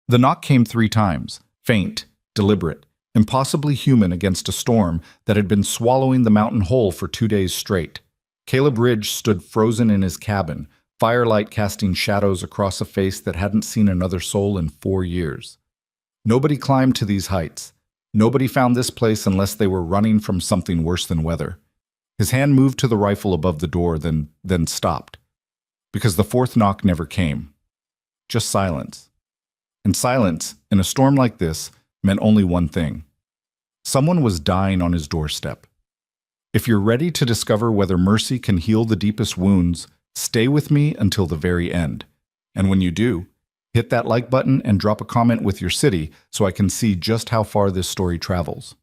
The knock came 3 times, faint, deliberate, impossibly human against a storm that had been swallowing the mountain whole for 2 days straight. Caleb Ridge stood frozen in his cabin, firelight casting shadows across a face that hadn't seen another soul in 4 years. Nobody climbed to these heights. Nobody found this place unless they were running from something worse than weather. His hand moved to the rifle above the door, then stopped. Because the fourth knock never came. Just silence. And silence, in a storm like this, meant only one thing. Someone was dying on his doorstep. If you're ready to discover whether mercy can heal the deepest wounds, stay with me until the very end. And when you do, hit that like button and drop a comment with your city so I can see just how far this story travels.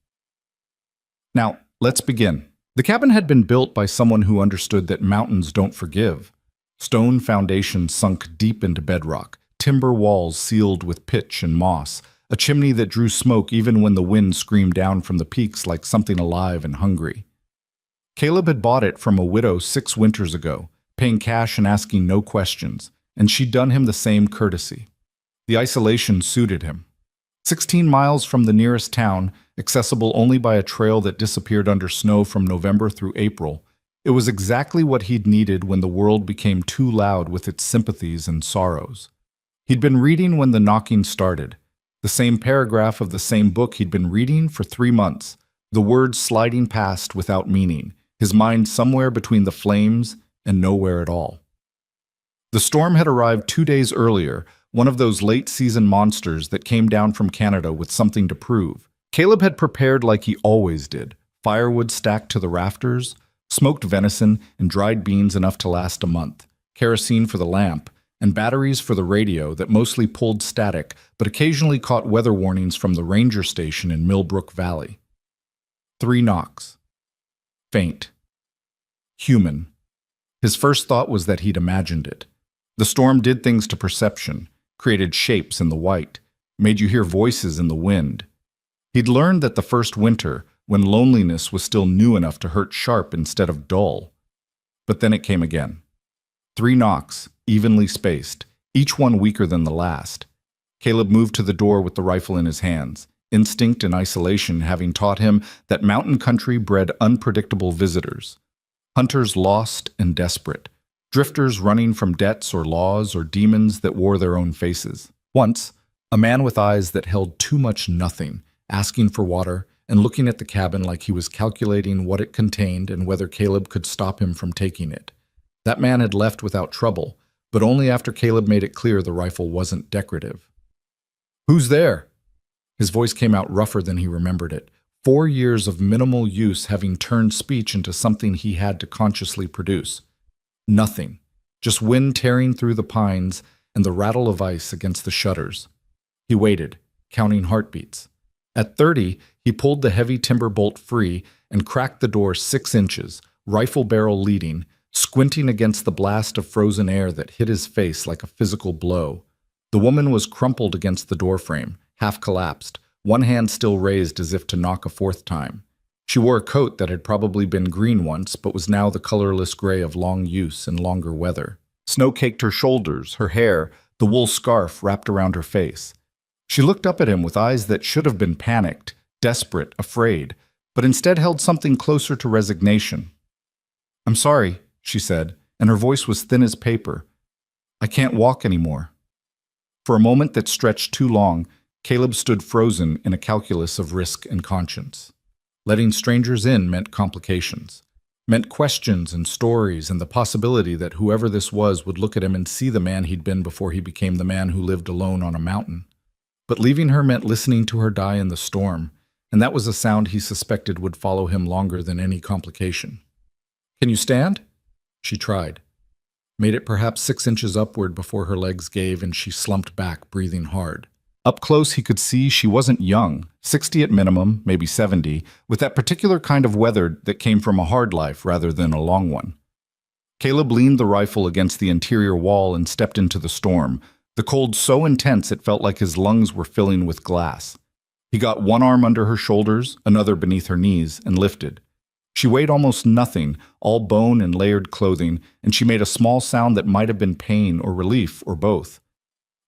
Now, let's begin. The cabin had been built by someone who understood that mountains don't forgive. Stone foundations sunk deep into bedrock, timber walls sealed with pitch and moss, a chimney that drew smoke even when the wind screamed down from the peaks like something alive and hungry. Caleb had bought it from a widow 6 winters ago, paying cash and asking no questions, and she'd done him the same courtesy. The isolation suited him. 16 miles from the nearest town, accessible only by a trail that disappeared under snow from November through April, it was exactly what he'd needed when the world became too loud with its sympathies and sorrows. He'd been reading when the knocking started, the same paragraph of the same book he'd been reading for 3 months, the words sliding past without meaning, his mind somewhere between the flames and nowhere at all. The storm had arrived 2 days earlier, one of those late-season monsters that came down from Canada with something to prove. Caleb had prepared like he always did, firewood stacked to the rafters, smoked venison and dried beans enough to last a month, kerosene for the lamp, and batteries for the radio that mostly pulled static but occasionally caught weather warnings from the ranger station in Millbrook Valley. 3 knocks. Faint. Human. His first thought was that he'd imagined it. The storm did things to perception, created shapes in the white, made you hear voices in the wind. He'd learned that the first winter, when loneliness was still new enough to hurt sharp instead of dull. But then it came again. 3 knocks, evenly spaced, each one weaker than the last. Caleb moved to the door with the rifle in his hands, instinct and isolation having taught him that mountain country bred unpredictable visitors. Hunters lost and desperate, drifters running from debts or laws or demons that wore their own faces. Once, a man with eyes that held too much nothing, asking for water and looking at the cabin like he was calculating what it contained and whether Caleb could stop him from taking it. That man had left without trouble, but only after Caleb made it clear the rifle wasn't decorative. "Who's there?" His voice came out rougher than he remembered it. 4 years of minimal use having turned speech into something he had to consciously produce. Nothing. Just wind tearing through the pines and the rattle of ice against the shutters. He waited, counting heartbeats. At 30, he pulled the heavy timber bolt free and cracked the door 6 inches, rifle barrel leading, squinting against the blast of frozen air that hit his face like a physical blow. The woman was crumpled against the doorframe, half collapsed, one hand still raised as if to knock a 4th time. She wore a coat that had probably been green once, but was now the colorless gray of long use and longer weather. Snow caked her shoulders, her hair, the wool scarf wrapped around her face. She looked up at him with eyes that should have been panicked, desperate, afraid, but instead held something closer to resignation. "I'm sorry," she said, and her voice was thin as paper. "I can't walk anymore." For a moment that stretched too long, Caleb stood frozen in a calculus of risk and conscience. Letting strangers in meant complications, meant questions and stories and the possibility that whoever this was would look at him and see the man he'd been before he became the man who lived alone on a mountain. But leaving her meant listening to her die in the storm, and that was a sound he suspected would follow him longer than any complication. "Can you stand?" She tried. Made it perhaps 6 inches upward before her legs gave and she slumped back, breathing hard. Up close he could see she wasn't young, 60 at minimum, maybe 70, with that particular kind of weather that came from a hard life rather than a long one. Caleb leaned the rifle against the interior wall and stepped into the storm, the cold so intense it felt like his lungs were filling with glass. He got one arm under her shoulders, another beneath her knees, and lifted. She weighed almost nothing, all bone and layered clothing, and she made a small sound that might have been pain or relief or both.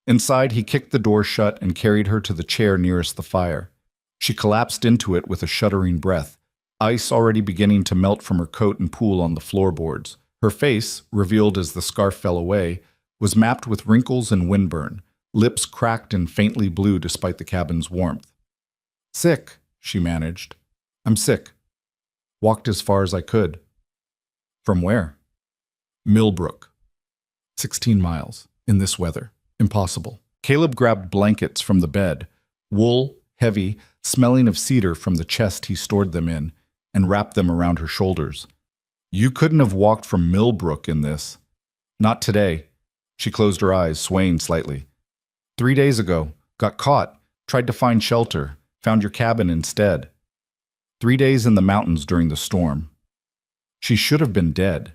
Inside, he kicked the door shut and carried her to the chair nearest the fire. She collapsed into it with a shuddering breath, ice already beginning to melt from her coat and pool on the floorboards. Her face, revealed as the scarf fell away, was mapped with wrinkles and windburn, lips cracked and faintly blue despite the cabin's warmth. "Sick," she managed. "I'm sick. Walked as far as I could." "From where?" "Millbrook. 16 miles. In this weather. Impossible." Caleb grabbed blankets from the bed, wool, heavy, smelling of cedar from the chest he stored them in, and wrapped them around her shoulders. "You couldn't have walked from Millbrook in this." "Not today." She closed her eyes, swaying slightly. 3 days ago. Got caught. Tried to find shelter. Found your cabin instead. 3 days in the mountains during the storm. She should have been dead.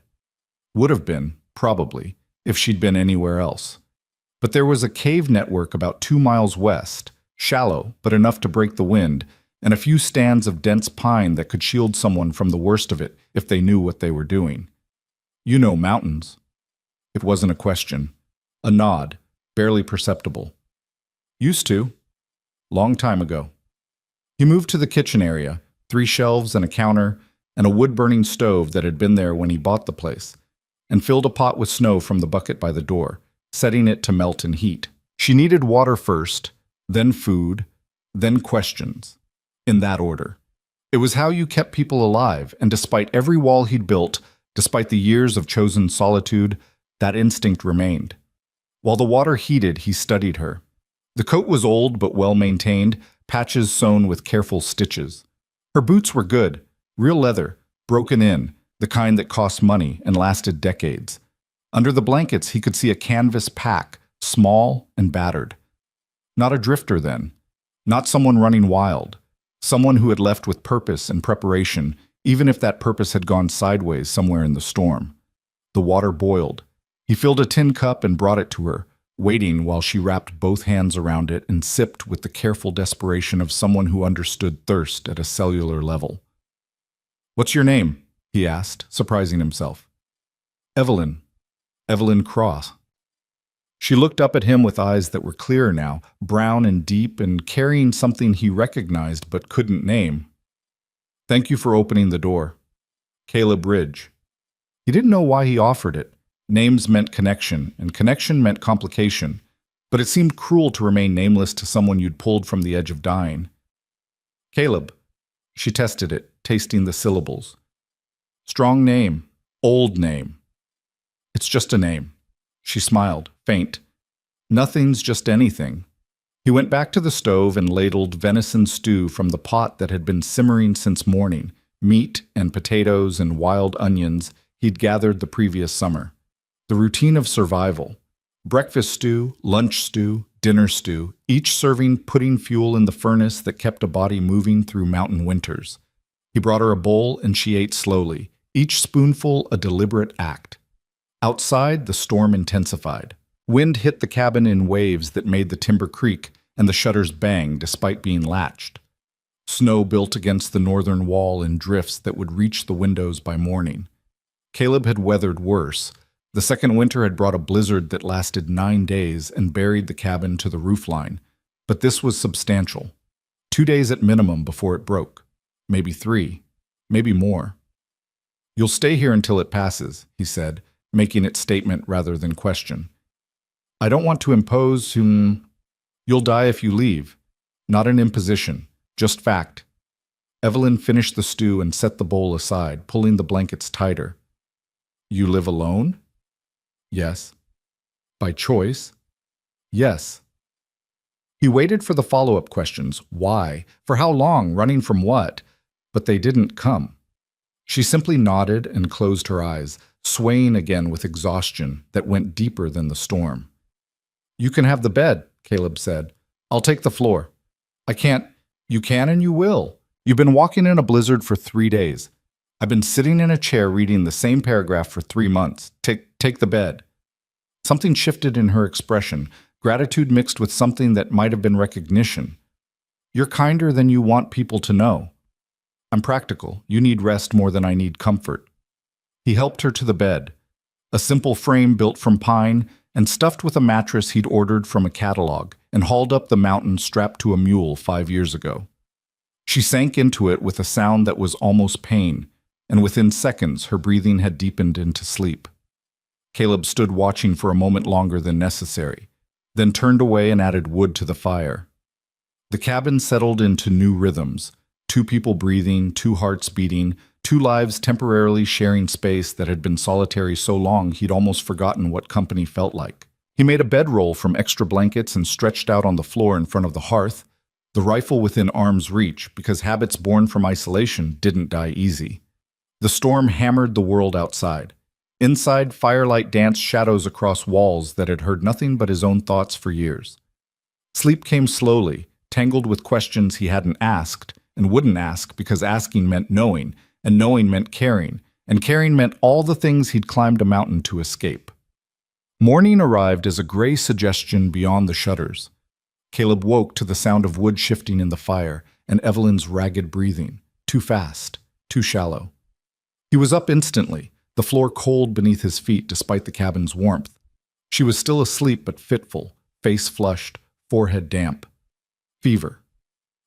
Would have been, probably, if she'd been anywhere else. But there was a cave network about 2 miles west, shallow but enough to break the wind, and a few stands of dense pine that could shield someone from the worst of it if they knew what they were doing. "You know mountains." It wasn't a question. A nod, barely perceptible. "Used to. Long time ago." He moved to the kitchen area, 3 shelves and a counter, and a wood-burning stove that had been there when he bought the place, and filled a pot with snow from the bucket by the door, setting it to melt and heat. She needed water first, then food, then questions, in that order. It was how you kept people alive, and despite every wall he'd built, despite the years of chosen solitude, that instinct remained. While the water heated, he studied her. The coat was old but well-maintained, patches sewn with careful stitches. Her boots were good, real leather, broken in, the kind that cost money and lasted decades. Under the blankets, he could see a canvas pack, small and battered. Not a drifter then. Not someone running wild. Someone who had left with purpose and preparation, even if that purpose had gone sideways somewhere in the storm. The water boiled. He filled a tin cup and brought it to her, waiting while she wrapped both hands around it and sipped with the careful desperation of someone who understood thirst at a cellular level. "What's your name?" he asked, surprising himself. "Evelyn. Evelyn Cross." She looked up at him with eyes that were clearer now, brown and deep and carrying something he recognized but couldn't name. "Thank you for opening the door. Caleb Ridge." He didn't know why he offered it. Names meant connection, and connection meant complication, but it seemed cruel to remain nameless to someone you'd pulled from the edge of dying. "Caleb." She tested it, tasting the syllables. "Strong name. Old name." "It's just a name." She smiled, faint. "Nothing's just anything." He went back to the stove and ladled venison stew from the pot that had been simmering since morning, meat and potatoes and wild onions he'd gathered the previous summer. The routine of survival. Breakfast stew, lunch stew, dinner stew, each serving putting fuel in the furnace that kept a body moving through mountain winters. He brought her a bowl and she ate slowly, each spoonful a deliberate act. Outside, the storm intensified. Wind hit the cabin in waves that made the timber creak and the shutters bang despite being latched. Snow built against the northern wall in drifts that would reach the windows by morning. Caleb had weathered worse. The second winter had brought a blizzard that lasted 9 days and buried the cabin to the roofline. But this was substantial. 2 days at minimum before it broke. Maybe 3. Maybe more. "You'll stay here until it passes," he said, making it statement rather than question. "I don't want to impose, You'll die if you leave. Not an imposition, just fact." Evelyn finished the stew and set the bowl aside, pulling the blankets tighter. "You live alone?" "Yes." "By choice?" "Yes." He waited for the follow-up questions. Why? For how long? Running from what? But they didn't come. She simply nodded and closed her eyes, swaying again with exhaustion that went deeper than the storm. "You can have the bed," Caleb said. "I'll take the floor." "I can't." "You can and you will. You've been walking in a blizzard for 3 days. I've been sitting in a chair reading the same paragraph for 3 months. Take the bed." Something shifted in her expression, gratitude mixed with something that might have been recognition. "You're kinder than you want people to know." "I'm practical. You need rest more than I need comfort." He helped her to the bed. A simple frame built from pine, and stuffed with a mattress he'd ordered from a catalog and hauled up the mountain strapped to a mule 5 years ago. She sank into it with a sound that was almost pain, and within seconds her breathing had deepened into sleep. Caleb stood watching for a moment longer than necessary, then turned away and added wood to the fire. The cabin settled into new rhythms, two people breathing, two hearts beating, two lives temporarily sharing space that had been solitary so long he'd almost forgotten what company felt like. He made a bedroll from extra blankets and stretched out on the floor in front of the hearth, the rifle within arm's reach, because habits born from isolation didn't die easy. The storm hammered the world outside. Inside, firelight danced shadows across walls that had heard nothing but his own thoughts for years. Sleep came slowly, tangled with questions he hadn't asked and wouldn't ask because asking meant knowing, and knowing meant caring, and caring meant all the things he'd climbed a mountain to escape. Morning arrived as a gray suggestion beyond the shutters. Caleb woke to the sound of wood shifting in the fire and Evelyn's ragged breathing, too fast, too shallow. He was up instantly, the floor cold beneath his feet despite the cabin's warmth. She was still asleep but fitful, face flushed, forehead damp. Fever.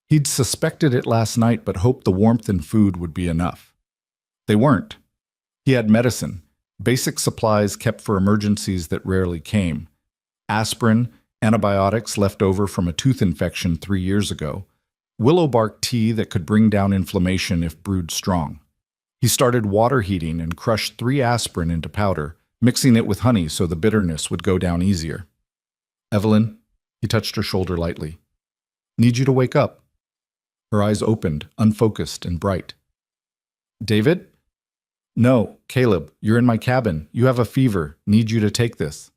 He'd suspected it last night but hoped the warmth and food would be enough. They weren't. He had medicine, basic supplies kept for emergencies that rarely came. Aspirin, antibiotics left over from a tooth infection 3 years ago, willow bark tea that could bring down inflammation if brewed strong. He started water heating and crushed 3 aspirin into powder, mixing it with honey so the bitterness would go down easier. "Evelyn," he touched her shoulder lightly. "Need you to wake up." Her eyes opened, unfocused and bright. "David?" "No, Caleb, you're in my cabin. You have a fever. Need you to take this."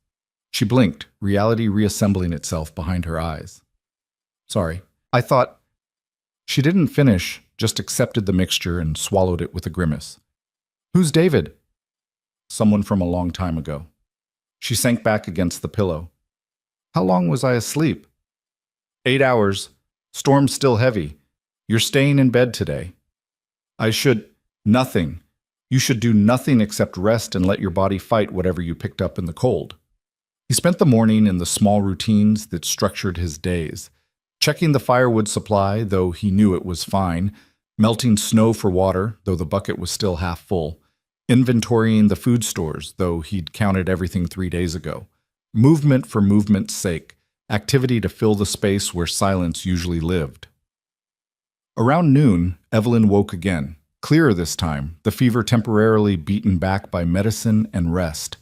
She blinked, reality reassembling itself behind her eyes. "Sorry, I thought—" She didn't finish, just accepted the mixture and swallowed it with a grimace. "Who's David?" "Someone from a long time ago." She sank back against the pillow. "How long was I asleep?" 8 hours. Storm's still heavy. You're staying in bed today." "I should—" "Nothing. You should do nothing except rest and let your body fight whatever you picked up in the cold." He spent the morning in the small routines that structured his days, checking the firewood supply, though he knew it was fine, melting snow for water, though the bucket was still half full, inventorying the food stores, though he'd counted everything 3 days ago, movement for movement's sake, activity to fill the space where silence usually lived. Around noon, Evelyn woke again, clearer this time, the fever temporarily beaten back by medicine and rest.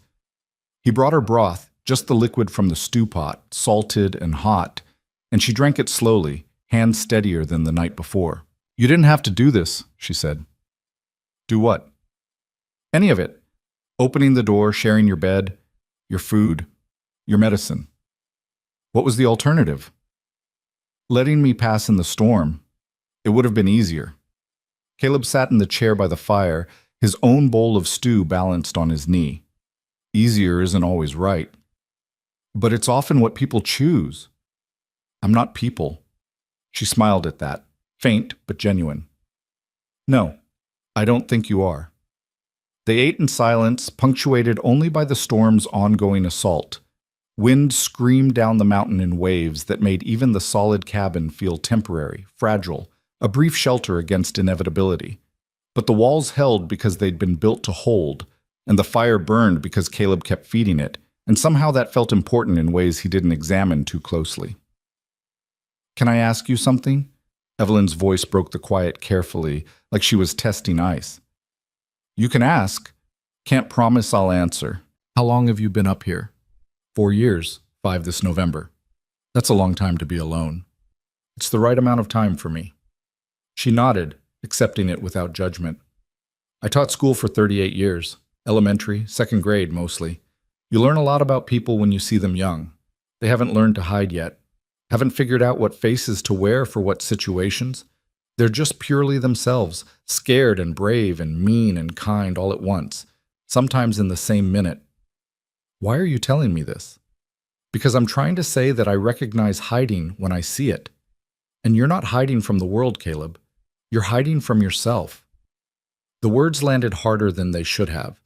He brought her broth, just the liquid from the stew pot, salted and hot, and she drank it slowly, hands steadier than the night before. "You didn't have to do this," she said. "Do what?" "Any of it. Opening the door, sharing your bed, your food, your medicine." "What was the alternative?" "Letting me pass in the storm. It would have been easier." Caleb sat in the chair by the fire, his own bowl of stew balanced on his knee. Easier isn't always right. But it's often what people choose. "I'm not people." She smiled at that, faint but genuine. "No, I don't think you are." They ate in silence, punctuated only by the storm's ongoing assault. Wind screamed down the mountain in waves that made even the solid cabin feel temporary, fragile, a brief shelter against inevitability. But the walls held because they'd been built to hold, and the fire burned because Caleb kept feeding it, and somehow that felt important in ways he didn't examine too closely. "Can I ask you something?" Evelyn's voice broke the quiet carefully, like she was testing ice. "You can ask. Can't promise I'll answer. How long have you been up here?" 4 years, 5 this November. That's a long time to be alone. It's the right amount of time for me. She nodded, accepting it without judgment. "I taught school for 38 years, elementary, second grade mostly. You learn a lot about people when you see them young. They haven't learned to hide yet, haven't figured out what faces to wear for what situations. They're just purely themselves, scared and brave and mean and kind all at once, sometimes in the same minute." "Why are you telling me this?" "Because I'm trying to say that I recognize hiding when I see it. And you're not hiding from the world, Caleb. You're hiding from yourself." The words landed harder than they should have,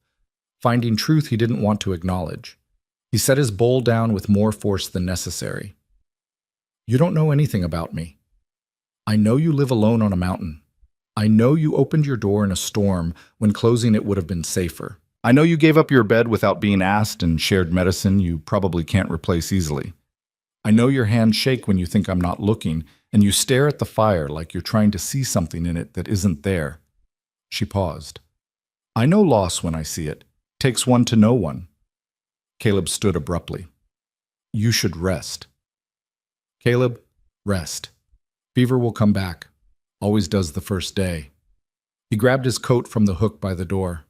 finding truth he didn't want to acknowledge. He set his bowl down with more force than necessary. You don't know anything about me. I know you live alone on a mountain. I know you opened your door in a storm when closing it would have been safer. I know you gave up your bed without being asked and shared medicine you probably can't replace easily. I know your hands shake when you think I'm not looking, and you stare at the fire like you're trying to see something in it that isn't there. She paused. I know loss when I see it. Takes one to know one. Caleb stood abruptly. You should rest. Caleb, rest. Fever will come back. Always does the first day. He grabbed his coat from the hook by the door.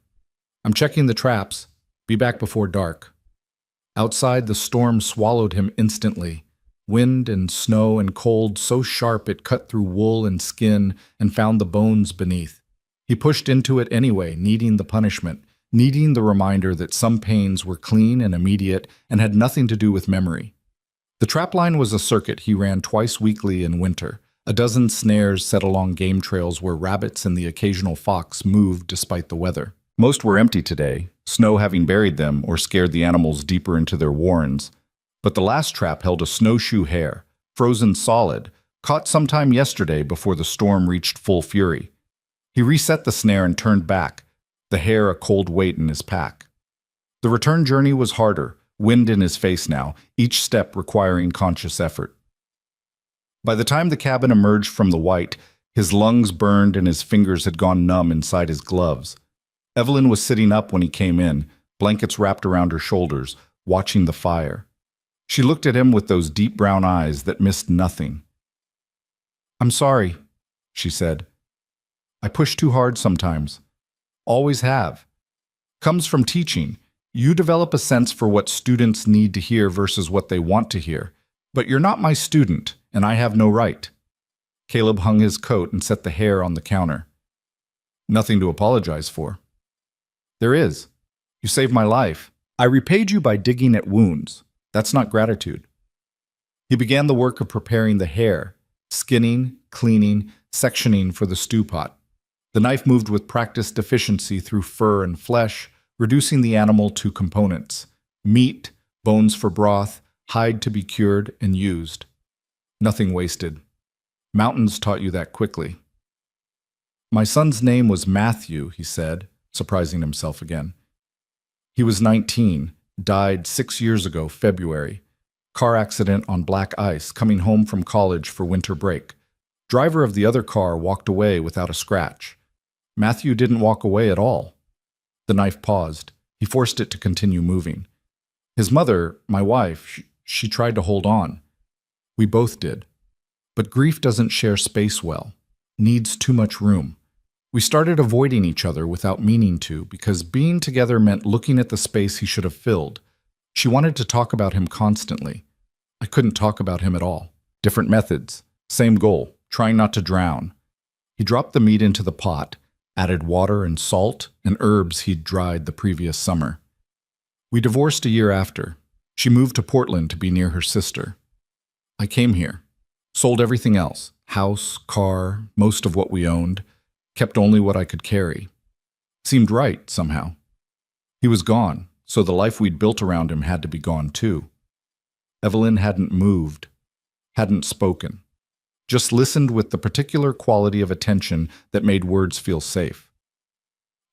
I'm checking the traps. Be back before dark. Outside, the storm swallowed him instantly. Wind and snow and cold so sharp it cut through wool and skin and found the bones beneath. He pushed into it anyway, needing the punishment, needing the reminder that some pains were clean and immediate and had nothing to do with memory. The trapline was a circuit he ran twice weekly in winter. A dozen snares set along game trails where rabbits and the occasional fox moved despite the weather. Most were empty today, snow having buried them or scared the animals deeper into their warrens. But the last trap held a snowshoe hare, frozen solid, caught sometime yesterday before the storm reached full fury. He reset the snare and turned back, the hare a cold weight in his pack. The return journey was harder, wind in his face now, each step requiring conscious effort. By the time the cabin emerged from the white, his lungs burned and his fingers had gone numb inside his gloves. Evelyn was sitting up when he came in, blankets wrapped around her shoulders, watching the fire. She looked at him with those deep brown eyes that missed nothing. I'm sorry, she said. I push too hard sometimes. Always have. Comes from teaching. You develop a sense for what students need to hear versus what they want to hear. But you're not my student, and I have no right. Caleb hung his coat and set the hare on the counter. Nothing to apologize for. There is. You saved my life. I repaid you by digging at wounds. That's not gratitude. He began the work of preparing the hare, skinning, cleaning, sectioning for the stew pot. The knife moved with practiced efficiency through fur and flesh, reducing the animal to components: meat, bones for broth, hide to be cured and used. Nothing wasted. Mountains taught you that quickly. My son's name was Matthew, he said, surprising himself again. He was 19, died 6 years ago, February. Car accident on black ice, coming home from college for winter break. Driver of the other car walked away without a scratch. Matthew didn't walk away at all. The knife paused. He forced it to continue moving. His mother, my wife, she tried to hold on. We both did. But grief doesn't share space well. Needs too much room. We started avoiding each other without meaning to, because being together meant looking at the space he should have filled. She wanted to talk about him constantly. I couldn't talk about him at all. Different methods. Same goal. Trying not to drown. He dropped the meat into the pot, added water and salt and herbs he'd dried the previous summer. We divorced a year after. She moved to Portland to be near her sister. I came here. Sold everything else. House, car, most of what we owned. Kept only what I could carry. Seemed right, somehow. He was gone, so the life we'd built around him had to be gone too. Evelyn hadn't moved, hadn't spoken. Just listened with the particular quality of attention that made words feel safe.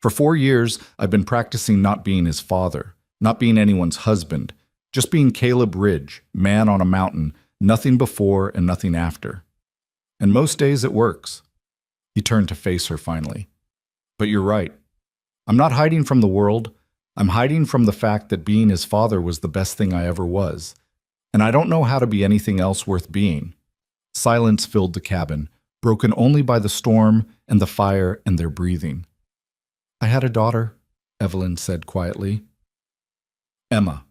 For 4 years, I've been practicing not being his father, not being anyone's husband, just being Caleb Ridge, man on a mountain, nothing before and nothing after. And most days it works. He turned to face her finally. But you're right. I'm not hiding from the world. I'm hiding from the fact that being his father was the best thing I ever was. And I don't know how to be anything else worth being. Silence filled the cabin, broken only by the storm and the fire and their breathing. I had a daughter, Evelyn said quietly. Emma.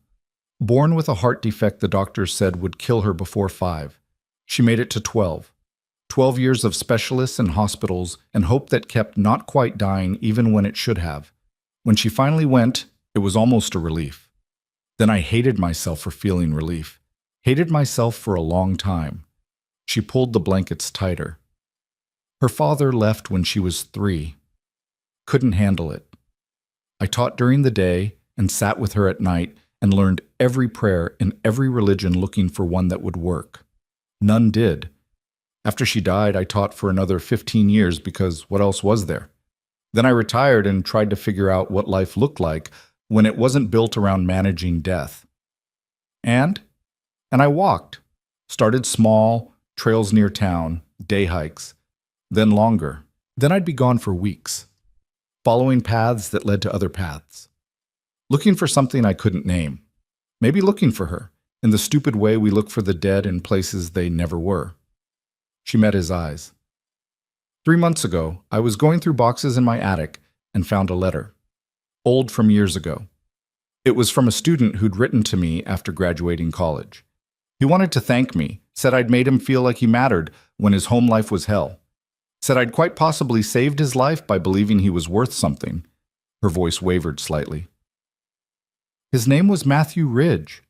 Born with a heart defect the doctors said would kill her before 5. She made it to 12. 12 years of specialists and hospitals and hope that kept not quite dying even when it should have. When she finally went, it was almost a relief. Then I hated myself for feeling relief. Hated myself for a long time. She pulled the blankets tighter. Her father left when she was 3. Couldn't handle it. I taught during the day and sat with her at night and learned every prayer in every religion looking for one that would work. None did. After she died, I taught for another 15 years because what else was there? Then I retired and tried to figure out what life looked like when it wasn't built around managing death. And I walked. Started small, trails near town, day hikes, then longer. Then I'd be gone for weeks, following paths that led to other paths. Looking for something I couldn't name. Maybe looking for her, in the stupid way we look for the dead in places they never were. She met his eyes. 3 months ago, I was going through boxes in my attic and found a letter. Old from years ago. It was from a student who'd written to me after graduating college. He wanted to thank me, said I'd made him feel like he mattered when his home life was hell. Said I'd quite possibly saved his life by believing he was worth something. Her voice wavered slightly. His name was Matthew Ridge.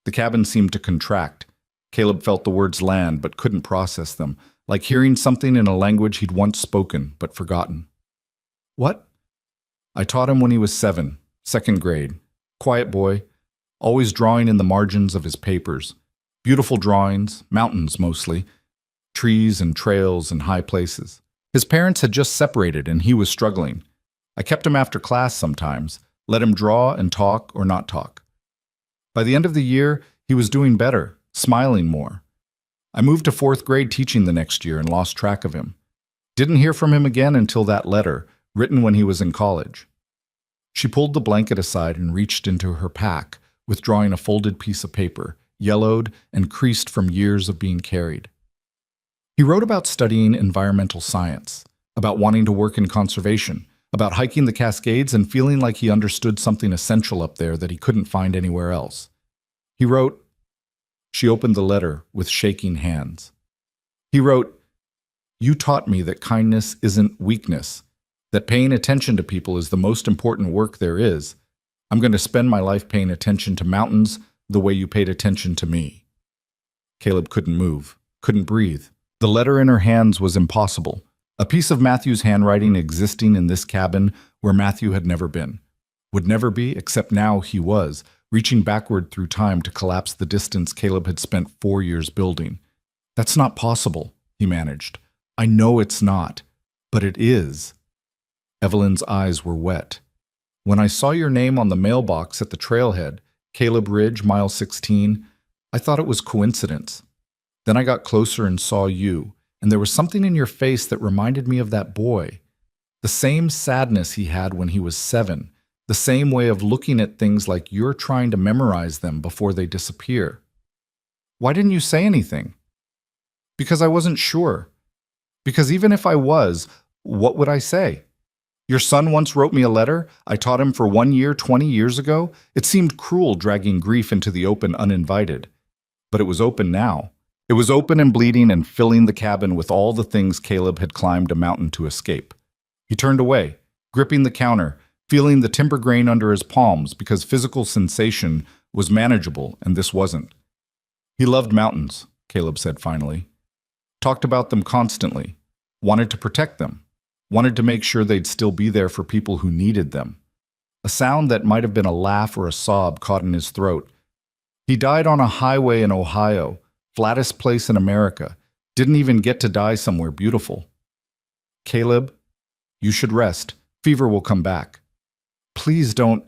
The cabin seemed to contract. Caleb felt the words land but couldn't process them, like hearing something in a language he'd once spoken but forgotten. What? I taught him when he was 7, second grade. Quiet boy, always drawing in the margins of his papers. Beautiful drawings, mountains mostly, trees and trails and high places. His parents had just separated and he was struggling. I kept him after class sometimes, let him draw and talk or not talk. By the end of the year, he was doing better, smiling more. I moved to 4th grade teaching the next year and lost track of him. Didn't hear from him again until that letter, written when he was in college. She pulled the blanket aside and reached into her pack, withdrawing a folded piece of paper, yellowed and creased from years of being carried. He wrote about studying environmental science, about wanting to work in conservation, about hiking the Cascades and feeling like he understood something essential up there that he couldn't find anywhere else. He wrote. She opened the letter with shaking hands. He wrote, "You taught me that kindness isn't weakness, that paying attention to people is the most important work there is. I'm going to spend my life paying attention to mountains the way you paid attention to me." Caleb couldn't move, couldn't breathe. The letter in her hands was impossible. A piece of Matthew's handwriting existing in this cabin where Matthew had never been. Would never be, except now he was, reaching backward through time to collapse the distance Caleb had spent 4 years building. "That's not possible," he managed. "I know it's not, but it is." Evelyn's eyes were wet. "When I saw your name on the mailbox at the trailhead, Caleb Ridge, mile 16, I thought it was coincidence. Then I got closer and saw you, and there was something in your face that reminded me of that boy. The same sadness he had when he was 7, the same way of looking at things like you're trying to memorize them before they disappear. Why didn't you say anything?" "Because I wasn't sure. Because even if I was, what would I say? Your son once wrote me a letter. I taught him for 1 year 20 years ago. It seemed cruel dragging grief into the open uninvited. But it was open now. It was open and bleeding and filling the cabin with all the things Caleb had climbed a mountain to escape. He turned away, gripping the counter, feeling the timber grain under his palms because physical sensation was manageable and this wasn't. He loved mountains, Caleb said finally. Talked about them constantly. Wanted to protect them. Wanted to make sure they'd still be there for people who needed them. A sound that might have been a laugh or a sob caught in his throat. He died on a highway in Ohio, flattest place in America. Didn't even get to die somewhere beautiful. "Caleb, you should rest. Fever will come back." "Please don't."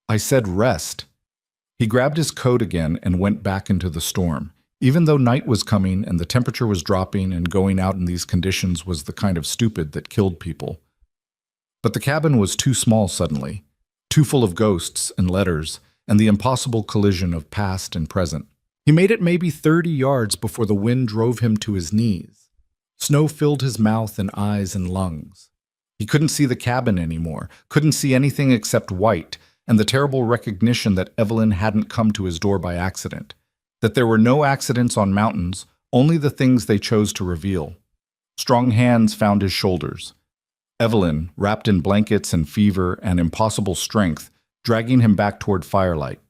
"I said rest." He grabbed his coat again and went back into the storm. Even though night was coming and the temperature was dropping and going out in these conditions was the kind of stupid that killed people. But the cabin was too small suddenly, too full of ghosts and letters and the impossible collision of past and present. He made it maybe 30 yards before the wind drove him to his knees. Snow filled his mouth and eyes and lungs. He couldn't see the cabin anymore, couldn't see anything except white, and the terrible recognition that Evelyn hadn't come to his door by accident, that there were no accidents on mountains, only the things they chose to reveal. Strong hands found his shoulders. Evelyn, wrapped in blankets and fever and impossible strength, dragging him back toward firelight.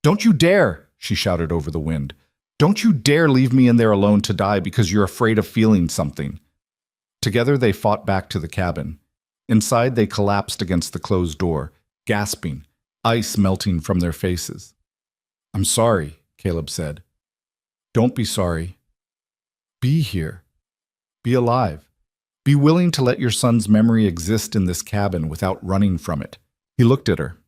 "Don't you dare!" she shouted over the wind. "Don't you dare leave me in there alone to die because you're afraid of feeling something." Together they fought back to the cabin. Inside they collapsed against the closed door, gasping, ice melting from their faces. "I'm sorry," Caleb said. "Don't be sorry. Be here. Be alive. Be willing to let your son's memory exist in this cabin without running from it." He looked at her.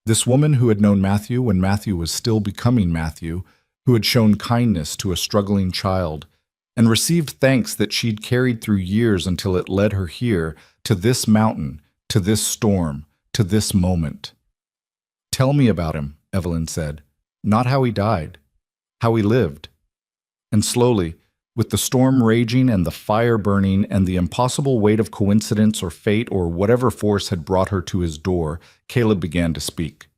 This woman who had known Matthew when Matthew was still becoming Matthew, who had shown kindness to a struggling child, and received thanks that she'd carried through years until it led her here, to this mountain, to this storm, to this moment. "Tell me about him," Evelyn said. "Not how he died, how he lived." And slowly, with the storm raging and the fire burning and the impossible weight of coincidence or fate or whatever force had brought her to his door, Caleb began to speak.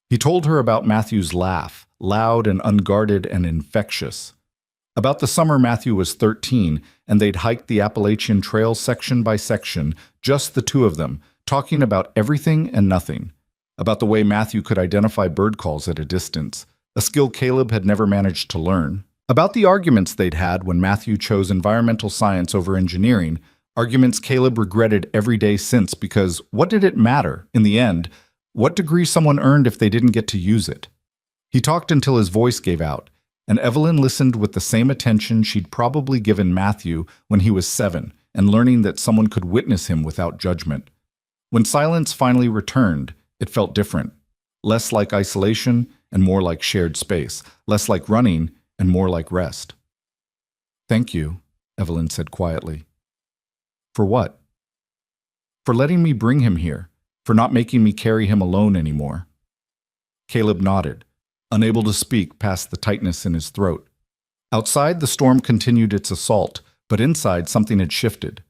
He told her about Matthew's laugh, loud and unguarded and infectious. About the summer Matthew was 13, and they'd hiked the Appalachian Trail section by section, just the two of them, talking about everything and nothing. About the way Matthew could identify bird calls at a distance, a skill Caleb had never managed to learn. About the arguments they'd had when Matthew chose environmental science over engineering, arguments Caleb regretted every day since because what did it matter, in the end, what degree someone earned if they didn't get to use it? He talked until his voice gave out, and Evelyn listened with the same attention she'd probably given Matthew when he was 7, and learning that someone could witness him without judgment. When silence finally returned, it felt different. Less like isolation and more like shared space. Less like running and more like rest. "Thank you," Evelyn said quietly. "For what?" "For letting me bring him here, for not making me carry him alone anymore." Caleb nodded, unable to speak past the tightness in his throat. Outside, the storm continued its assault, but inside something had shifted.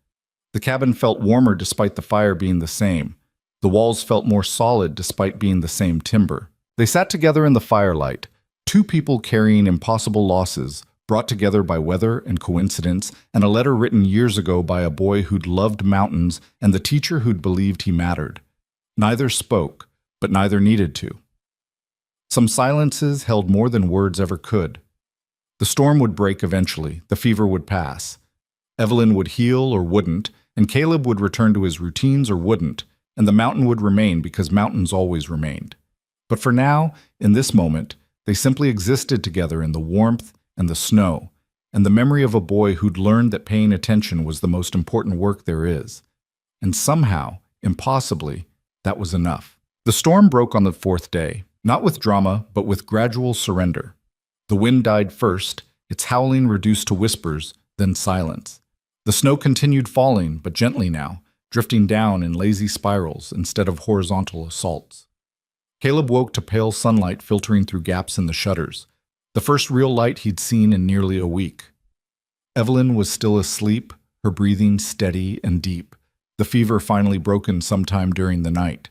The cabin felt warmer despite the fire being the same. The walls felt more solid despite being the same timber. They sat together in the firelight, two people carrying impossible losses, brought together by weather and coincidence, and a letter written years ago by a boy who'd loved mountains and the teacher who'd believed he mattered. Neither spoke, but neither needed to. Some silences held more than words ever could. The storm would break eventually, the fever would pass. Evelyn would heal or wouldn't, and Caleb would return to his routines or wouldn't, and the mountain would remain because mountains always remained. But for now, in this moment, they simply existed together in the warmth and the snow, and the memory of a boy who'd learned that paying attention was the most important work there is. And somehow, impossibly, that was enough. The storm broke on the 4th day, not with drama, but with gradual surrender. The wind died first, its howling reduced to whispers, then silence. The snow continued falling, but gently now, drifting down in lazy spirals instead of horizontal assaults. Caleb woke to pale sunlight filtering through gaps in the shutters, the first real light he'd seen in nearly a week. Evelyn was still asleep, her breathing steady and deep, the fever finally broken sometime during the night.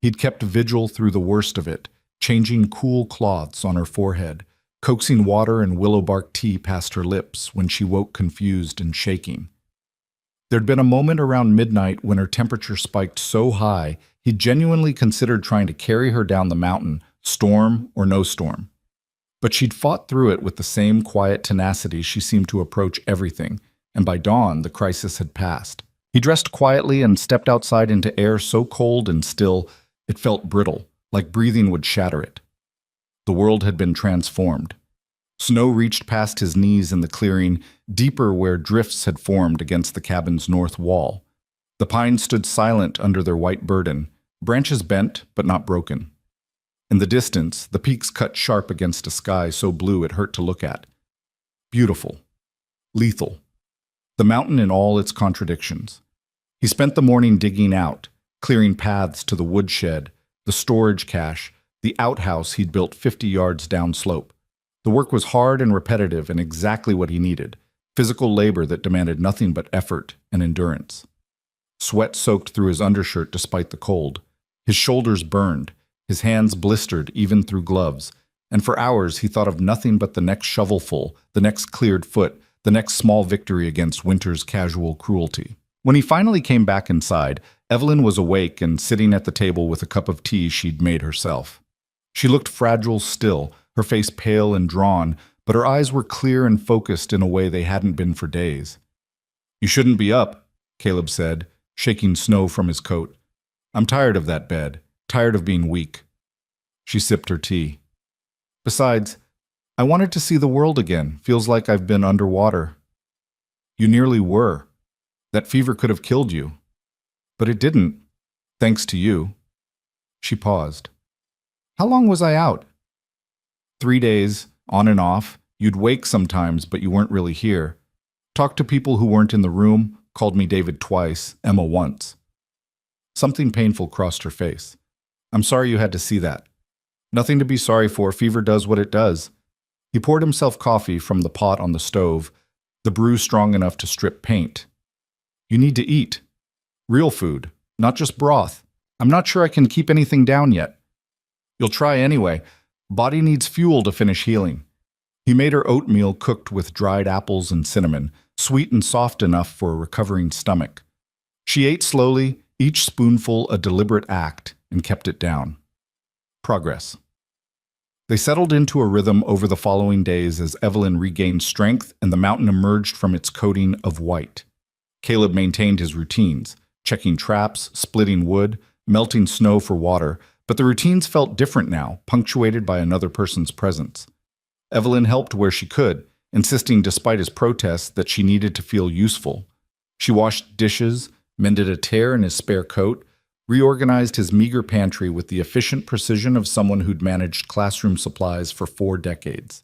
He'd kept vigil through the worst of it, changing cool cloths on her forehead, coaxing water and willow bark tea past her lips when she woke confused and shaking. There'd been a moment around midnight when her temperature spiked so high he'd genuinely considered trying to carry her down the mountain, storm or no storm. But she'd fought through it with the same quiet tenacity she seemed to approach everything, and by dawn the crisis had passed. He dressed quietly and stepped outside into air so cold and still, it felt brittle, like breathing would shatter it. The world had been transformed. Snow reached past his knees in the clearing, deeper where drifts had formed against the cabin's north wall. The pines stood silent under their white burden, branches bent but not broken. In the distance, the peaks cut sharp against a sky so blue it hurt to look at. Beautiful. Lethal. The mountain in all its contradictions. He spent the morning digging out, clearing paths to the woodshed, the storage cache, the outhouse he'd built 50 yards downslope. The work was hard and repetitive and exactly what he needed, physical labor that demanded nothing but effort and endurance. Sweat soaked through his undershirt despite the cold. His shoulders burned, his hands blistered even through gloves, and for hours he thought of nothing but the next shovelful, the next cleared foot, the next small victory against winter's casual cruelty. When he finally came back inside, Evelyn was awake and sitting at the table with a cup of tea she'd made herself. She looked fragile still, her face pale and drawn, but her eyes were clear and focused in a way they hadn't been for days. "You shouldn't be up," Caleb said, shaking snow from his coat. "I'm tired of that bed, tired of being weak." She sipped her tea. Besides, I wanted to see the world again. Feels like I've been underwater. You nearly were. That fever could have killed you. But it didn't, thanks to you. She paused. How long was I out? 3 days, on and off. You'd wake sometimes, but you weren't really here. Talked to people who weren't in the room, called me David twice, Emma once. Something painful crossed her face. I'm sorry you had to see that. Nothing to be sorry for. Fever does what it does. He poured himself coffee from the pot on the stove, the brew strong enough to strip paint. You need to eat. Real food, not just broth. I'm not sure I can keep anything down yet. You'll try anyway. Body needs fuel to finish healing. He made her oatmeal cooked with dried apples and cinnamon, sweet and soft enough for a recovering stomach. She ate slowly, each spoonful a deliberate act, and kept it down. Progress. They settled into a rhythm over the following days as Evelyn regained strength and the mountain emerged from its coating of white. Caleb maintained his routines, checking traps, splitting wood, melting snow for water, but the routines felt different now, punctuated by another person's presence. Evelyn helped where she could, insisting despite his protests that she needed to feel useful. She washed dishes, mended a tear in his spare coat, reorganized his meager pantry with the efficient precision of someone who'd managed classroom supplies for 4 decades.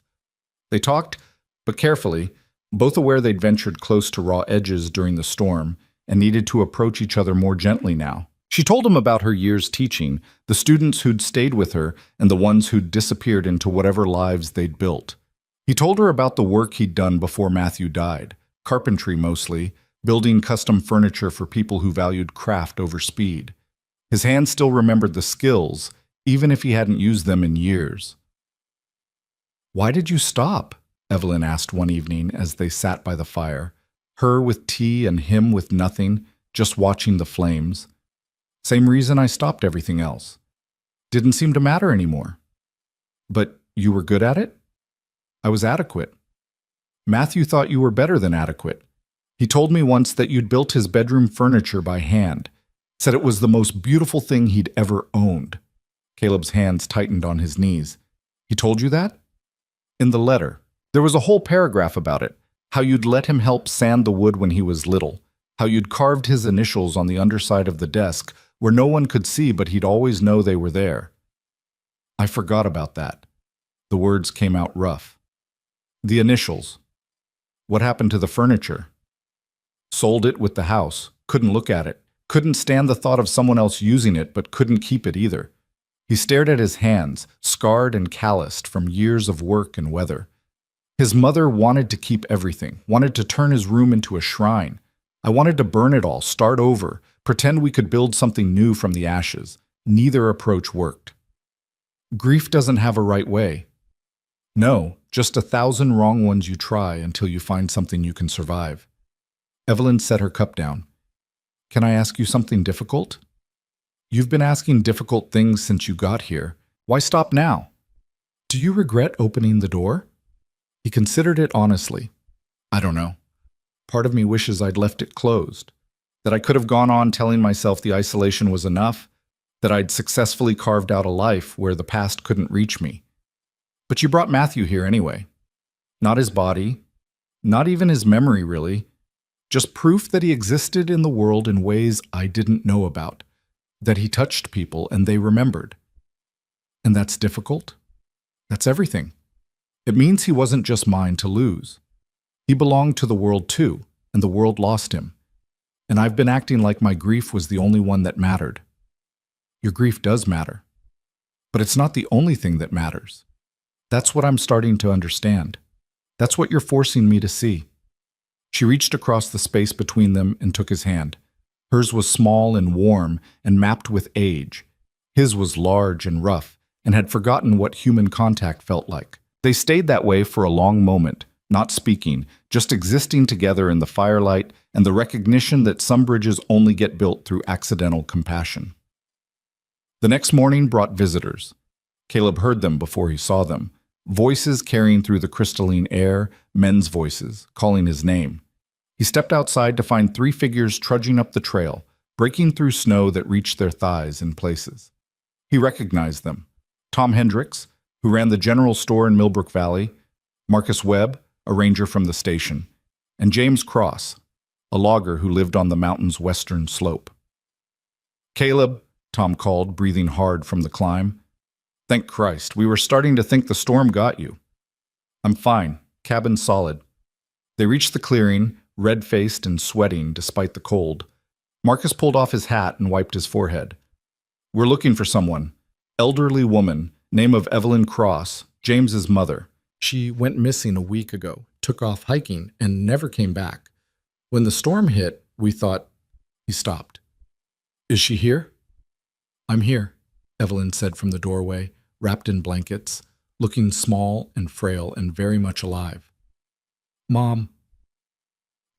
They talked, but carefully, both aware they'd ventured close to raw edges during the storm and needed to approach each other more gently now. She told him about her years teaching, the students who'd stayed with her and the ones who'd disappeared into whatever lives they'd built. He told her about the work he'd done before Matthew died, carpentry mostly, building custom furniture for people who valued craft over speed. His hands still remembered the skills, even if he hadn't used them in years. Why did you stop? Evelyn asked one evening as they sat by the fire, her with tea and him with nothing, just watching the flames. Same reason I stopped everything else. Didn't seem to matter anymore. But you were good at it? I was adequate. Matthew thought you were better than adequate. He told me once that you'd built his bedroom furniture by hand, said it was the most beautiful thing he'd ever owned. Caleb's hands tightened on his knees. He told you that? In the letter. There was a whole paragraph about it, how you'd let him help sand the wood when he was little, how you'd carved his initials on the underside of the desk where no one could see but he'd always know they were there. I forgot about that. The words came out rough. The initials. What happened to the furniture? Sold it with the house. Couldn't look at it. Couldn't stand the thought of someone else using it, but couldn't keep it either. He stared at his hands, scarred and calloused from years of work and weather. His mother wanted to keep everything, wanted to turn his room into a shrine. I wanted to burn it all, start over, pretend we could build something new from the ashes. Neither approach worked. Grief doesn't have a right way. No, just 1,000 wrong ones you try until you find something you can survive. Evelyn set her cup down. Can I ask you something difficult? You've been asking difficult things since you got here. Why stop now? Do you regret opening the door? He considered it honestly. I don't know. Part of me wishes I'd left it closed, that I could have gone on telling myself the isolation was enough, that I'd successfully carved out a life where the past couldn't reach me. But you brought Matthew here anyway. Not his body, not even his memory really, just proof that he existed in the world in ways I didn't know about, that he touched people and they remembered. And that's difficult. That's everything. It means he wasn't just mine to lose. He belonged to the world too, and the world lost him. And I've been acting like my grief was the only one that mattered. Your grief does matter. But it's not the only thing that matters. That's what I'm starting to understand. That's what you're forcing me to see. She reached across the space between them and took his hand. Hers was small and warm and mapped with age. His was large and rough and had forgotten what human contact felt like. They stayed that way for a long moment, not speaking, just existing together in the firelight and the recognition that some bridges only get built through accidental compassion. The next morning brought visitors. Caleb heard them before he saw them. Voices carrying through the crystalline air, men's voices, calling his name. He stepped outside to find 3 figures trudging up the trail, breaking through snow that reached their thighs in places. He recognized them. Tom Hendricks, who ran the general store in Millbrook Valley, Marcus Webb, a ranger from the station, and James Cross, a logger who lived on the mountain's western slope. "Caleb," Tom called, breathing hard from the climb. "Thank Christ, we were starting to think the storm got you." "I'm fine. Cabin solid." They reached the clearing, red-faced and sweating despite the cold. Marcus pulled off his hat and wiped his forehead. "We're looking for someone. Elderly woman, name of Evelyn Cross, James's mother. She went missing a week ago, took off hiking, and never came back. When the storm hit, we thought—" He stopped. "Is she here?" "I'm here," Evelyn said from the doorway, wrapped in blankets, looking small and frail and very much alive. "Mom."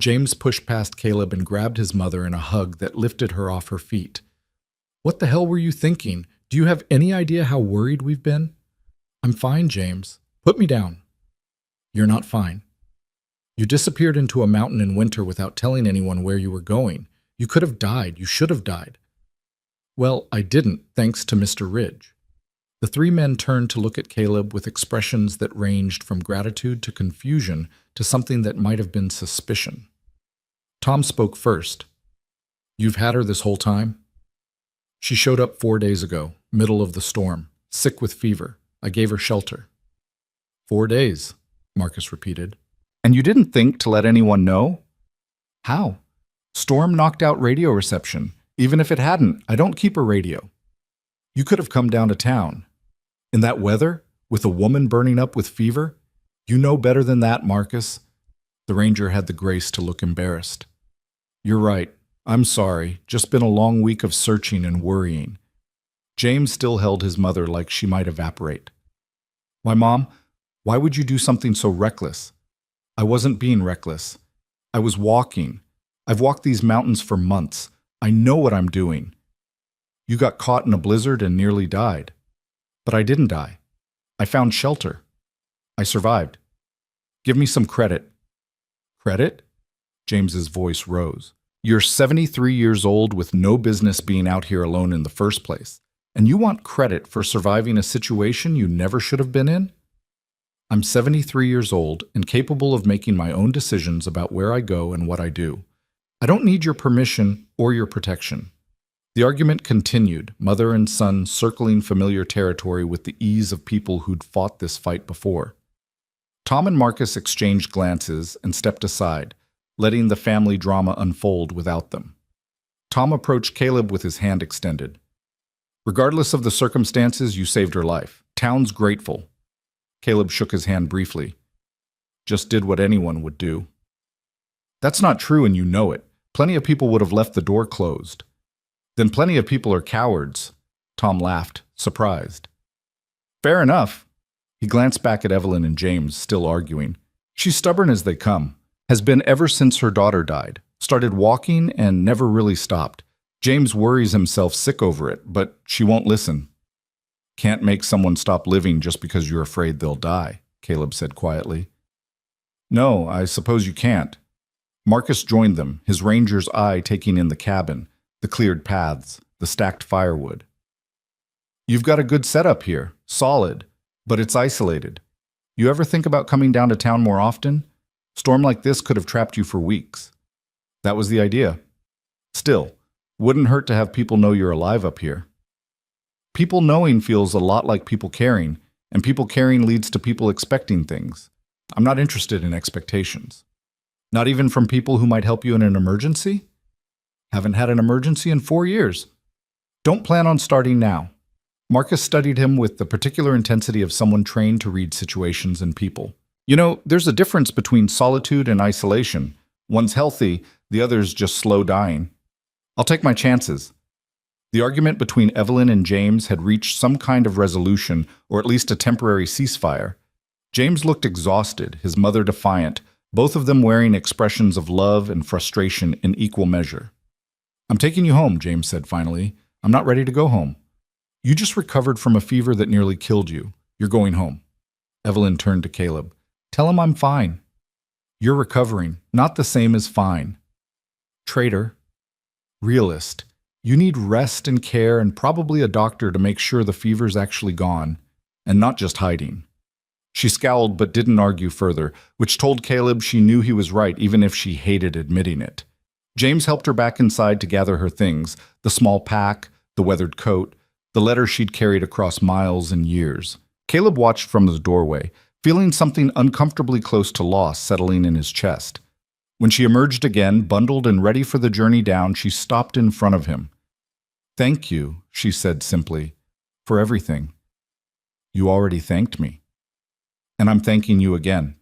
James pushed past Caleb and grabbed his mother in a hug that lifted her off her feet. "What the hell were you thinking? Do you have any idea how worried we've been?" "I'm fine, James. Put me down." "You're not fine. You disappeared into a mountain in winter without telling anyone where you were going. You could have died. You should have died." "Well, I didn't, thanks to Mr. Ridge." The three men turned to look at Caleb with expressions that ranged from gratitude to confusion to something that might have been suspicion. Tom spoke first. "You've had her this whole time?" "She showed up 4 days ago, middle of the storm, sick with fever. I gave her shelter." 4 days, Marcus repeated. "And you didn't think to let anyone know?" "How? Storm knocked out radio reception. Even if it hadn't, I don't keep a radio." "You could have come down to town. In that weather, with a woman burning up with fever? You know better than that, Marcus." The ranger had the grace to look embarrassed. "You're right. I'm sorry. Just been a long week of searching and worrying." James still held his mother like she might evaporate. "Why, Mom, why would you do something so reckless?" "I wasn't being reckless. I was walking. I've walked these mountains for months. I know what I'm doing." "You got caught in a blizzard and nearly died." "But I didn't die. I found shelter. I survived. Give me some credit." "Credit?" James's voice rose. "You're 73 years old with no business being out here alone in the first place, and you want credit for surviving a situation you never should have been in?" "I'm 73 years old and capable of making my own decisions about where I go and what I do. I don't need your permission or your protection." The argument continued, mother and son circling familiar territory with the ease of people who'd fought this fight before. Tom and Marcus exchanged glances and stepped aside, letting the family drama unfold without them. Tom approached Caleb with his hand extended. "Regardless of the circumstances, you saved her life. Town's grateful." Caleb shook his hand briefly. "Just did what anyone would do." "That's not true, and you know it. Plenty of people would have left the door closed." "Then plenty of people are cowards." Tom laughed, surprised. "Fair enough." He glanced back at Evelyn and James, still arguing. "She's stubborn as they come. Has been ever since her daughter died. Started walking and never really stopped. James worries himself sick over it, but she won't listen." "Can't make someone stop living just because you're afraid they'll die," Caleb said quietly. "No, I suppose you can't." Marcus joined them, his ranger's eye taking in the cabin, the cleared paths, the stacked firewood. "You've got a good setup here, solid, but it's isolated. You ever think about coming down to town more often? Storm like this could have trapped you for weeks." "That was the idea. Still, wouldn't hurt to have people know you're alive up here." "People knowing feels a lot like people caring, and people caring leads to people expecting things. I'm not interested in expectations." "Not even from people who might help you in an emergency?" "Haven't had an emergency in 4 years. Don't plan on starting now." Marcus studied him with the particular intensity of someone trained to read situations and people. "You know, there's a difference between solitude and isolation. One's healthy, the other's just slow dying. I'll take my chances." The argument between Evelyn and James had reached some kind of resolution, or at least a temporary ceasefire. James looked exhausted, his mother defiant, both of them wearing expressions of love and frustration in equal measure. "I'm taking you home," James said finally. "I'm not ready to go home. You just recovered from a fever that nearly killed you. You're going home." Evelyn turned to Caleb. "Tell him I'm fine." "You're recovering, not the same as fine." "Traitor." "Realist. You need rest and care and probably a doctor to make sure the fever's actually gone, and not just hiding. She scowled but didn't argue further, which told Caleb she knew he was right even if she hated admitting it. James helped her back inside to gather her things, the small pack, the weathered coat, the letter she'd carried across miles and years. Caleb watched from the doorway, feeling something uncomfortably close to loss settling in his chest. When she emerged again, bundled and ready for the journey down, she stopped in front of him. "Thank you," she said simply, "for everything. You already thanked me. And I'm thanking you again.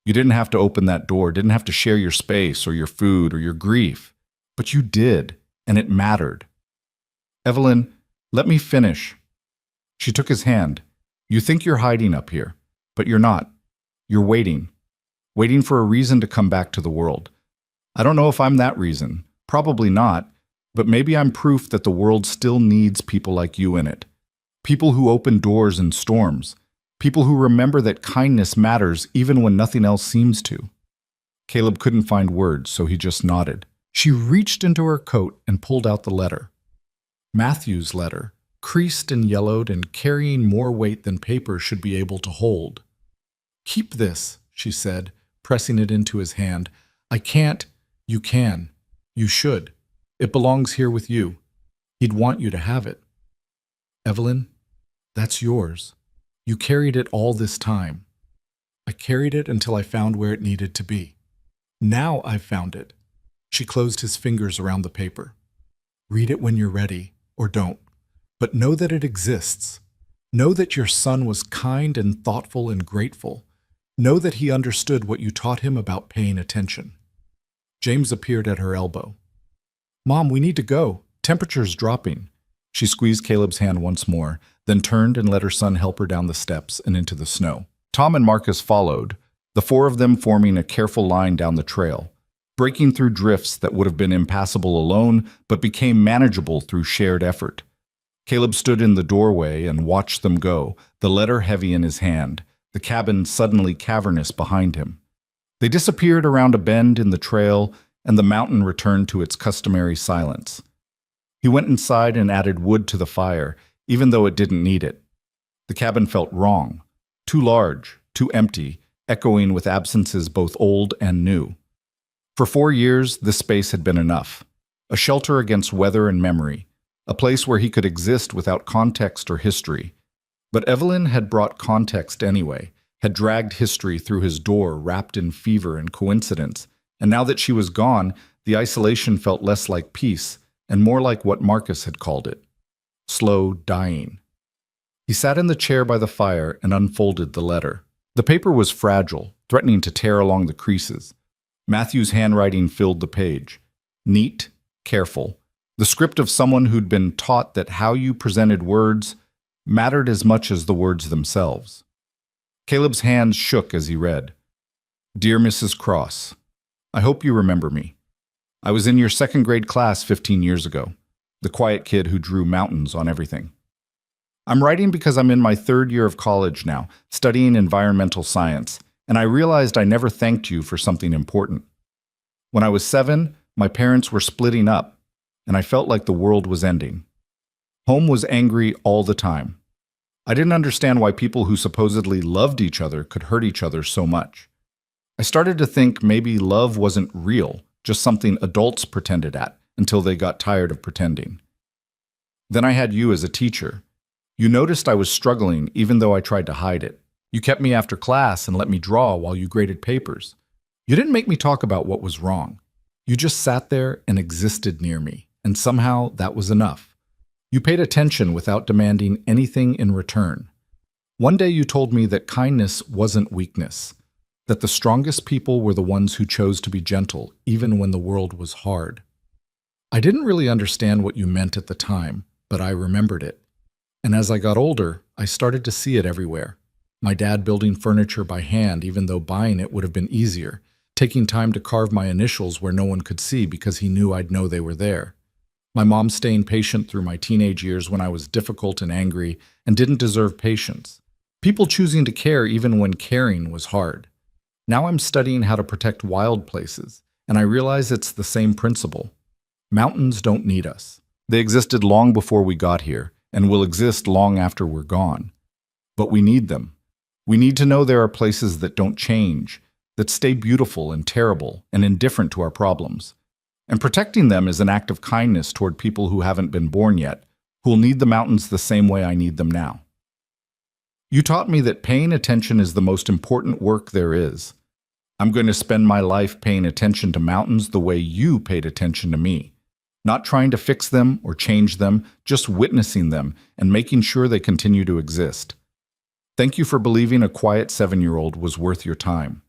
You didn't have to open that door, didn't have to share your space or your food or your grief. But you did, and it mattered. Evelyn, let me finish." She took his hand. "You think you're hiding up here, but you're not. You're waiting. Waiting for a reason to come back to the world. I don't know if I'm that reason. Probably not. But maybe I'm proof that the world still needs people like you in it. People who open doors in storms. People who remember that kindness matters even when nothing else seems to." Caleb couldn't find words, so he just nodded. She reached into her coat and pulled out the letter. Matthew's letter, creased and yellowed and carrying more weight than paper should be able to hold. "Keep this," she said, pressing it into his hand. "I can't. You can. You should. It belongs here with you. He'd want you to have it. Evelyn, that's yours. You carried it all this time. I carried it until I found where it needed to be. Now I've found it." She closed his fingers around the paper. "Read it when you're ready, or don't. But know that it exists. Know that your son was kind and thoughtful and grateful. Know that he understood what you taught him about paying attention." James appeared at her elbow. "Mom, we need to go. Temperature's dropping." She squeezed Caleb's hand once more, then turned and let her son help her down the steps and into the snow. Tom and Marcus followed, the four of them forming a careful line down the trail, breaking through drifts that would have been impassable alone but became manageable through shared effort. Caleb stood in the doorway and watched them go, the letter heavy in his hand, the cabin suddenly cavernous behind him. They disappeared around a bend in the trail, and the mountain returned to its customary silence. He went inside and added wood to the fire, even though it didn't need it. The cabin felt wrong, too large, too empty, echoing with absences both old and new. For 4 years, this space had been enough. A shelter against weather and memory, a place where he could exist without context or history. But Evelyn had brought context anyway, had dragged history through his door wrapped in fever and coincidence, and now that she was gone, the isolation felt less like peace and more like what Marcus had called it: slow dying. He sat in the chair by the fire and unfolded the letter. The paper was fragile, threatening to tear along the creases. Matthew's handwriting filled the page. Neat, careful. The script of someone who'd been taught that how you presented words mattered as much as the words themselves. Caleb's hands shook as he read. "Dear Mrs. Cross, I hope you remember me. I was in your second grade class 15 years ago, the quiet kid who drew mountains on everything. I'm writing because I'm in my 3rd year of college now, studying environmental science, and I realized I never thanked you for something important. When I was 7, my parents were splitting up, and I felt like the world was ending. Home was angry all the time. I didn't understand why people who supposedly loved each other could hurt each other so much. I started to think maybe love wasn't real, just something adults pretended at until they got tired of pretending. Then I had you as a teacher. You noticed I was struggling even though I tried to hide it. You kept me after class and let me draw while you graded papers. You didn't make me talk about what was wrong. You just sat there and existed near me, and somehow that was enough. You paid attention without demanding anything in return. One day you told me that kindness wasn't weakness, that the strongest people were the ones who chose to be gentle, even when the world was hard. I didn't really understand what you meant at the time, but I remembered it. And as I got older, I started to see it everywhere. My dad building furniture by hand, even though buying it would have been easier, taking time to carve my initials where no one could see because he knew I'd know they were there. My mom staying patient through my teenage years when I was difficult and angry and didn't deserve patience. People choosing to care even when caring was hard. Now I'm studying how to protect wild places, and I realize it's the same principle. Mountains don't need us. They existed long before we got here, and will exist long after we're gone. But we need them. We need to know there are places that don't change, that stay beautiful and terrible and indifferent to our problems. And protecting them is an act of kindness toward people who haven't been born yet, who will need the mountains the same way I need them now. You taught me that paying attention is the most important work there is. I'm going to spend my life paying attention to mountains the way you paid attention to me. Not trying to fix them or change them, just witnessing them and making sure they continue to exist. Thank you for believing a quiet 7-year-old was worth your time.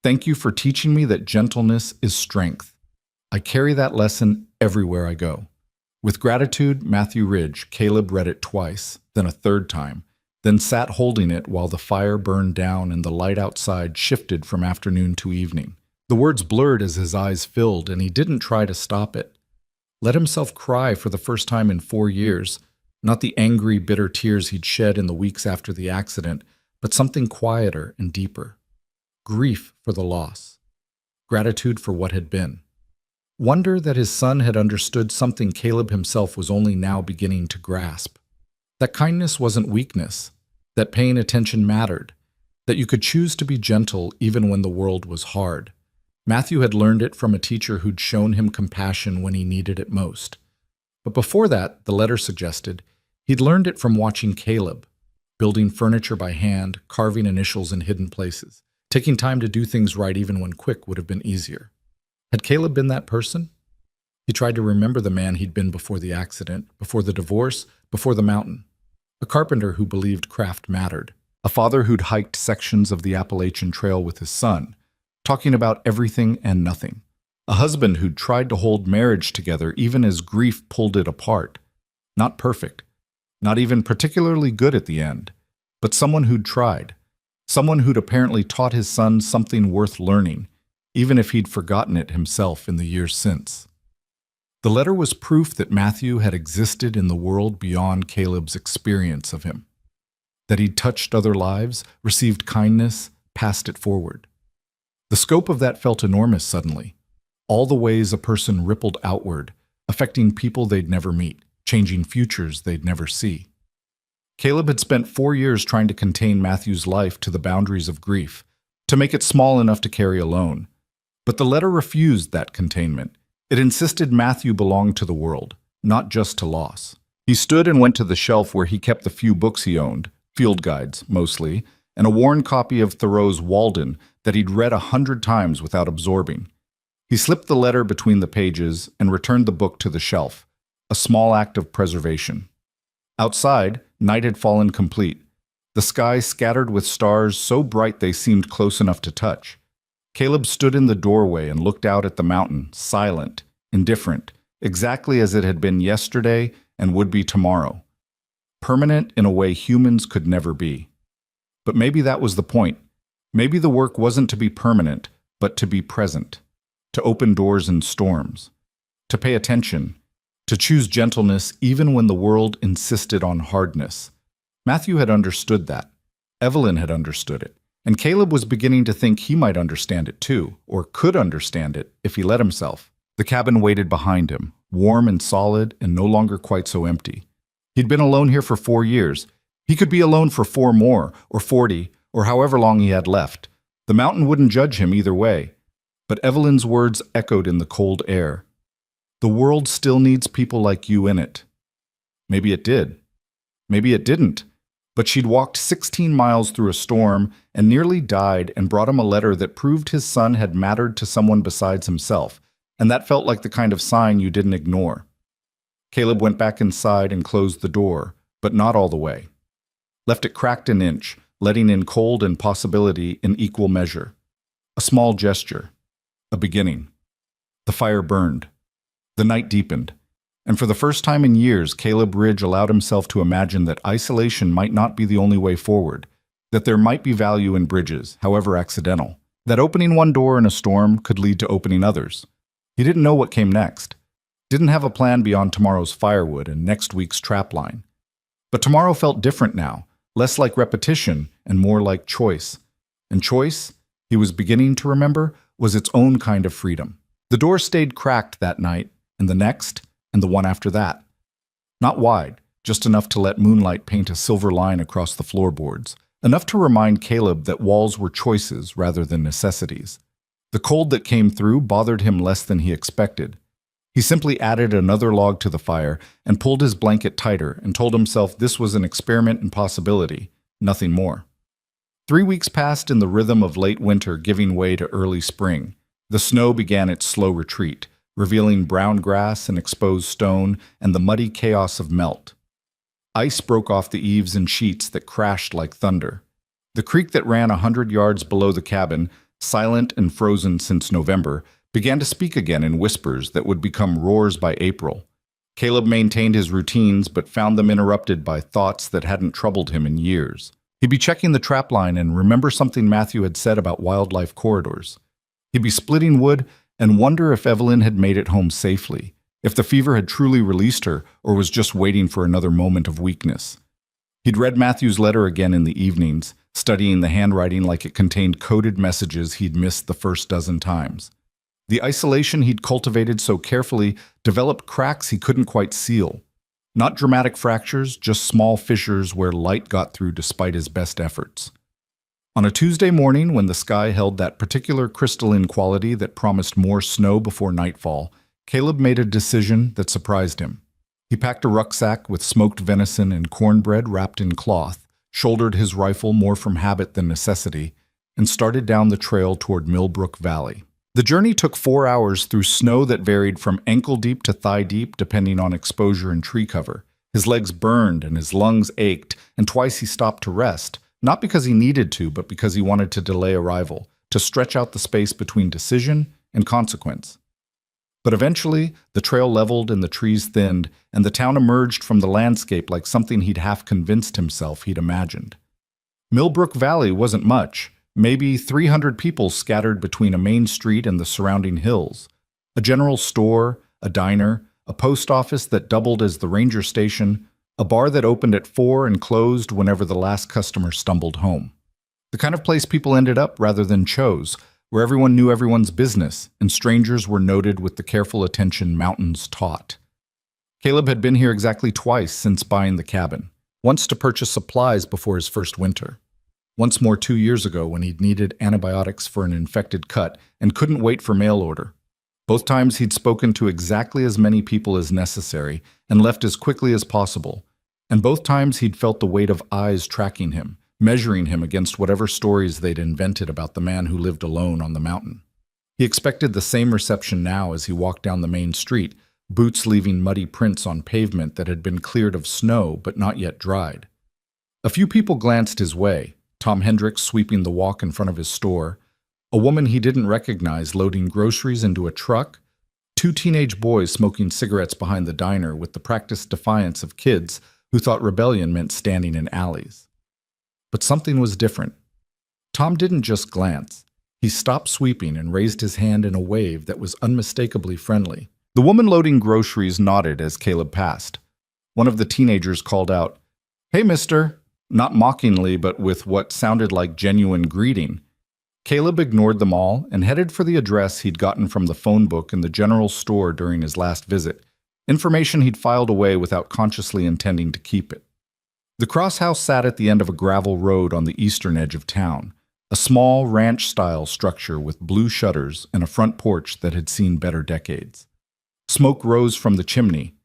Thank you for teaching me that gentleness is strength. I carry that lesson everywhere I go. With gratitude, Matthew Ridge. Caleb read it twice, then a third time, then sat holding it while the fire burned down and the light outside shifted from afternoon to evening. The words blurred as his eyes filled, and he didn't try to stop it. Let himself cry for the first time in 4 years, not the angry, bitter tears he'd shed in the weeks after the accident, but something quieter and deeper. Grief for the loss. Gratitude for what had been. Wonder that his son had understood something Caleb himself was only now beginning to grasp. That kindness wasn't weakness, that paying attention mattered, that you could choose to be gentle even when the world was hard. Matthew had learned it from a teacher who'd shown him compassion when he needed it most. But before that, the letter suggested, he'd learned it from watching Caleb, building furniture by hand, carving initials in hidden places, taking time to do things right even when quick would have been easier. Had Caleb been that person? He tried to remember the man he'd been before the accident, before the divorce, before the mountain. A carpenter who believed craft mattered. A father who'd hiked sections of the Appalachian Trail with his son, talking about everything and nothing. A husband who'd tried to hold marriage together even as grief pulled it apart. Not perfect, not even particularly good at the end, but someone who'd tried. Someone who'd apparently taught his son something worth learning, even if he'd forgotten it himself in the years since. The letter was proof that Matthew had existed in the world beyond Caleb's experience of him. That he'd touched other lives, received kindness, passed it forward. The scope of that felt enormous suddenly. All the ways a person rippled outward, affecting people they'd never meet, changing futures they'd never see. Caleb had spent 4 years trying to contain Matthew's life to the boundaries of grief, to make it small enough to carry alone. But the letter refused that containment. It insisted Matthew belonged to the world, not just to loss. He stood and went to the shelf where he kept the few books he owned, field guides, mostly, and a worn copy of Thoreau's Walden that he'd read 100 times without absorbing. He slipped the letter between the pages and returned the book to the shelf, a small act of preservation. Outside, night had fallen complete, the sky scattered with stars so bright they seemed close enough to touch. Caleb stood in the doorway and looked out at the mountain, silent, indifferent, exactly as it had been yesterday and would be tomorrow. Permanent in a way humans could never be. But maybe that was the point. Maybe the work wasn't to be permanent, but to be present, to open doors in storms, to pay attention, to choose gentleness even when the world insisted on hardness. Matthew had understood that. Evelyn had understood it. And Caleb was beginning to think he might understand it too, or could understand it if he let himself. The cabin waited behind him, warm and solid and no longer quite so empty. He'd been alone here for 4 years. He could be alone for 4 more, or 40, or however long he had left. The mountain wouldn't judge him either way. But Evelyn's words echoed in the cold air. The world still needs people like you in it. Maybe it did. Maybe it didn't. But she'd walked 16 miles through a storm and nearly died and brought him a letter that proved his son had mattered to someone besides himself, and that felt like the kind of sign you didn't ignore. Caleb went back inside and closed the door, but not all the way. Left it cracked an inch, letting in cold and possibility in equal measure. A small gesture. A beginning. The fire burned. The night deepened. And for the first time in years, Caleb Ridge allowed himself to imagine that isolation might not be the only way forward, that there might be value in bridges, however accidental, that opening one door in a storm could lead to opening others. He didn't know what came next. Didn't have a plan beyond tomorrow's firewood and next week's trapline. But tomorrow felt different now, less like repetition and more like choice. And choice, he was beginning to remember, was its own kind of freedom. The door stayed cracked that night, and the next, and the one after that. Not wide, just enough to let moonlight paint a silver line across the floorboards, enough to remind Caleb that walls were choices rather than necessities. The cold that came through bothered him less than he expected. He simply added another log to the fire and pulled his blanket tighter and told himself this was an experiment in possibility, nothing more. 3 weeks passed in the rhythm of late winter giving way to early spring. The snow began its slow retreat, revealing brown grass and exposed stone and the muddy chaos of melt. Ice broke off the eaves in sheets that crashed like thunder. The creek that ran 100 yards below the cabin, silent and frozen since November, began to speak again in whispers that would become roars by April. Caleb maintained his routines but found them interrupted by thoughts that hadn't troubled him in years. He'd be checking the trapline and remember something Matthew had said about wildlife corridors. He'd be splitting wood and wonder if Evelyn had made it home safely, if the fever had truly released her or was just waiting for another moment of weakness. He'd read Matthew's letter again in the evenings, studying the handwriting like it contained coded messages he'd missed the first dozen times. The isolation he'd cultivated so carefully developed cracks he couldn't quite seal. Not dramatic fractures, just small fissures where light got through despite his best efforts. On a Tuesday morning, when the sky held that particular crystalline quality that promised more snow before nightfall, Caleb made a decision that surprised him. He packed a rucksack with smoked venison and cornbread wrapped in cloth, shouldered his rifle more from habit than necessity, and started down the trail toward Millbrook Valley. The journey took 4 hours through snow that varied from ankle-deep to thigh-deep depending on exposure and tree cover. His legs burned and his lungs ached, and twice he stopped to rest, not because he needed to, but because he wanted to delay arrival, to stretch out the space between decision and consequence. But eventually, the trail leveled and the trees thinned, and the town emerged from the landscape like something he'd half convinced himself he'd imagined. Millbrook Valley wasn't much. Maybe 300 people scattered between a main street and the surrounding hills. A general store, a diner, a post office that doubled as the ranger station, a bar that opened at 4 and closed whenever the last customer stumbled home. The kind of place people ended up rather than chose, where everyone knew everyone's business and strangers were noted with the careful attention mountains taught. Caleb had been here exactly twice since buying the cabin, once to purchase supplies before his first winter. Once more 2 years ago when he'd needed antibiotics for an infected cut and couldn't wait for mail order. Both times he'd spoken to exactly as many people as necessary and left as quickly as possible. And both times he'd felt the weight of eyes tracking him, measuring him against whatever stories they'd invented about the man who lived alone on the mountain. He expected the same reception now as he walked down the main street, boots leaving muddy prints on pavement that had been cleared of snow but not yet dried. A few people glanced his way. Tom Hendricks sweeping the walk in front of his store, a woman he didn't recognize loading groceries into a truck, 2 teenage boys smoking cigarettes behind the diner with the practiced defiance of kids who thought rebellion meant standing in alleys. But something was different. Tom didn't just glance. He stopped sweeping and raised his hand in a wave that was unmistakably friendly. The woman loading groceries nodded as Caleb passed. One of the teenagers called out, "Hey, mister," not mockingly but with what sounded like genuine greeting. Caleb ignored them all and headed for the address he'd gotten from the phone book in the general store during his last visit, information he'd filed away without consciously intending to keep it. The crosshouse sat at the end of a gravel road on the eastern edge of town, a small ranch-style structure with blue shutters and a front porch that had seen better decades. Smoke rose from the chimney.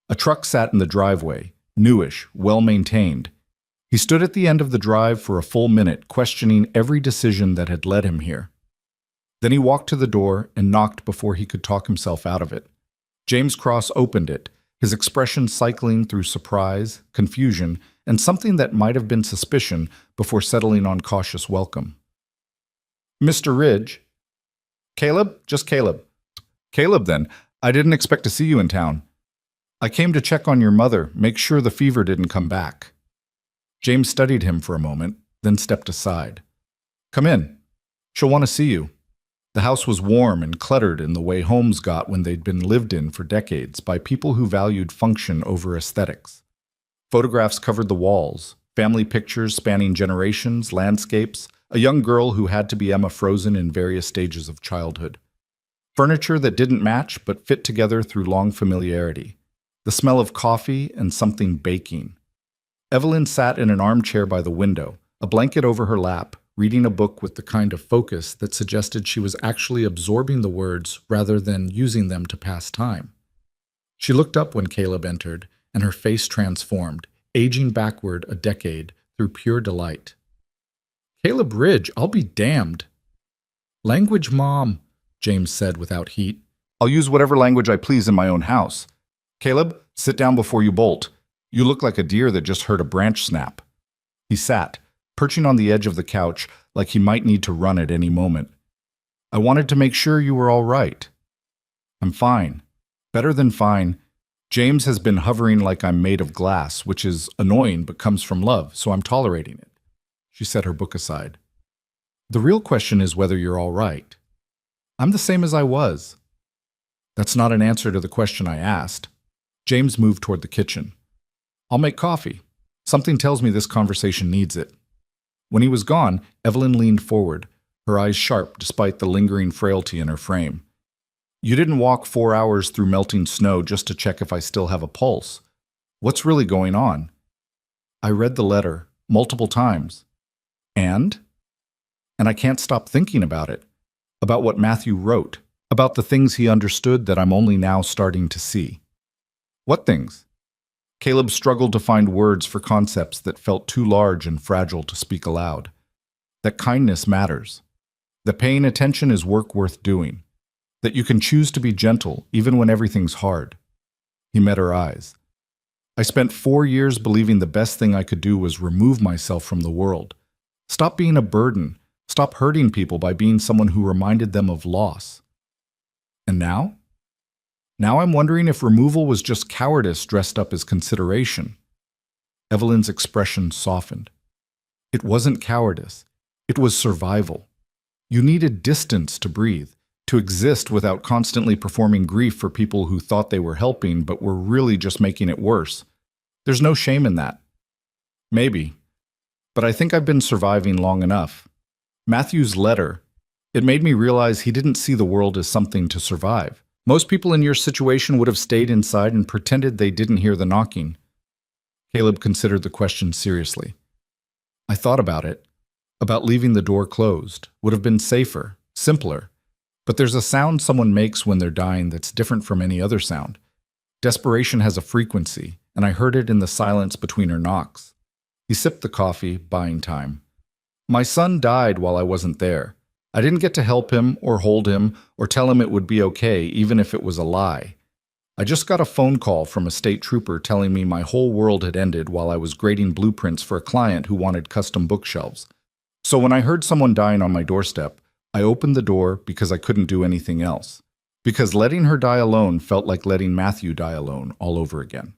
A truck sat in the driveway, newish, well-maintained. He stood at the end of the drive for a full minute, questioning every decision that had led him here. Then he walked to the door and knocked before he could talk himself out of it. James Cross opened it, his expression cycling through surprise, confusion, and something that might have been suspicion before settling on cautious welcome. "Mr. Ridge." "Caleb? Just Caleb." "Caleb, then. I didn't expect to see you in town. I came to check on your mother, make sure the fever didn't come back." James studied him for a moment, then stepped aside. "Come in. She'll want to see you." The house was warm and cluttered in the way homes got when they'd been lived in for decades by people who valued function over aesthetics. Photographs covered the walls, family pictures spanning generations, landscapes, a young girl who had to be Emma Frozen in various stages of childhood. Furniture that didn't match but fit together through long familiarity. the smell of coffee and something baking. Evelyn sat in an armchair by the window, a blanket over her lap, reading a book with the kind of focus that suggested she was actually absorbing the words rather than using them to pass time. She looked up when Caleb entered, and her face transformed, aging backward a decade through pure delight. "Caleb Ridge, I'll be damned." "Language, Mom," James said without heat. "I'll use whatever language I please in my own house. Caleb, sit down before you bolt. You look like a deer that just heard a branch snap." He sat, perching on the edge of the couch like he might need to run at any moment. "I wanted to make sure you were all right." "I'm fine. Better than fine. James has been hovering like I'm made of glass, which is annoying but comes from love, so I'm tolerating it." She set her book aside. "The real question is whether you're all right." "I'm the same as I was." "That's not an answer to the question I asked." James moved toward the kitchen. "I'll make coffee. Something tells me this conversation needs it." When he was gone, Evelyn leaned forward, her eyes sharp despite the lingering frailty in her frame. "You didn't walk 4 hours through melting snow just to check if I still have a pulse. What's really going on?" "I read the letter, multiple times." And? "And I can't stop thinking about it. About what Matthew wrote. About the things he understood that I'm only now starting to see." "What things?" Caleb struggled to find words for concepts that felt too large and fragile to speak aloud. That kindness matters. That paying attention is work worth doing. That you can choose to be gentle even when everything's hard. He met her eyes. "I spent 4 years believing the best thing I could do was remove myself from the world. Stop being a burden. Stop hurting people by being someone who reminded them of loss. And now? Now I'm wondering if removal was just cowardice dressed up as consideration." Evelyn's expression softened. "It wasn't cowardice. It was survival. You needed distance to breathe, to exist without constantly performing grief for people who thought they were helping but were really just making it worse. There's no shame in that." "Maybe. But I think I've been surviving long enough. Matthew's letter, it made me realize he didn't see the world as something to survive. Most people in your situation would have stayed inside and pretended they didn't hear the knocking." Caleb considered the question seriously. "I thought about it. About leaving the door closed. Would have been safer, simpler. But there's a sound someone makes when they're dying that's different from any other sound. Desperation has a frequency, and I heard it in the silence between her knocks." He sipped the coffee, buying time. "My son died while I wasn't there. I didn't get to help him or hold him or tell him it would be okay, even if it was a lie. I just got a phone call from a state trooper telling me my whole world had ended while I was grading blueprints for a client who wanted custom bookshelves. So when I heard someone dying on my doorstep, I opened the door because I couldn't do anything else. Because letting her die alone felt like letting Matthew die alone all over again."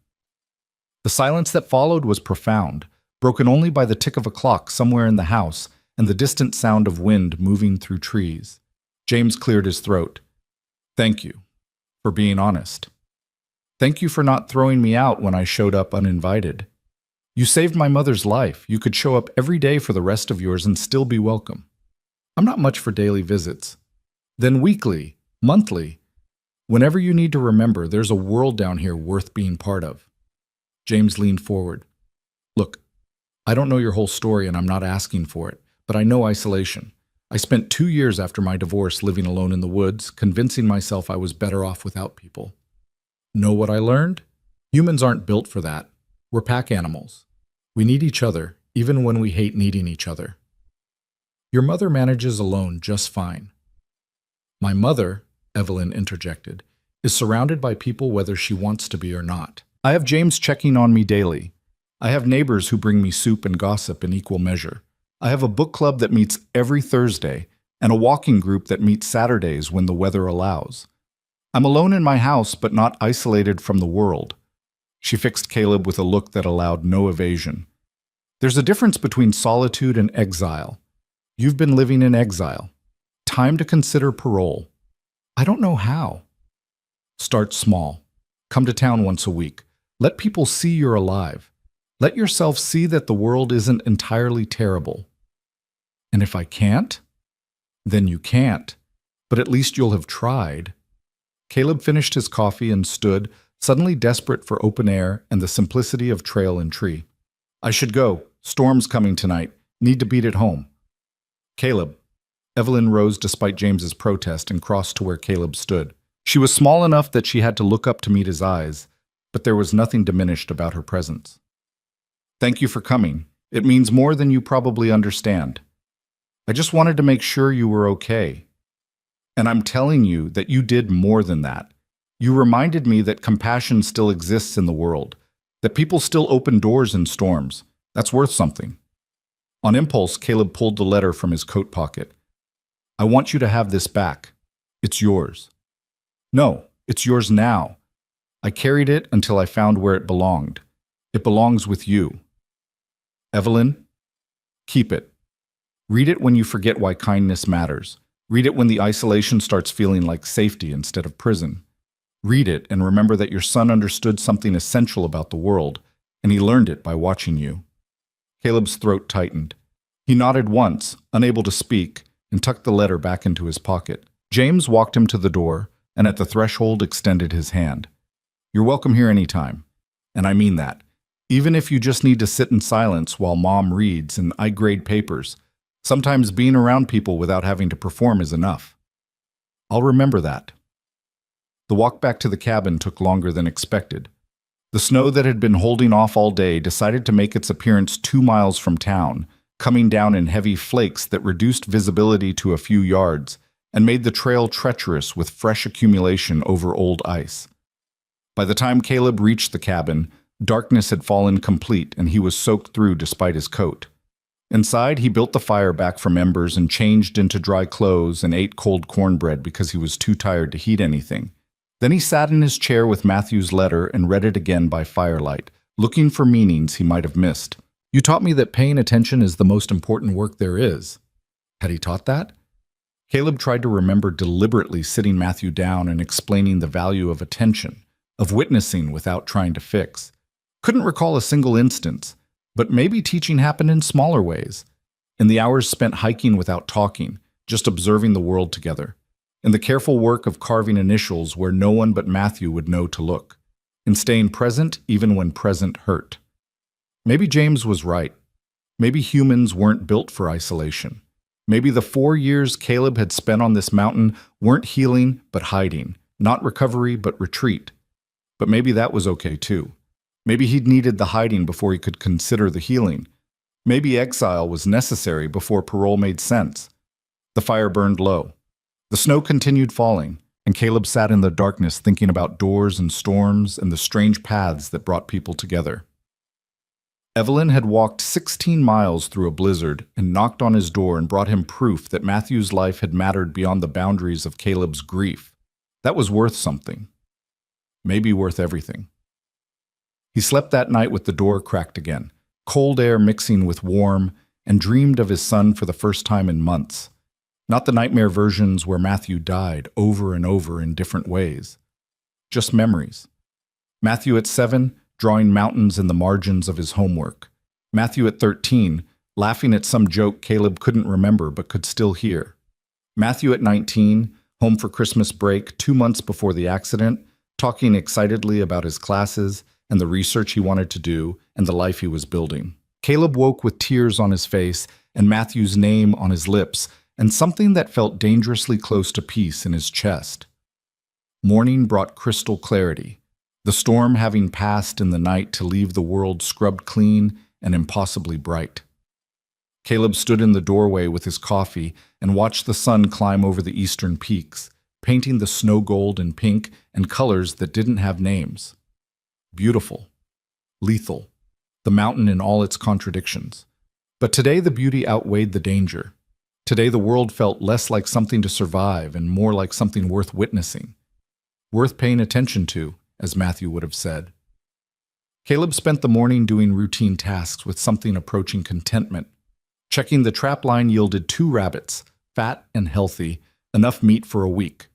The silence that followed was profound, broken only by the tick of a clock somewhere in the house and the distant sound of wind moving through trees. James cleared his throat. "Thank you for being honest. Thank you for not throwing me out when I showed up uninvited. You saved my mother's life. You could show up every day for the rest of yours and still be welcome. I'm not much for daily visits. Then weekly, monthly. Whenever you need to remember there's a world down here worth being part of." James leaned forward. "Look, I don't know your whole story and I'm not asking for it. But I know isolation. I spent 2 years after my divorce living alone in the woods, convincing myself I was better off without people. Know what I learned? Humans aren't built for that. We're pack animals. We need each other, even when we hate needing each other. Your mother manages alone just fine." "My mother," Evelyn interjected, "is surrounded by people whether she wants to be or not. I have James checking on me daily. I have neighbors who bring me soup and gossip in equal measure. I have a book club that meets every Thursday and a walking group that meets Saturdays when the weather allows. I'm alone in my house, but not isolated from the world." She fixed Caleb with a look that allowed no evasion. "There's a difference between solitude and exile. You've been living in exile. Time to consider parole." "I don't know how." "Start small. Come to town once a week. Let people see you're alive. Let yourself see that the world isn't entirely terrible." "And if I can't?" "Then you can't. But at least you'll have tried." Caleb finished his coffee and stood, suddenly desperate for open air and the simplicity of trail and tree. I should go. Storm's coming tonight. Need to beat it home. Caleb. Evelyn rose despite James's protest and crossed to where Caleb stood. She was small enough that she had to look up to meet his eyes, but there was nothing diminished about her presence. Thank you for coming. It means more than you probably understand. I just wanted to make sure you were okay. And I'm telling you that you did more than that. You reminded me that compassion still exists in the world, that people still open doors in storms. That's worth something. On impulse, Caleb pulled the letter from his coat pocket. I want you to have this back. It's yours. No, it's yours now. I carried it until I found where it belonged. It belongs with you. Evelyn, keep it. Read it when you forget why kindness matters. Read it when the isolation starts feeling like safety instead of prison. Read it and remember that your son understood something essential about the world, and he learned it by watching you. Caleb's throat tightened. He nodded once, unable to speak, and tucked the letter back into his pocket. James walked him to the door, and at the threshold extended his hand. You're welcome here anytime. And I mean that. Even if you just need to sit in silence while Mom reads and I grade papers, sometimes being around people without having to perform is enough. I'll remember that. The walk back to the cabin took longer than expected. The snow that had been holding off all day decided to make its appearance 2 miles from town, coming down in heavy flakes that reduced visibility to a few yards and made the trail treacherous with fresh accumulation over old ice. By the time Caleb reached the cabin, darkness had fallen complete and he was soaked through despite his coat. Inside, he built the fire back from embers and changed into dry clothes and ate cold cornbread because he was too tired to heat anything. Then he sat in his chair with Matthew's letter and read it again by firelight, looking for meanings he might have missed. You taught me that paying attention is the most important work there is. Had he taught that? Caleb tried to remember deliberately sitting Matthew down and explaining the value of attention, of witnessing without trying to fix. Couldn't recall a single instance, but maybe teaching happened in smaller ways. In the hours spent hiking without talking, just observing the world together. In the careful work of carving initials where no one but Matthew would know to look. In staying present even when present hurt. Maybe James was right. Maybe humans weren't built for isolation. Maybe the 4 years Caleb had spent on this mountain weren't healing but hiding, not recovery but retreat. But maybe that was okay too. Maybe he'd needed the hiding before he could consider the healing. Maybe exile was necessary before parole made sense. The fire burned low. The snow continued falling, and Caleb sat in the darkness thinking about doors and storms and the strange paths that brought people together. Evelyn had walked 16 miles through a blizzard and knocked on his door and brought him proof that Matthew's life had mattered beyond the boundaries of Caleb's grief. That was worth something. Maybe worth everything. He slept that night with the door cracked again, cold air mixing with warm, and dreamed of his son for the first time in months. Not the nightmare versions where Matthew died over and over in different ways. Just memories. Matthew at 7, drawing mountains in the margins of his homework. Matthew at 13, laughing at some joke Caleb couldn't remember but could still hear. Matthew at 19, home for Christmas break 2 months before the accident, talking excitedly about his classes and the research he wanted to do and the life he was building. Caleb woke with tears on his face and Matthew's name on his lips and something that felt dangerously close to peace in his chest. Morning brought crystal clarity, the storm having passed in the night to leave the world scrubbed clean and impossibly bright. Caleb stood in the doorway with his coffee and watched the sun climb over the eastern peaks, painting the snow gold and pink and colors that didn't have names. Beautiful. Lethal. The mountain in all its contradictions. But today the beauty outweighed the danger. Today the world felt less like something to survive and more like something worth witnessing. Worth paying attention to, as Matthew would have said. Caleb spent the morning doing routine tasks with something approaching contentment. Checking the trap line yielded 2 rabbits, fat and healthy, enough meat for a week.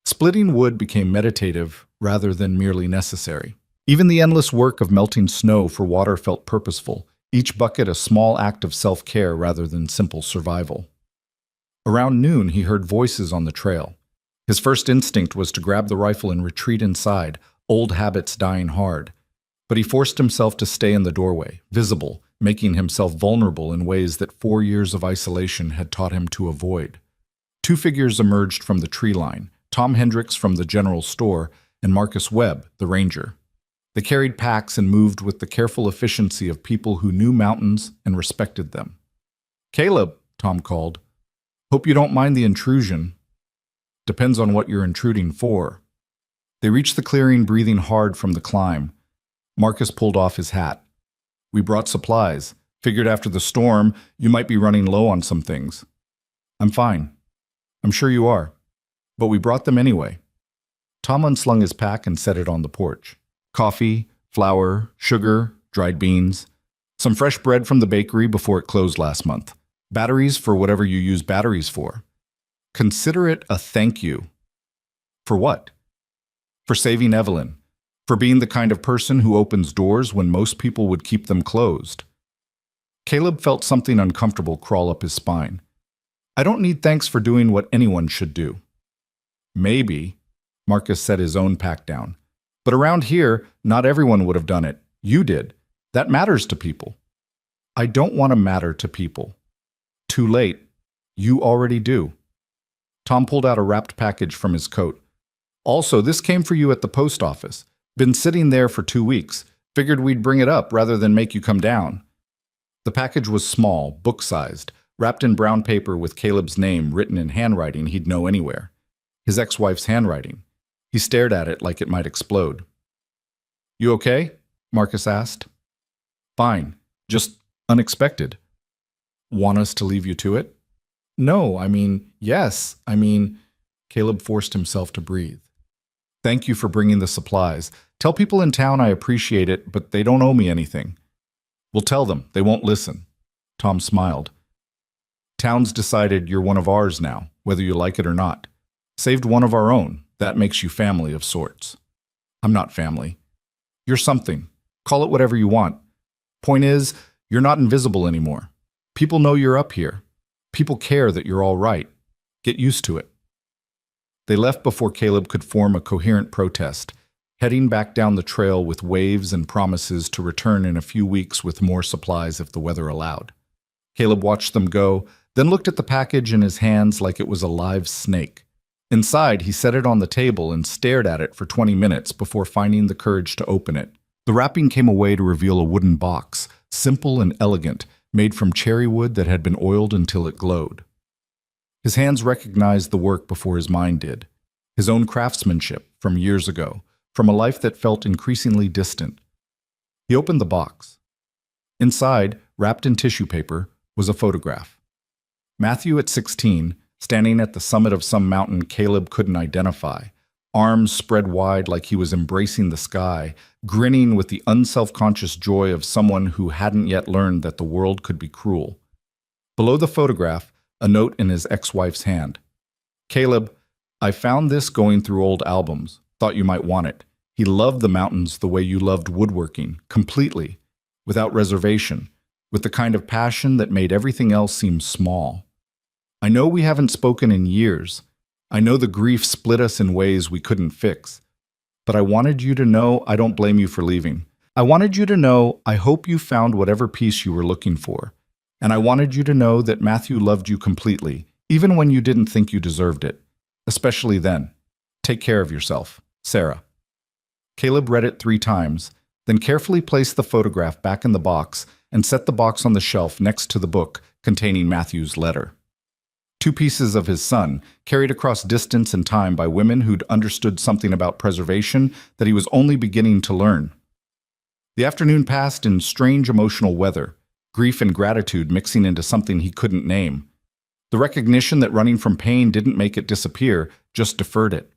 Splitting wood became meditative rather than merely necessary. Even the endless work of melting snow for water felt purposeful, each bucket a small act of self-care rather than simple survival. Around noon, he heard voices on the trail. His first instinct was to grab the rifle and retreat inside, old habits dying hard. But he forced himself to stay in the doorway, visible, making himself vulnerable in ways that 4 years of isolation had taught him to avoid. Two figures emerged from the tree line, Tom Hendricks from the general store and Marcus Webb, the ranger. They carried packs and moved with the careful efficiency of people who knew mountains and respected them. "Caleb," Tom called. "Hope you don't mind the intrusion." "Depends on what you're intruding for." They reached the clearing, breathing hard from the climb. Marcus pulled off his hat. "We brought supplies. Figured after the storm, you might be running low on some things." "I'm fine. I'm sure you are. But we brought them anyway." Tom unslung his pack and set it on the porch. Coffee, flour, sugar, dried beans. Some fresh bread from the bakery before it closed last month. Batteries for whatever you use batteries for. Consider it a thank you. For what? For saving Evelyn. For being the kind of person who opens doors when most people would keep them closed. Caleb felt something uncomfortable crawl up his spine. "I don't need thanks for doing what anyone should do." "Maybe." Marcus set his own pack down. "But around here, not everyone would have done it. You did. That matters to people." "I don't want to matter to people." "Too late. You already do." Tom pulled out a wrapped package from his coat. "Also, this came for you at the post office. Been sitting there for 2 weeks. Figured we'd bring it up rather than make you come down." The package was small, book-sized, wrapped in brown paper with Caleb's name written in handwriting he'd know anywhere. His ex-wife's handwriting. He stared at it like it might explode. "You okay?" Marcus asked. "Fine. Just unexpected." "Want us to leave you to it?" "No, yes. Caleb forced himself to breathe. "Thank you for bringing the supplies. Tell people in town I appreciate it, but they don't owe me anything." "We'll tell them. They won't listen." Tom smiled. "Town's decided you're one of ours now, whether you like it or not. Saved one of our own. That makes you family of sorts." "I'm not family." "You're something. Call it whatever you want. Point is, you're not invisible anymore. People know you're up here. People care that you're all right. Get used to it." They left before Caleb could form a coherent protest, heading back down the trail with waves and promises to return in a few weeks with more supplies if the weather allowed. Caleb watched them go, then looked at the package in his hands like it was a live snake. Inside, he set it on the table and stared at it for 20 minutes before finding the courage to open it. The wrapping came away to reveal a wooden box, simple and elegant, made from cherry wood that had been oiled until it glowed. His hands recognized the work before his mind did. His own craftsmanship from years ago, from a life that felt increasingly distant. He opened the box. Inside, wrapped in tissue paper, was a photograph. Matthew at 16, standing at the summit of some mountain Caleb couldn't identify, arms spread wide like he was embracing the sky, grinning with the unselfconscious joy of someone who hadn't yet learned that the world could be cruel. Below the photograph, a note in his ex-wife's hand. "Caleb, I found this going through old albums. Thought you might want it. He loved the mountains the way you loved woodworking, completely, without reservation, with the kind of passion that made everything else seem small. I know we haven't spoken in years. I know the grief split us in ways we couldn't fix. But I wanted you to know I don't blame you for leaving. I wanted you to know I hope you found whatever peace you were looking for. And I wanted you to know that Matthew loved you completely, even when you didn't think you deserved it. Especially then. Take care of yourself. Sarah." Caleb read it 3 times, then carefully placed the photograph back in the box and set the box on the shelf next to the book containing Matthew's letter. 2 pieces of his son, carried across distance and time by women who'd understood something about preservation that he was only beginning to learn. The afternoon passed in strange emotional weather, grief and gratitude mixing into something he couldn't name. The recognition that running from pain didn't make it disappear, just deferred it.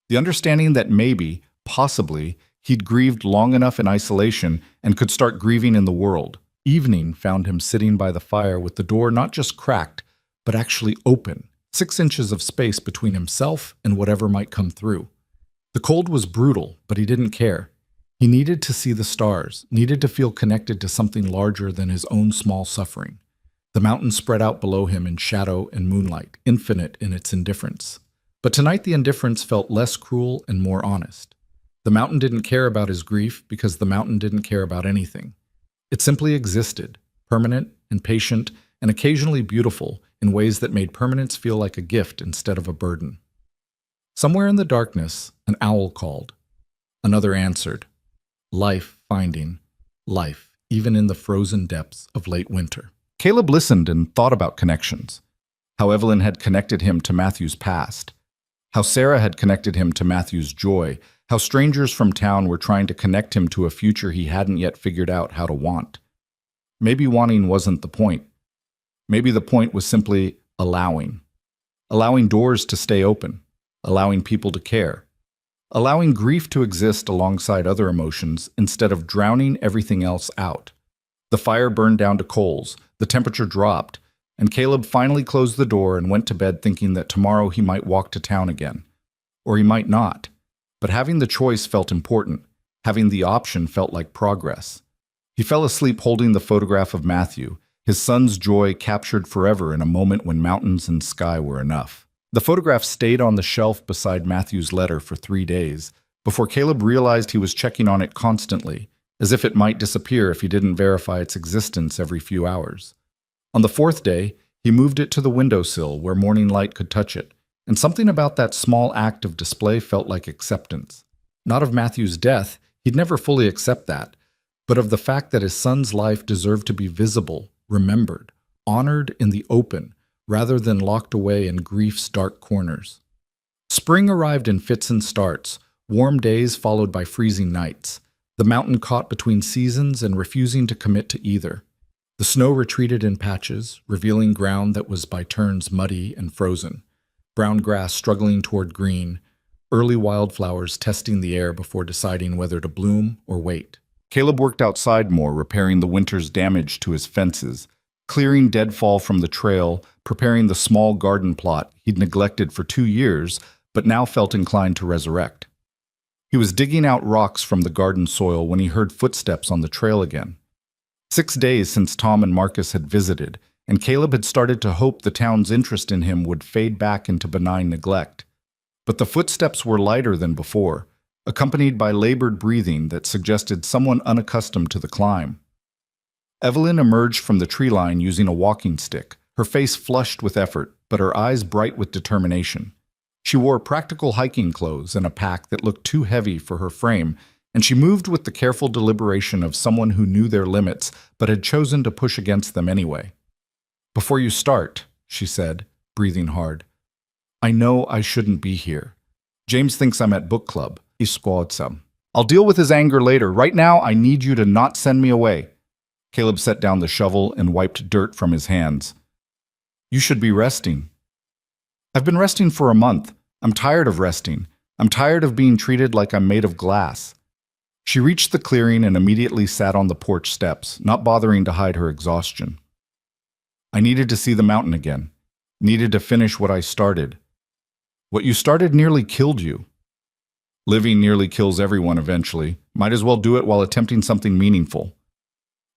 The understanding that maybe, possibly, he'd grieved long enough in isolation and could start grieving in the world. Evening found him sitting by the fire with the door not just cracked, but actually open, 6 inches of space between himself and whatever might come through. The cold was brutal, but he didn't care. He needed to see the stars, needed to feel connected to something larger than his own small suffering. The mountain spread out below him in shadow and moonlight, infinite in its indifference. But tonight the indifference felt less cruel and more honest. The mountain didn't care about his grief because the mountain didn't care about anything. It simply existed, permanent and patient and occasionally beautiful in ways that made permanence feel like a gift instead of a burden. Somewhere in the darkness, an owl called. Another answered. Life finding life, even in the frozen depths of late winter. Caleb listened and thought about connections. How Evelyn had connected him to Matthew's past. How Sarah had connected him to Matthew's joy. How strangers from town were trying to connect him to a future he hadn't yet figured out how to want. Maybe wanting wasn't the point. Maybe the point was simply allowing. Allowing doors to stay open. Allowing people to care. Allowing grief to exist alongside other emotions instead of drowning everything else out. The fire burned down to coals, the temperature dropped, and Caleb finally closed the door and went to bed thinking that tomorrow he might walk to town again. Or he might not. But having the choice felt important. Having the option felt like progress. He fell asleep holding the photograph of Matthew, his son's joy captured forever in a moment when mountains and sky were enough. The photograph stayed on the shelf beside Matthew's letter for 3 days, before Caleb realized he was checking on it constantly, as if it might disappear if he didn't verify its existence every few hours. On the 4th day, he moved it to the windowsill where morning light could touch it, and something about that small act of display felt like acceptance. Not of Matthew's death, he'd never fully accept that, but of the fact that his son's life deserved to be visible, remembered, honored in the open, rather than locked away in grief's dark corners. Spring arrived in fits and starts, warm days followed by freezing nights, the mountain caught between seasons and refusing to commit to either. The snow retreated in patches, revealing ground that was by turns muddy and frozen, brown grass struggling toward green, early wildflowers testing the air before deciding whether to bloom or wait. Caleb worked outside more, repairing the winter's damage to his fences, clearing deadfall from the trail, preparing the small garden plot he'd neglected for 2 years, but now felt inclined to resurrect. He was digging out rocks from the garden soil when he heard footsteps on the trail again. 6 days since Tom and Marcus had visited, and Caleb had started to hope the town's interest in him would fade back into benign neglect. But the footsteps were lighter than before, accompanied by labored breathing that suggested someone unaccustomed to the climb. Evelyn emerged from the tree line using a walking stick, her face flushed with effort, but her eyes bright with determination. She wore practical hiking clothes and a pack that looked too heavy for her frame, and she moved with the careful deliberation of someone who knew their limits but had chosen to push against them anyway. "Before you start," she said, breathing hard, "I know I shouldn't be here. James thinks I'm at book club. He squawked some. I'll deal with his anger later. Right now, I need you to not send me away." Caleb set down the shovel and wiped dirt from his hands. "You should be resting." "I've been resting for a month. I'm tired of resting. I'm tired of being treated like I'm made of glass." She reached the clearing and immediately sat on the porch steps, not bothering to hide her exhaustion. "I needed to see the mountain again. Needed to finish what I started. What you started nearly killed you. Living nearly kills everyone eventually. Might as well do it while attempting something meaningful."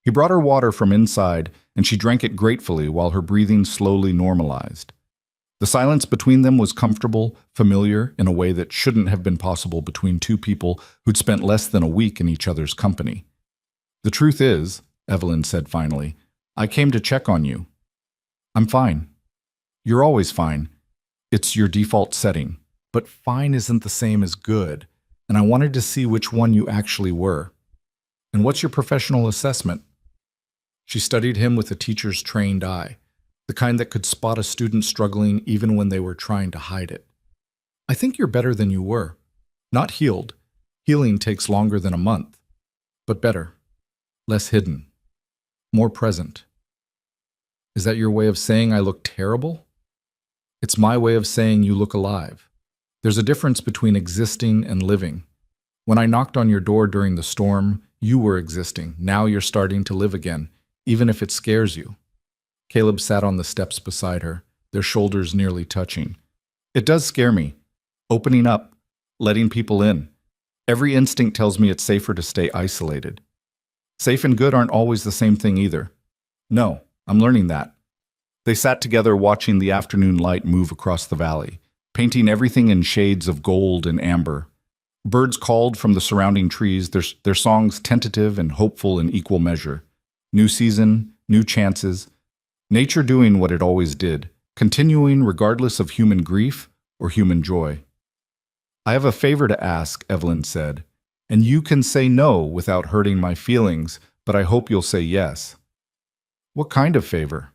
He brought her water from inside, and she drank it gratefully while her breathing slowly normalized. The silence between them was comfortable, familiar, in a way that shouldn't have been possible between two people who'd spent less than a week in each other's company. "The truth is," Evelyn said finally, "I came to check on you." "I'm fine." "You're always fine. It's your default setting. But fine isn't the same as good, and I wanted to see which one you actually were." "And what's your professional assessment?" She studied him with a teacher's trained eye, the kind that could spot a student struggling even when they were trying to hide it. "I think you're better than you were. Not healed. Healing takes longer than a month. But better. Less hidden. More present." "Is that your way of saying I look terrible?" "It's my way of saying you look alive. There's a difference between existing and living. When I knocked on your door during the storm, you were existing. Now you're starting to live again, even if it scares you." Caleb sat on the steps beside her, their shoulders nearly touching. "It does scare me. Opening up, letting people in. Every instinct tells me it's safer to stay isolated. Safe and good aren't always the same thing either. No, I'm learning that." They sat together watching the afternoon light move across the valley, painting everything in shades of gold and amber. Birds called from the surrounding trees, their songs tentative and hopeful in equal measure. New season, new chances. Nature doing what it always did, continuing regardless of human grief or human joy. I have a favor to ask, Evelyn said, and you can say no without hurting my feelings, but I hope you'll say yes. What kind of favor?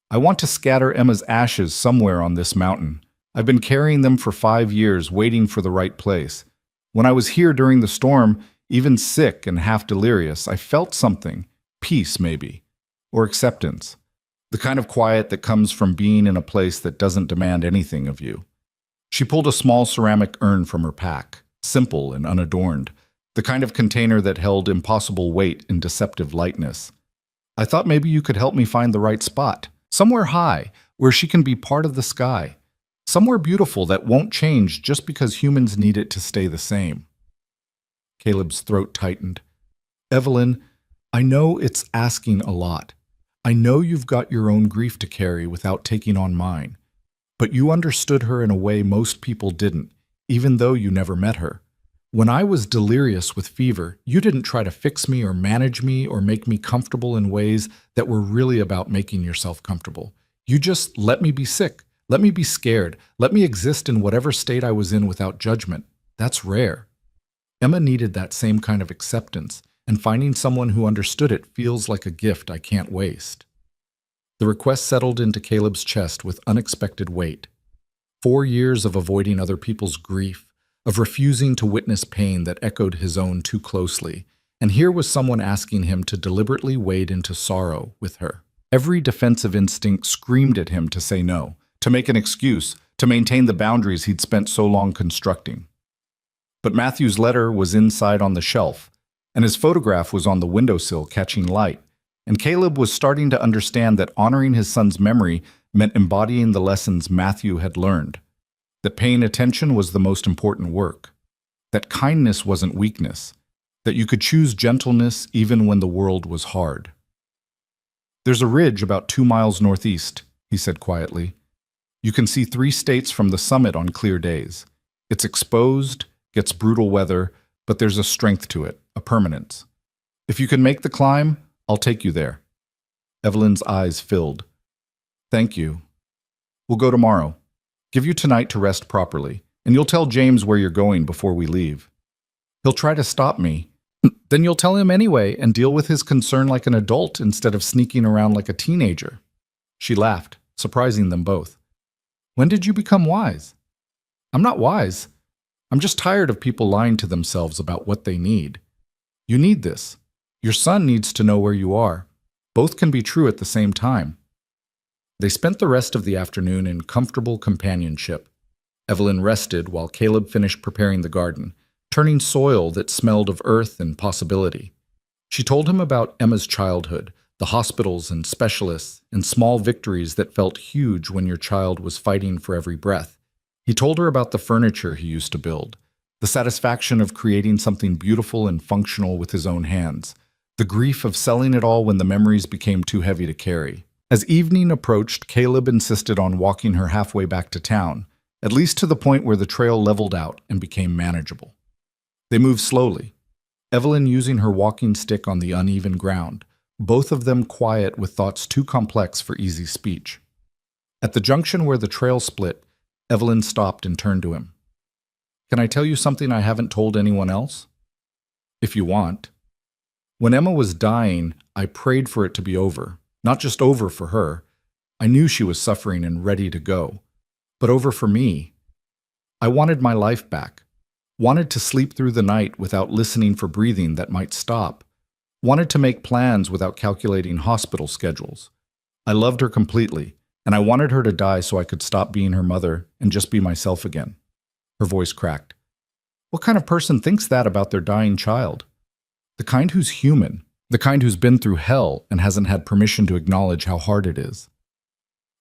I want to scatter Emma's ashes somewhere on this mountain. I've been carrying them for 5 years, waiting for the right place. When I was here during the storm, even sick and half delirious, I felt something. Peace, maybe. Or acceptance. The kind of quiet that comes from being in a place that doesn't demand anything of you. She pulled a small ceramic urn from her pack, simple and unadorned, the kind of container that held impossible weight in deceptive lightness. I thought maybe you could help me find the right spot, somewhere high, where she can be part of the sky. Somewhere beautiful that won't change just because humans need it to stay the same. Caleb's throat tightened. Evelyn, I know it's asking a lot. I know you've got your own grief to carry without taking on mine. But you understood her in a way most people didn't, even though you never met her. When I was delirious with fever, you didn't try to fix me or manage me or make me comfortable in ways that were really about making yourself comfortable. You just let me be sick. Let me be scared. Let me exist in whatever state I was in without judgment. That's rare. Emma needed that same kind of acceptance, and finding someone who understood it feels like a gift I can't waste. The request settled into Caleb's chest with unexpected weight. 4 years of avoiding other people's grief, of refusing to witness pain that echoed his own too closely, and here was someone asking him to deliberately wade into sorrow with her. Every defensive instinct screamed at him to say no, to make an excuse, to maintain the boundaries he'd spent so long constructing. But Matthew's letter was inside on the shelf, and his photograph was on the windowsill catching light, and Caleb was starting to understand that honoring his son's memory meant embodying the lessons Matthew had learned, that paying attention was the most important work, that kindness wasn't weakness, that you could choose gentleness even when the world was hard. There's a ridge about 2 miles northeast, he said quietly. You can see 3 states from the summit on clear days. It's exposed, gets brutal weather, but there's a strength to it, a permanence. If you can make the climb, I'll take you there. Evelyn's eyes filled. Thank you. We'll go tomorrow. Give you tonight to rest properly, and you'll tell James where you're going before we leave. He'll try to stop me. Then you'll tell him anyway and deal with his concern like an adult instead of sneaking around like a teenager. She laughed, surprising them both. When did you become wise? I'm not wise. I'm just tired of people lying to themselves about what they need. You need this. Your son needs to know where you are. Both can be true at the same time. They spent the rest of the afternoon in comfortable companionship. Evelyn rested while Caleb finished preparing the garden, turning soil that smelled of earth and possibility. She told him about Emma's childhood, the hospitals and specialists, and small victories that felt huge when your child was fighting for every breath. He told her about the furniture he used to build, the satisfaction of creating something beautiful and functional with his own hands, the grief of selling it all when the memories became too heavy to carry. As evening approached, Caleb insisted on walking her halfway back to town, at least to the point where the trail leveled out and became manageable. They moved slowly, Evelyn using her walking stick on the uneven ground, both of them quiet with thoughts too complex for easy speech. At the junction where the trail split, Evelyn stopped and turned to him. Can I tell you something I haven't told anyone else? If you want. When Emma was dying, I prayed for it to be over. Not just over for her. I knew she was suffering and ready to go. But over for me. I wanted my life back. Wanted to sleep through the night without listening for breathing that might stop. Wanted to make plans without calculating hospital schedules. I loved her completely, and I wanted her to die so I could stop being her mother and just be myself again. Her voice cracked. What kind of person thinks that about their dying child? The kind who's human. The kind who's been through hell and hasn't had permission to acknowledge how hard it is.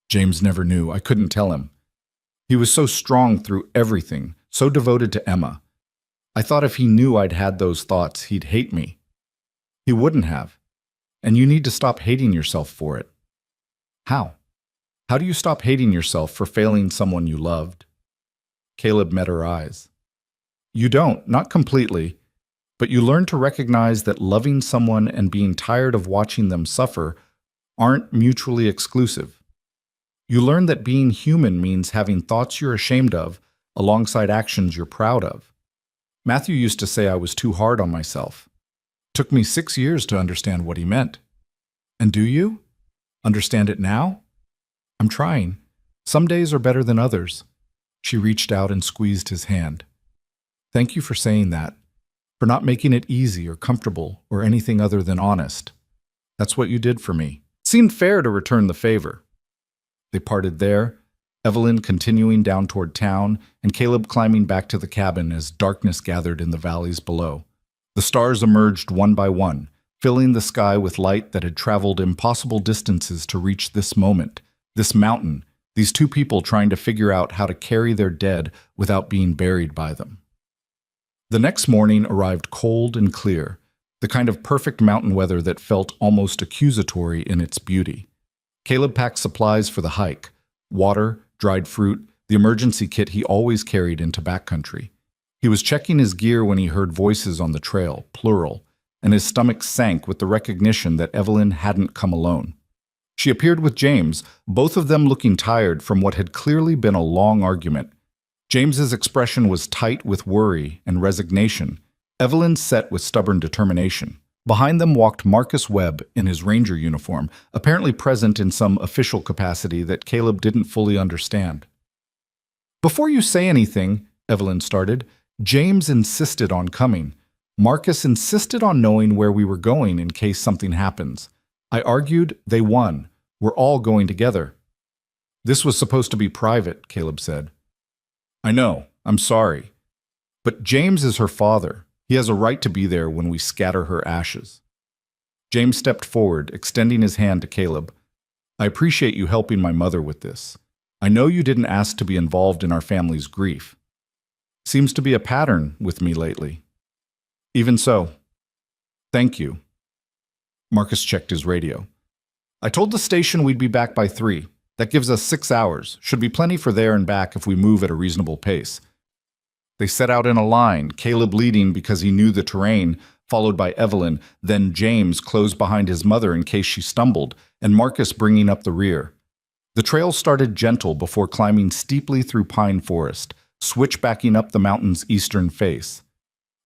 James never knew. I couldn't tell him. He was so strong through everything, so devoted to Emma. I thought if he knew I'd had those thoughts, he'd hate me. He wouldn't have. And you need to stop hating yourself for it. How? How do you stop hating yourself for failing someone you loved? Caleb met her eyes. You don't, not completely, but you learn to recognize that loving someone and being tired of watching them suffer aren't mutually exclusive. You learn that being human means having thoughts you're ashamed of alongside actions you're proud of. Matthew used to say I was too hard on myself. Took me 6 years to understand what he meant. And do you? Understand it now? I'm trying. Some days are better than others. She reached out and squeezed his hand. Thank you for saying that, for not making it easy or comfortable or anything other than honest. That's what you did for me. It seemed fair to return the favor. They parted there, Evelyn continuing down toward town and Caleb climbing back to the cabin as darkness gathered in the valleys below. The stars emerged one by one, filling the sky with light that had traveled impossible distances to reach this moment, this mountain, these two people trying to figure out how to carry their dead without being buried by them. The next morning arrived cold and clear, the kind of perfect mountain weather that felt almost accusatory in its beauty. Caleb packed supplies for the hike: water, dried fruit, the emergency kit he always carried into backcountry. He was checking his gear when he heard voices on the trail, plural, and his stomach sank with the recognition that Evelyn hadn't come alone. She appeared with James, both of them looking tired from what had clearly been a long argument. James's expression was tight with worry and resignation, Evelyn's set with stubborn determination. Behind them walked Marcus Webb in his ranger uniform, apparently present in some official capacity that Caleb didn't fully understand. Before you say anything, Evelyn started, James insisted on coming. Marcus insisted on knowing where we were going in case something happens. I argued, they won. We're all going together. This was supposed to be private, Caleb said. I know, I'm sorry. But James is her father. He has a right to be there when we scatter her ashes. James stepped forward, extending his hand to Caleb. I appreciate you helping my mother with this. I know you didn't ask to be involved in our family's grief. Seems to be a pattern with me lately. Even so, thank you. Marcus checked his radio. I told the station we'd be back by 3. That gives us 6 hours. Should be plenty for there and back if we move at a reasonable pace. They set out in a line, Caleb leading because he knew the terrain, followed by Evelyn, then James close behind his mother in case she stumbled, and Marcus bringing up the rear. The trail started gentle before climbing steeply through pine forest, switchbacking up the mountain's eastern face.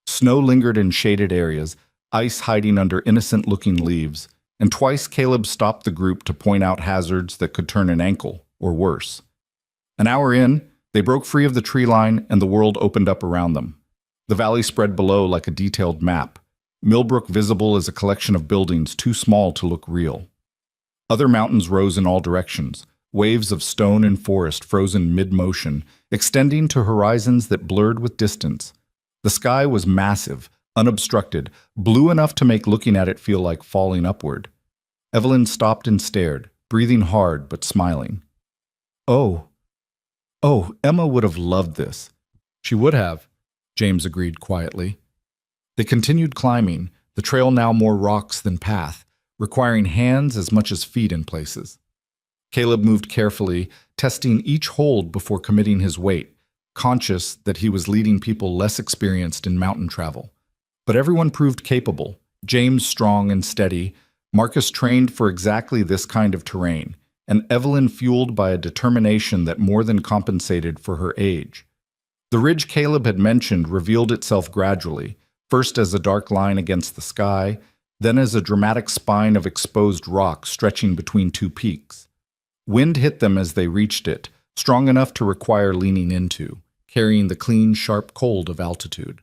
Snow lingered in shaded areas, ice hiding under innocent-looking leaves, and twice Caleb stopped the group to point out hazards that could turn an ankle, or worse. An hour in, they broke free of the tree line and the world opened up around them. The valley spread below like a detailed map, Millbrook visible as a collection of buildings too small to look real. Other mountains rose in all directions, waves of stone and forest frozen mid-motion, extending to horizons that blurred with distance. The sky was massive, unobstructed, blue enough to make looking at it feel like falling upward. Evelyn stopped and stared, breathing hard but smiling. Oh, Emma would have loved this. She would have, James agreed quietly. They continued climbing, the trail now more rocks than path, requiring hands as much as feet in places. Caleb moved carefully, testing each hold before committing his weight, conscious that he was leading people less experienced in mountain travel. But everyone proved capable, James strong and steady, Marcus trained for exactly this kind of terrain, and Evelyn fueled by a determination that more than compensated for her age. The ridge Caleb had mentioned revealed itself gradually, first as a dark line against the sky, then as a dramatic spine of exposed rock stretching between two peaks. Wind hit them as they reached it, strong enough to require leaning into, carrying the clean, sharp cold of altitude.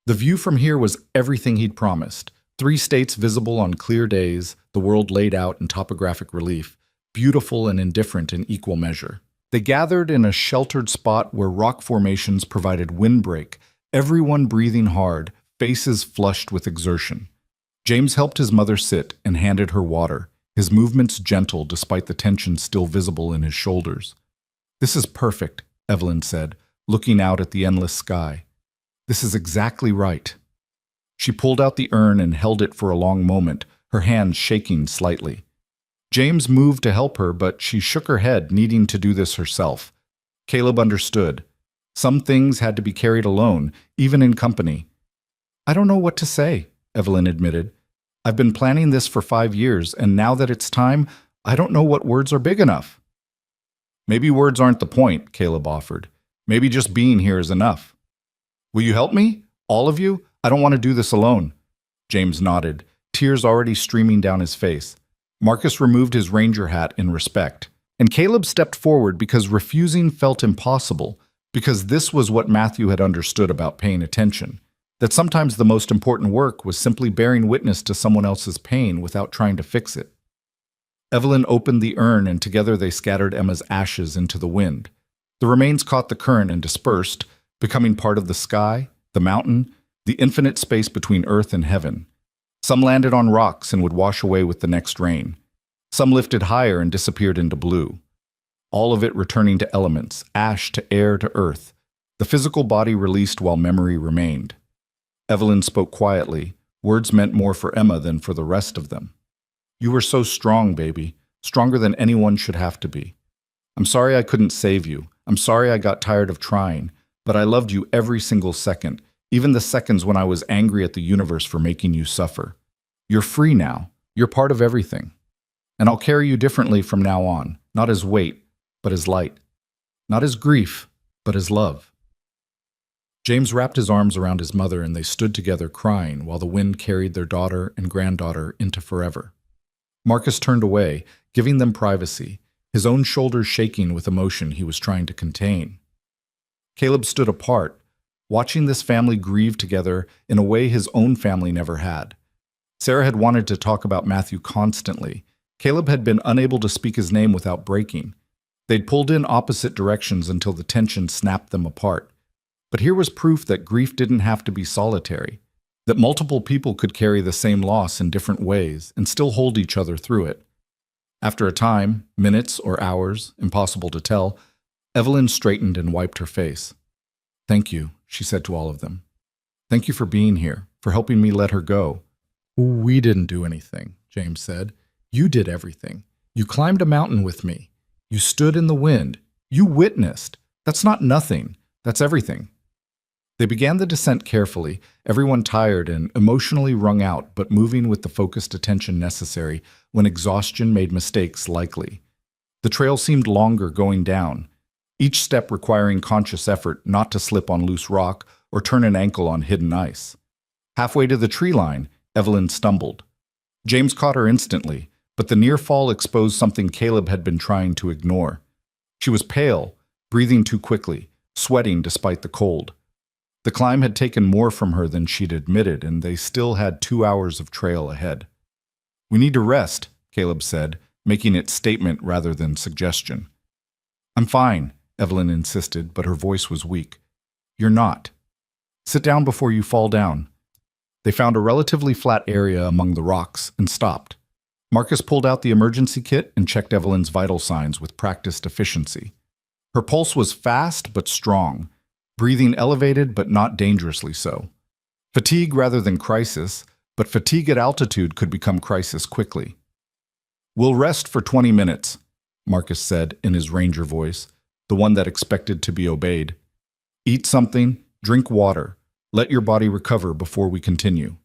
The view from here was everything he'd promised. 3 states visible on clear days, the world laid out in topographic relief, beautiful and indifferent in equal measure. They gathered in a sheltered spot where rock formations provided windbreak, everyone breathing hard, faces flushed with exertion. James helped his mother sit and handed her water, his movements gentle despite the tension still visible in his shoulders. This is perfect, Evelyn said, looking out at the endless sky. This is exactly right. She pulled out the urn and held it for a long moment, her hands shaking slightly. James moved to help her, but she shook her head, needing to do this herself. Caleb understood. Some things had to be carried alone, even in company. I don't know what to say, Evelyn admitted. I've been planning this for 5 years, and now that it's time, I don't know what words are big enough. Maybe words aren't the point, Caleb offered. Maybe just being here is enough. Will you help me? All of you? I don't want to do this alone. James nodded, tears already streaming down his face. Marcus removed his ranger hat in respect, and Caleb stepped forward because refusing felt impossible, because this was what Matthew had understood about paying attention, that sometimes the most important work was simply bearing witness to someone else's pain without trying to fix it. Evelyn opened the urn, and together they scattered Emma's ashes into the wind. The remains caught the current and dispersed, becoming part of the sky, the mountain, the infinite space between earth and heaven. Some landed on rocks and would wash away with the next rain. Some lifted higher and disappeared into blue. All of it returning to elements, ash to air to earth, the physical body released while memory remained. Evelyn spoke quietly. Words meant more for Emma than for the rest of them. You were so strong, baby, stronger than anyone should have to be. I'm sorry I couldn't save you. I'm sorry I got tired of trying, but I loved you every single second, even the seconds when I was angry at the universe for making you suffer. You're free now. You're part of everything. And I'll carry you differently from now on, not as weight, but as light. Not as grief, but as love. James wrapped his arms around his mother, and they stood together crying while the wind carried their daughter and granddaughter into forever. Marcus turned away, giving them privacy, his own shoulders shaking with emotion he was trying to contain. Caleb stood apart, watching this family grieve together in a way his own family never had. Sarah had wanted to talk about Matthew constantly. Caleb had been unable to speak his name without breaking. They'd pulled in opposite directions until the tension snapped them apart. But here was proof that grief didn't have to be solitary, that multiple people could carry the same loss in different ways and still hold each other through it. After a time, minutes or hours, impossible to tell, Evelyn straightened and wiped her face. Thank you, she said to all of them. Thank you for being here, for helping me let her go. We didn't do anything, James said. You did everything. You climbed a mountain with me. You stood in the wind. You witnessed. That's not nothing. That's everything. They began the descent carefully, everyone tired and emotionally wrung out, but moving with the focused attention necessary when exhaustion made mistakes likely. The trail seemed longer going down, each step requiring conscious effort not to slip on loose rock or turn an ankle on hidden ice. Halfway to the tree line, Evelyn stumbled. James caught her instantly, but the near fall exposed something Caleb had been trying to ignore. She was pale, breathing too quickly, sweating despite the cold. The climb had taken more from her than she'd admitted, and they still had 2 hours of trail ahead. We need to rest, Caleb said, making it statement rather than suggestion. I'm fine, Evelyn insisted, but her voice was weak. You're not. Sit down before you fall down. They found a relatively flat area among the rocks and stopped. Marcus pulled out the emergency kit and checked Evelyn's vital signs with practiced efficiency. Her pulse was fast but strong, breathing elevated but not dangerously so. Fatigue rather than crisis, but fatigue at altitude could become crisis quickly. We'll rest for 20 minutes, Marcus said in his ranger voice, the one that expected to be obeyed. Eat something, drink water, let your body recover before we continue.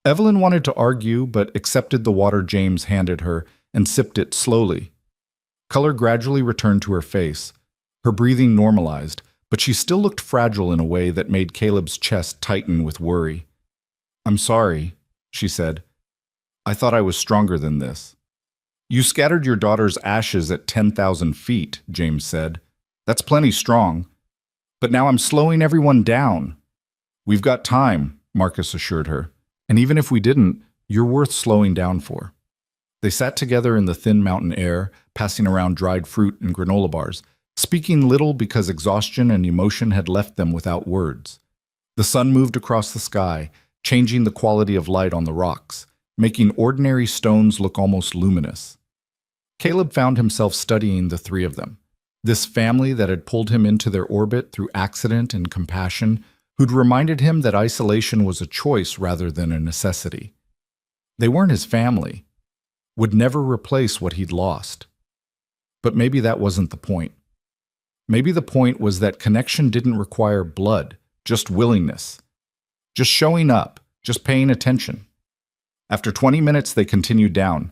Evelyn wanted to argue but accepted the water James handed her and sipped it slowly. Color gradually returned to her face. Her breathing normalized, but she still looked fragile in a way that made Caleb's chest tighten with worry. I'm sorry, she said. I thought I was stronger than this. You scattered your daughter's ashes at 10,000 feet, James said. That's plenty strong. But now I'm slowing everyone down. We've got time, Marcus assured her. And even if we didn't, you're worth slowing down for. They sat together in the thin mountain air, passing around dried fruit and granola bars, speaking little because exhaustion and emotion had left them without words. The sun moved across the sky, changing the quality of light on the rocks, making ordinary stones look almost luminous. Caleb found himself studying the three of them, this family that had pulled him into their orbit through accident and compassion, who'd reminded him that isolation was a choice rather than a necessity. They weren't his family, would never replace what he'd lost. But maybe that wasn't the point. Maybe the point was that connection didn't require blood, just willingness. Just showing up, just paying attention. After 20 minutes, they continued down.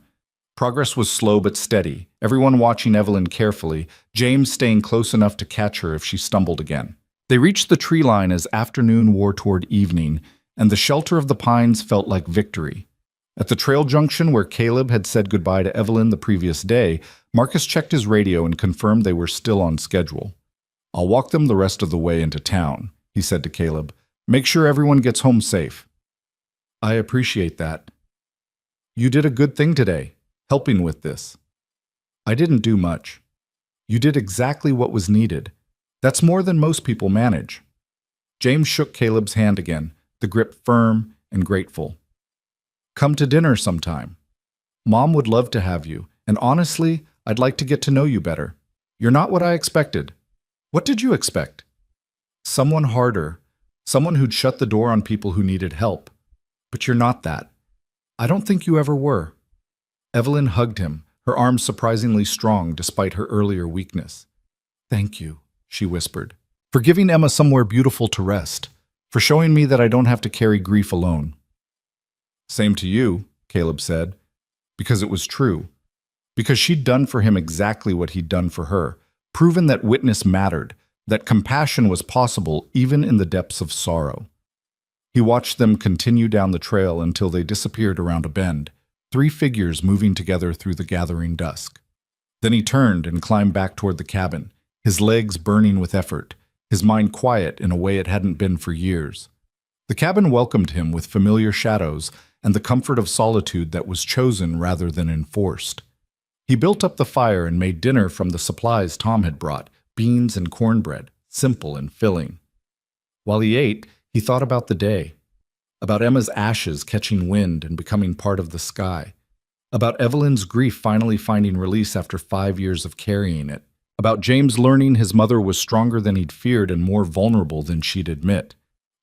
Progress was slow but steady, everyone watching Evelyn carefully, James staying close enough to catch her if she stumbled again. They reached the tree line as afternoon wore toward evening, and the shelter of the pines felt like victory. At the trail junction where Caleb had said goodbye to Evelyn the previous day, Marcus checked his radio and confirmed they were still on schedule. "I'll walk them the rest of the way into town," he said to Caleb. "Make sure everyone gets home safe." "I appreciate that. You did a good thing today, helping with this." "I didn't do much. You did exactly what was needed. That's more than most people manage." James shook Caleb's hand again, the grip firm and grateful. "Come to dinner sometime. Mom would love to have you, and honestly, I'd like to get to know you better. You're not what I expected." "What did you expect?" "Someone harder, someone who'd shut the door on people who needed help. But you're not that. I don't think you ever were." Evelyn hugged him, her arms surprisingly strong despite her earlier weakness. "Thank you," she whispered, "for giving Emma somewhere beautiful to rest, for showing me that I don't have to carry grief alone." "Same to you," Caleb said, because it was true. Because she'd done for him exactly what he'd done for her, proven that witness mattered, that compassion was possible even in the depths of sorrow. He watched them continue down the trail until they disappeared around a bend, 3 figures moving together through the gathering dusk. Then he turned and climbed back toward the cabin, his legs burning with effort, his mind quiet in a way it hadn't been for years. The cabin welcomed him with familiar shadows and the comfort of solitude that was chosen rather than enforced. He built up the fire and made dinner from the supplies Tom had brought, beans and cornbread, simple and filling. While he ate, he thought about the day, about Emma's ashes catching wind and becoming part of the sky, about Evelyn's grief finally finding release after 5 years of carrying it, about James learning his mother was stronger than he'd feared and more vulnerable than she'd admit,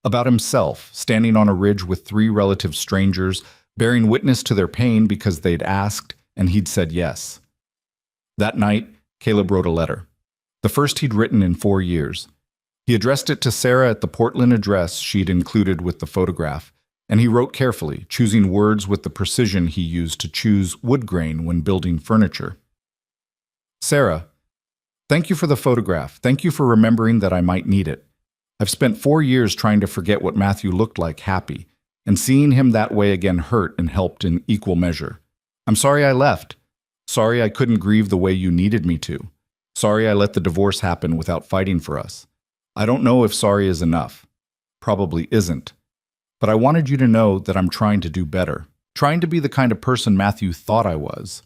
about himself standing on a ridge with 3 relative strangers, bearing witness to their pain because they'd asked and he'd said yes. That night, Caleb wrote a letter, the first he'd written in 4 years. He addressed it to Sarah at the Portland address she'd included with the photograph, and he wrote carefully, choosing words with the precision he used to choose wood grain when building furniture. "Sarah, thank you for the photograph. Thank you for remembering that I might need it. I've spent 4 years trying to forget what Matthew looked like happy, and seeing him that way again hurt and helped in equal measure. I'm sorry I left. Sorry I couldn't grieve the way you needed me to. Sorry I let the divorce happen without fighting for us. I don't know if sorry is enough. Probably isn't. But I wanted you to know that I'm trying to do better, trying to be the kind of person Matthew thought I was."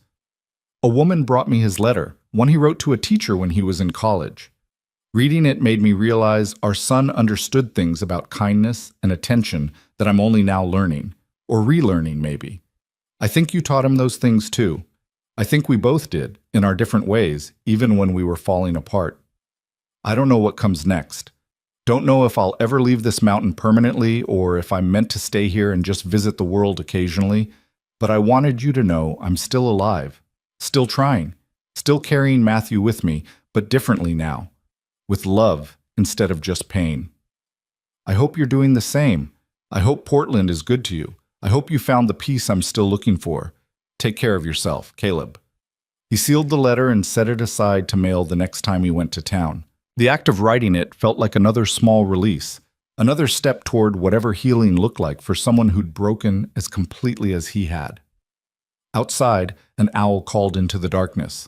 A woman brought me his letter, one he wrote to a teacher when he was in college. Reading it made me realize our son understood things about kindness and attention that I'm only now learning, or relearning maybe. I think you taught him those things too. I think we both did, in our different ways, even when we were falling apart. I don't know what comes next. Don't know if I'll ever leave this mountain permanently or if I'm meant to stay here and just visit the world occasionally, but I wanted you to know I'm still alive, still trying, still carrying Matthew with me, but differently now, with love instead of just pain. I hope you're doing the same. I hope Portland is good to you. I hope you found the peace I'm still looking for. Take care of yourself, Caleb. He sealed the letter and set it aside to mail the next time he went to town. The act of writing it felt like another small release, another step toward whatever healing looked like for someone who'd broken as completely as he had. Outside, an owl called into the darkness.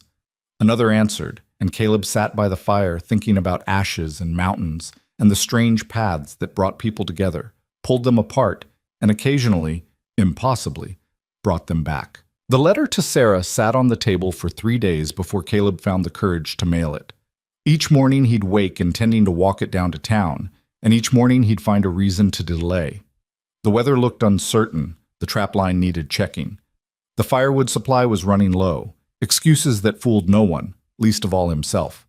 Another answered, and Caleb sat by the fire thinking about ashes and mountains and the strange paths that brought people together, pulled them apart, and occasionally, impossibly, brought them back. The letter to Sarah sat on the table for 3 days before Caleb found the courage to mail it. Each morning he'd wake intending to walk it down to town, and each morning he'd find a reason to delay. The weather looked uncertain, the trapline needed checking. The firewood supply was running low, excuses that fooled no one, least of all himself.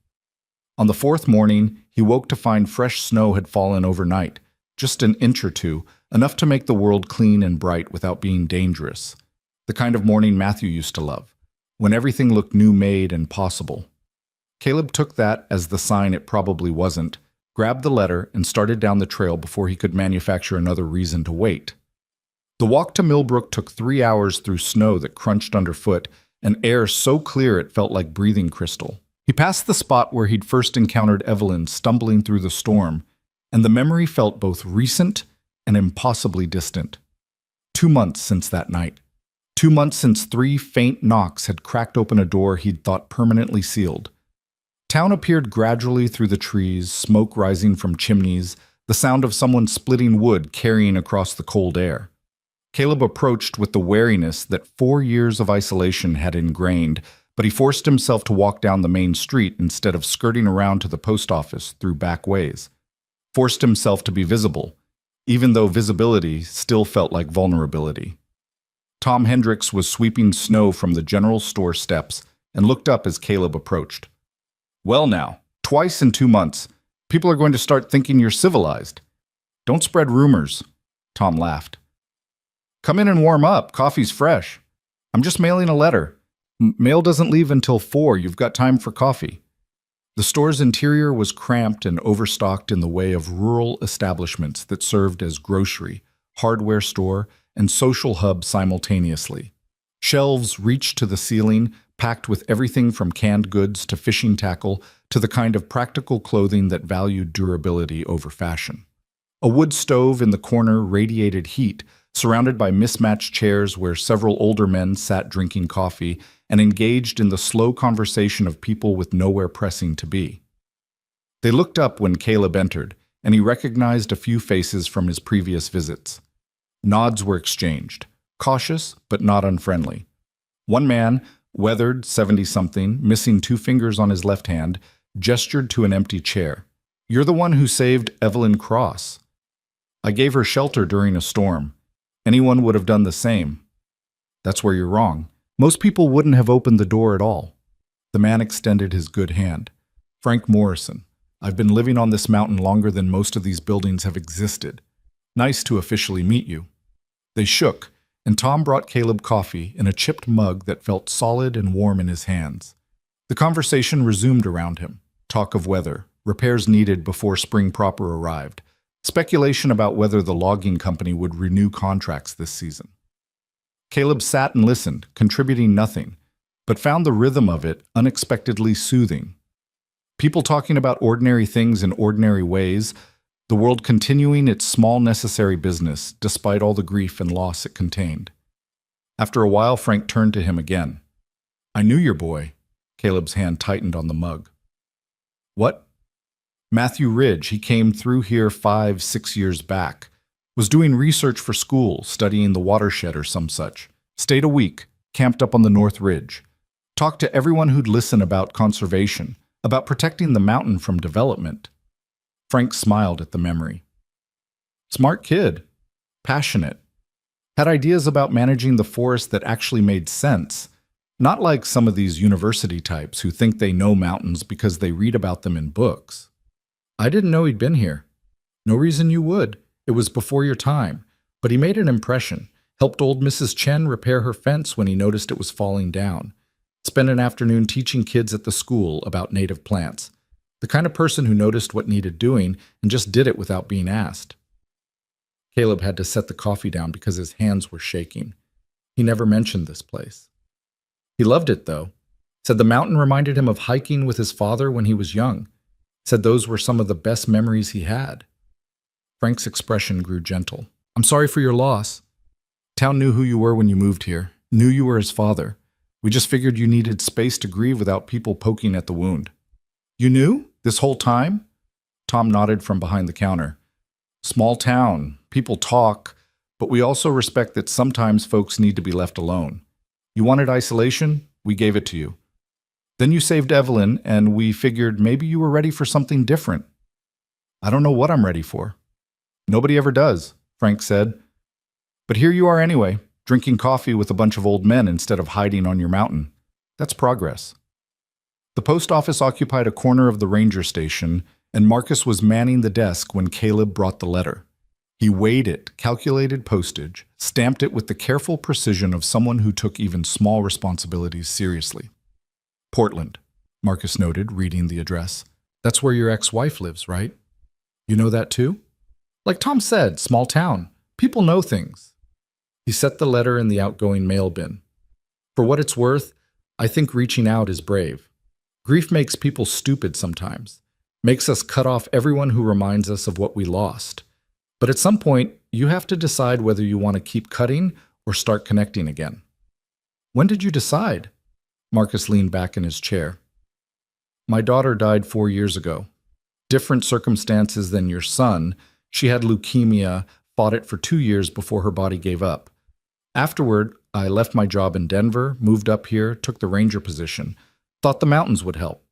On the 4th morning, he woke to find fresh snow had fallen overnight, just an inch or two, enough to make the world clean and bright without being dangerous. The kind of morning Matthew used to love, when everything looked new-made and possible. Caleb took that as the sign it probably wasn't, grabbed the letter, and started down the trail before he could manufacture another reason to wait. The walk to Millbrook took 3 hours through snow that crunched underfoot and air so clear it felt like breathing crystal. He passed the spot where he'd first encountered Evelyn stumbling through the storm, and the memory felt both recent and impossibly distant. 2 months since that night. 2 months since 3 faint knocks had cracked open a door he'd thought permanently sealed. Town appeared gradually through the trees, smoke rising from chimneys, the sound of someone splitting wood carrying across the cold air. Caleb approached with the wariness that 4 years of isolation had ingrained, but he forced himself to walk down the main street instead of skirting around to the post office through back ways. Forced himself to be visible, even though visibility still felt like vulnerability. Tom Hendricks was sweeping snow from the general store steps and looked up as Caleb approached. "Well now, twice in 2 months. People are going to start thinking you're civilized. Don't spread rumors," Tom laughed. "Come in and warm up. Coffee's fresh. I'm just mailing a letter. Mail doesn't leave until 4. You've got time for coffee." The store's interior was cramped and overstocked in the way of rural establishments that served as grocery, hardware store, and social hub simultaneously. Shelves reached to the ceiling, packed with everything from canned goods to fishing tackle to the kind of practical clothing that valued durability over fashion. A wood stove in the corner radiated heat, surrounded by mismatched chairs where several older men sat drinking coffee and engaged in the slow conversation of people with nowhere pressing to be. They looked up when Caleb entered, and he recognized a few faces from his previous visits. Nods were exchanged, cautious but not unfriendly. One man, weathered 70-something, missing 2 fingers on his left hand, gestured to an empty chair. "You're the one who saved Evelyn Cross. I gave her shelter during a storm. Anyone would have done the same." "That's where you're wrong. Most people wouldn't have opened the door at all." The man extended his good hand. "Frank Morrison. I've been living on this mountain longer than most of these buildings have existed. Nice to officially meet you." They shook, and Tom brought Caleb coffee in a chipped mug that felt solid and warm in his hands. The conversation resumed around him. Talk of weather, repairs needed before spring proper arrived, speculation about whether the logging company would renew contracts this season. Caleb sat and listened, contributing nothing, but found the rhythm of it unexpectedly soothing. People talking about ordinary things in ordinary ways, the world continuing its small necessary business despite all the grief and loss it contained. After a while, Frank turned to him again. "I knew your boy." Caleb's hand tightened on the mug. "What?" "Matthew Ridge. He came through here 5-6 years back. Was doing research for school, studying the watershed or some such. Stayed a week, camped up on the North Ridge. Talked to everyone who'd listen about conservation, about protecting the mountain from development." Frank smiled at the memory. "Smart kid. Passionate. Had ideas about managing the forest that actually made sense. Not like some of these university types who think they know mountains because they read about them in books. I didn't know he'd been here. No reason you would. It was before your time. But he made an impression. Helped old Mrs. Chen repair her fence when he noticed it was falling down. Spent an afternoon teaching kids at the school about native plants. The kind of person who noticed what needed doing and just did it without being asked." Caleb had to set the coffee down because his hands were shaking. He never mentioned this place. He loved it, though. Said the mountain reminded him of hiking with his father when he was young. Said those were some of the best memories he had. Frank's expression grew gentle. "I'm sorry for your loss. Town knew who you were when you moved here. Knew you were his father. We just figured you needed space to grieve without people poking at the wound." "You knew? This whole time?" Tom nodded from behind the counter. "Small town. People talk. But we also respect that sometimes folks need to be left alone. You wanted isolation? We gave it to you. Then you saved Evelyn, and we figured maybe you were ready for something different." "I don't know what I'm ready for." "Nobody ever does," Frank said. "But here you are anyway, drinking coffee with a bunch of old men instead of hiding on your mountain. That's progress." The post office occupied a corner of the ranger station, and Marcus was manning the desk when Caleb brought the letter. He weighed it, calculated postage, stamped it with the careful precision of someone who took even small responsibilities seriously. Portland, Marcus noted, reading the address. That's where your ex-wife lives, right? You know that too? Like Tom said, small town. People know things. He set the letter in the outgoing mail bin. For what it's worth, I think reaching out is brave. Grief makes people stupid sometimes, makes us cut off everyone who reminds us of what we lost. But at some point, you have to decide whether you want to keep cutting or start connecting again. When did you decide? Marcus leaned back in his chair. My daughter died 4 years ago. Different circumstances than your son. She had leukemia, fought it for 2 years before her body gave up. Afterward, I left my job in Denver, moved up here, took the ranger position. Thought the mountains would help.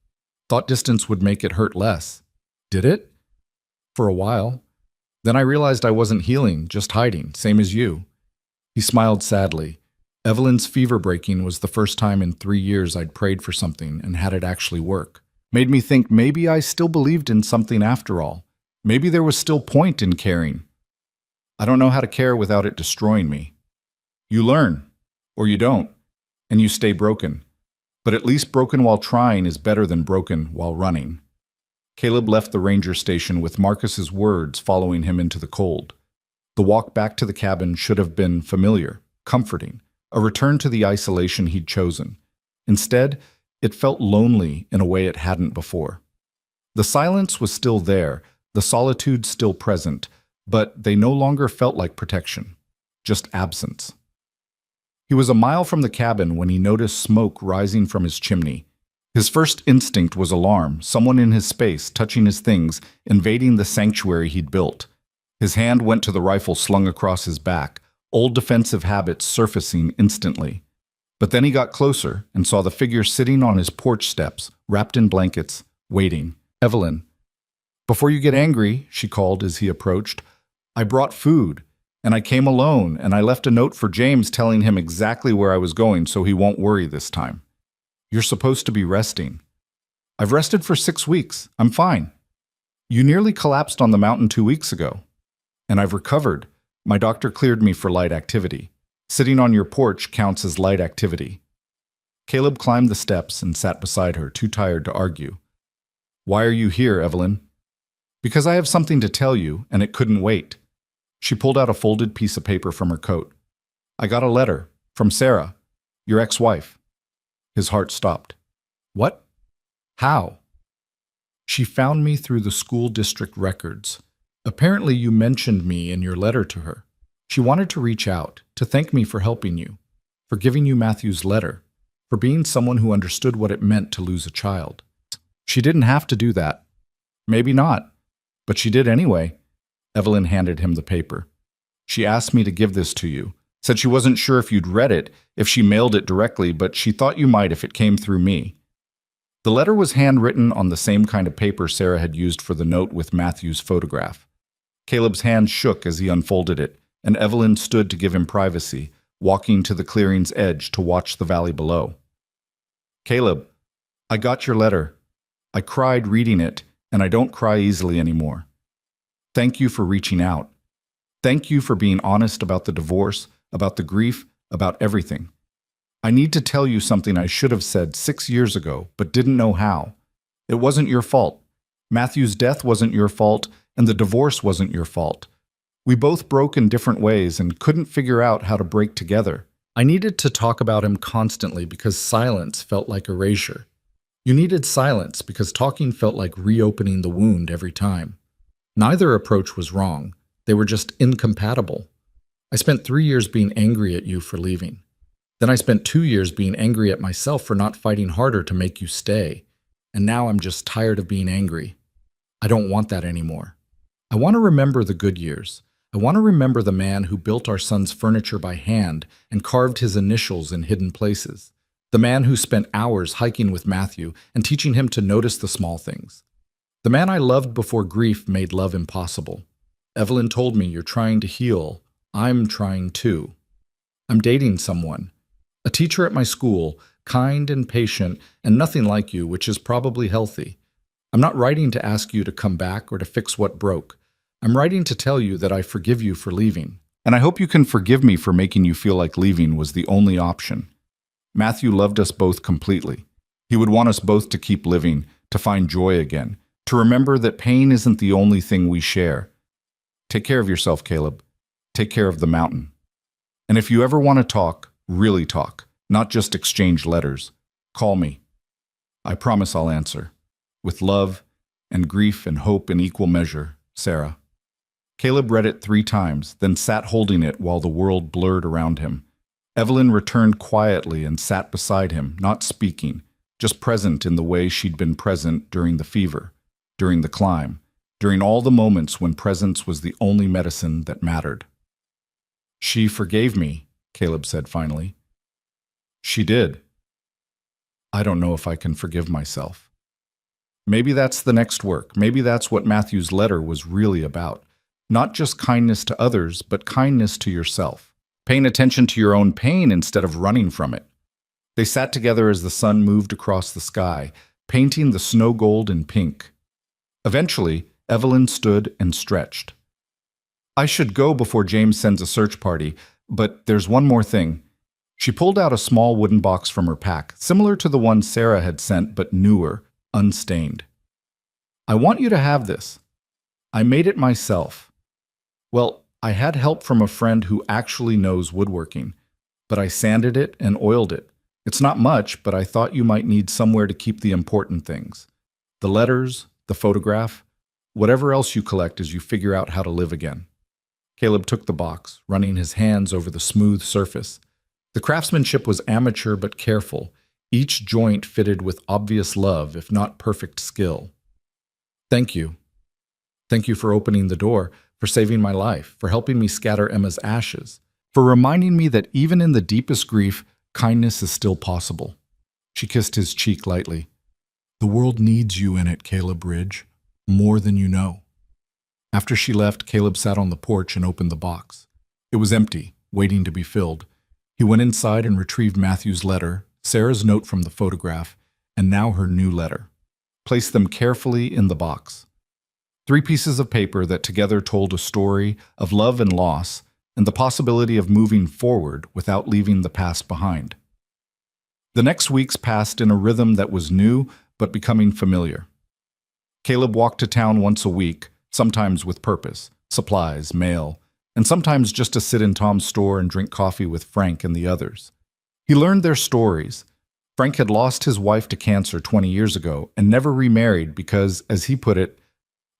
Thought distance would make it hurt less. Did it? For a while. Then I realized I wasn't healing, just hiding, same as you. He smiled sadly. Evelyn's fever breaking was the first time in 3 years I'd prayed for something and had it actually work. Made me think maybe I still believed in something after all. Maybe there was still point in caring. I don't know how to care without it destroying me. You learn, or you don't, and you stay broken. But at least broken while trying is better than broken while running. Caleb left the ranger station with Marcus's words following him into the cold. The walk back to the cabin should have been familiar, comforting, a return to the isolation he'd chosen. Instead, it felt lonely in a way it hadn't before. The silence was still there, the solitude still present, but they no longer felt like protection, just absence. He was a mile from the cabin when he noticed smoke rising from his chimney. His first instinct was alarm, someone in his space, touching his things, invading the sanctuary he'd built. His hand went to the rifle slung across his back, old defensive habits surfacing instantly. But then he got closer and saw the figure sitting on his porch steps, wrapped in blankets, waiting. Evelyn. Before you get angry, she called as he approached, I brought food, and I came alone, and I left a note for James telling him exactly where I was going so he won't worry this time. You're supposed to be resting. I've rested for 6 weeks. I'm fine. You nearly collapsed on the mountain 2 weeks ago. And I've recovered. My doctor cleared me for light activity. Sitting on your porch counts as light activity. Caleb climbed the steps and sat beside her, too tired to argue. Why are you here, Evelyn? Because I have something to tell you, and it couldn't wait. She pulled out a folded piece of paper from her coat. I got a letter from Sarah, your ex-wife. His heart stopped. What? How? She found me through the school district records. Apparently you mentioned me in your letter to her. She wanted to reach out, to thank me for helping you, for giving you Matthew's letter, for being someone who understood what it meant to lose a child. She didn't have to do that. Maybe not, but she did anyway. Evelyn handed him the paper. She asked me to give this to you, said she wasn't sure if you'd read it, if she mailed it directly, but she thought you might if it came through me. The letter was handwritten on the same kind of paper Sarah had used for the note with Matthew's photograph. Caleb's hand shook as he unfolded it, and Evelyn stood to give him privacy, walking to the clearing's edge to watch the valley below. Caleb, I got your letter. I cried reading it, and I don't cry easily anymore. Thank you for reaching out. Thank you for being honest about the divorce, about the grief, about everything. I need to tell you something I should have said 6 years ago, but didn't know how. It wasn't your fault. Matthew's death wasn't your fault, and the divorce wasn't your fault. We both broke in different ways and couldn't figure out how to break together. I needed to talk about him constantly because silence felt like erasure. You needed silence because talking felt like reopening the wound every time. Neither approach was wrong. They were just incompatible. I spent 3 years being angry at you for leaving. Then I spent 2 years being angry at myself for not fighting harder to make you stay. And now I'm just tired of being angry. I don't want that anymore. I want to remember the good years. I want to remember the man who built our son's furniture by hand and carved his initials in hidden places. The man who spent hours hiking with Matthew and teaching him to notice the small things. The man I loved before grief made love impossible. Evelyn told me you're trying to heal. I'm trying too. I'm dating someone. A teacher at my school, kind and patient and nothing like you, which is probably healthy. I'm not writing to ask you to come back or to fix what broke. I'm writing to tell you that I forgive you for leaving. And I hope you can forgive me for making you feel like leaving was the only option. Matthew loved us both completely. He would want us both to keep living, to find joy again, to remember that pain isn't the only thing we share. Take care of yourself, Caleb. Take care of the mountain. And if you ever want to talk, really talk, not just exchange letters, call me. I promise I'll answer. With love and grief and hope in equal measure, Sarah. Caleb read it 3 times, then sat holding it while the world blurred around him. Evelyn returned quietly and sat beside him, not speaking, just present in the way she'd been present during the fever, during the climb, during all the moments when presence was the only medicine that mattered. She forgave me, Caleb said finally. She did. I don't know if I can forgive myself. Maybe that's the next work. Maybe that's what Matthew's letter was really about. Not just kindness to others, but kindness to yourself. Paying attention to your own pain instead of running from it. They sat together as the sun moved across the sky, painting the snow gold and pink. Eventually, Evelyn stood and stretched. I should go before James sends a search party, but there's one more thing. She pulled out a small wooden box from her pack, similar to the one Sarah had sent, but newer, unstained. I want you to have this. I made it myself. Well, I had help from a friend who actually knows woodworking, but I sanded it and oiled it. It's not much, but I thought you might need somewhere to keep the important things. The letters, the photograph, whatever else you collect as you figure out how to live again. Caleb took the box, running his hands over the smooth surface. The craftsmanship was amateur but careful, each joint fitted with obvious love, if not perfect skill. Thank you. Thank you for opening the door, for saving my life, for helping me scatter Emma's ashes, for reminding me that even in the deepest grief, kindness is still possible. She kissed his cheek lightly. The world needs you in it, Caleb Ridge, more than you know. After she left, Caleb sat on the porch and opened the box. It was empty, waiting to be filled. He went inside and retrieved Matthew's letter, Sarah's note from the photograph, and now her new letter. Placed them carefully in the box. 3 pieces of paper that together told a story of love and loss and the possibility of moving forward without leaving the past behind. The next weeks passed in a rhythm that was new but becoming familiar. Caleb walked to town once a week, sometimes with purpose, supplies, mail, and sometimes just to sit in Tom's store and drink coffee with Frank and the others. He learned their stories. Frank had lost his wife to cancer 20 years ago and never remarried because, as he put it,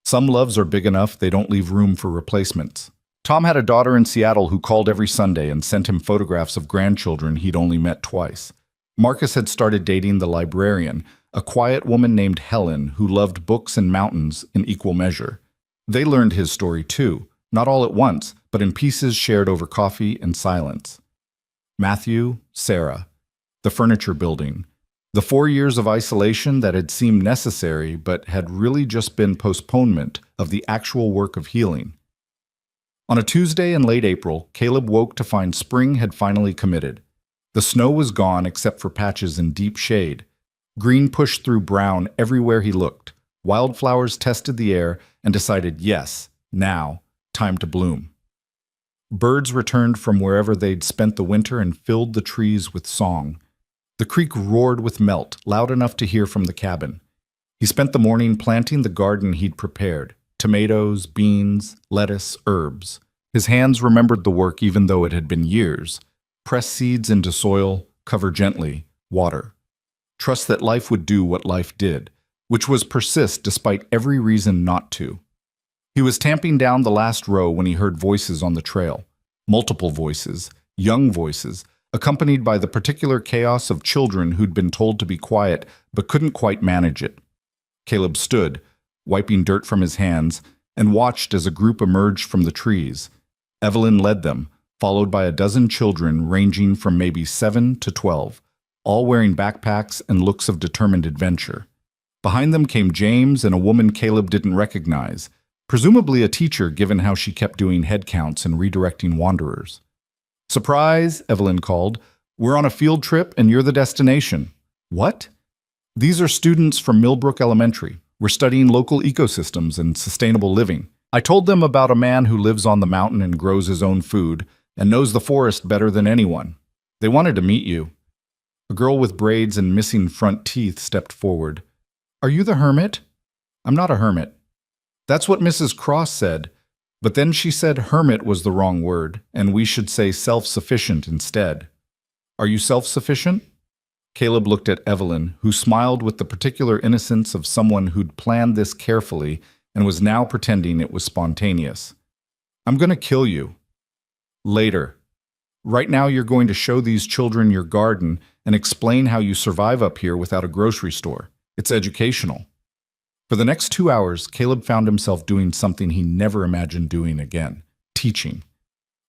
some loves are big enough they don't leave room for replacements. Tom had a daughter in Seattle who called every Sunday and sent him photographs of grandchildren he'd only met twice. Marcus had started dating the librarian, a quiet woman named Helen who loved books and mountains in equal measure. They learned his story too, not all at once, but in pieces shared over coffee and silence. Matthew, Sarah, the furniture building, the 4 years of isolation that had seemed necessary but had really just been postponement of the actual work of healing. On a Tuesday in late April, Caleb woke to find spring had finally committed. The snow was gone except for patches in deep shade. Green pushed through brown everywhere he looked. Wildflowers tested the air and decided, yes, now, time to bloom. Birds returned from wherever they'd spent the winter and filled the trees with song. The creek roared with melt, loud enough to hear from the cabin. He spent the morning planting the garden he'd prepared. Tomatoes, beans, lettuce, herbs. His hands remembered the work even though it had been years. Press seeds into soil, cover gently, water. Trust that life would do what life did, which was persist despite every reason not to. He was tamping down the last row when he heard voices on the trail. Multiple voices, young voices, accompanied by the particular chaos of children who'd been told to be quiet but couldn't quite manage it. Caleb stood, wiping dirt from his hands, and watched as a group emerged from the trees. Evelyn led them, followed by a dozen children ranging from maybe 7 to 12, all wearing backpacks and looks of determined adventure. Behind them came James and a woman Caleb didn't recognize, presumably a teacher given how she kept doing head counts and redirecting wanderers. Surprise, Evelyn called. We're on a field trip and you're the destination. What? These are students from Millbrook Elementary. We're studying local ecosystems and sustainable living. I told them about a man who lives on the mountain and grows his own food and knows the forest better than anyone. They wanted to meet you. A girl with braids and missing front teeth stepped forward. "Are you the hermit?" "I'm not a hermit." "That's what Mrs. Cross said, but then she said hermit was the wrong word, and we should say self-sufficient instead." "Are you self-sufficient?" Caleb looked at Evelyn, who smiled with the particular innocence of someone who'd planned this carefully and was now pretending it was spontaneous. "I'm going to kill you." "Later. Right now you're going to show these children your garden and explain how you survive up here without a grocery store. It's educational." For the next 2 hours, Caleb found himself doing something he never imagined doing again: teaching.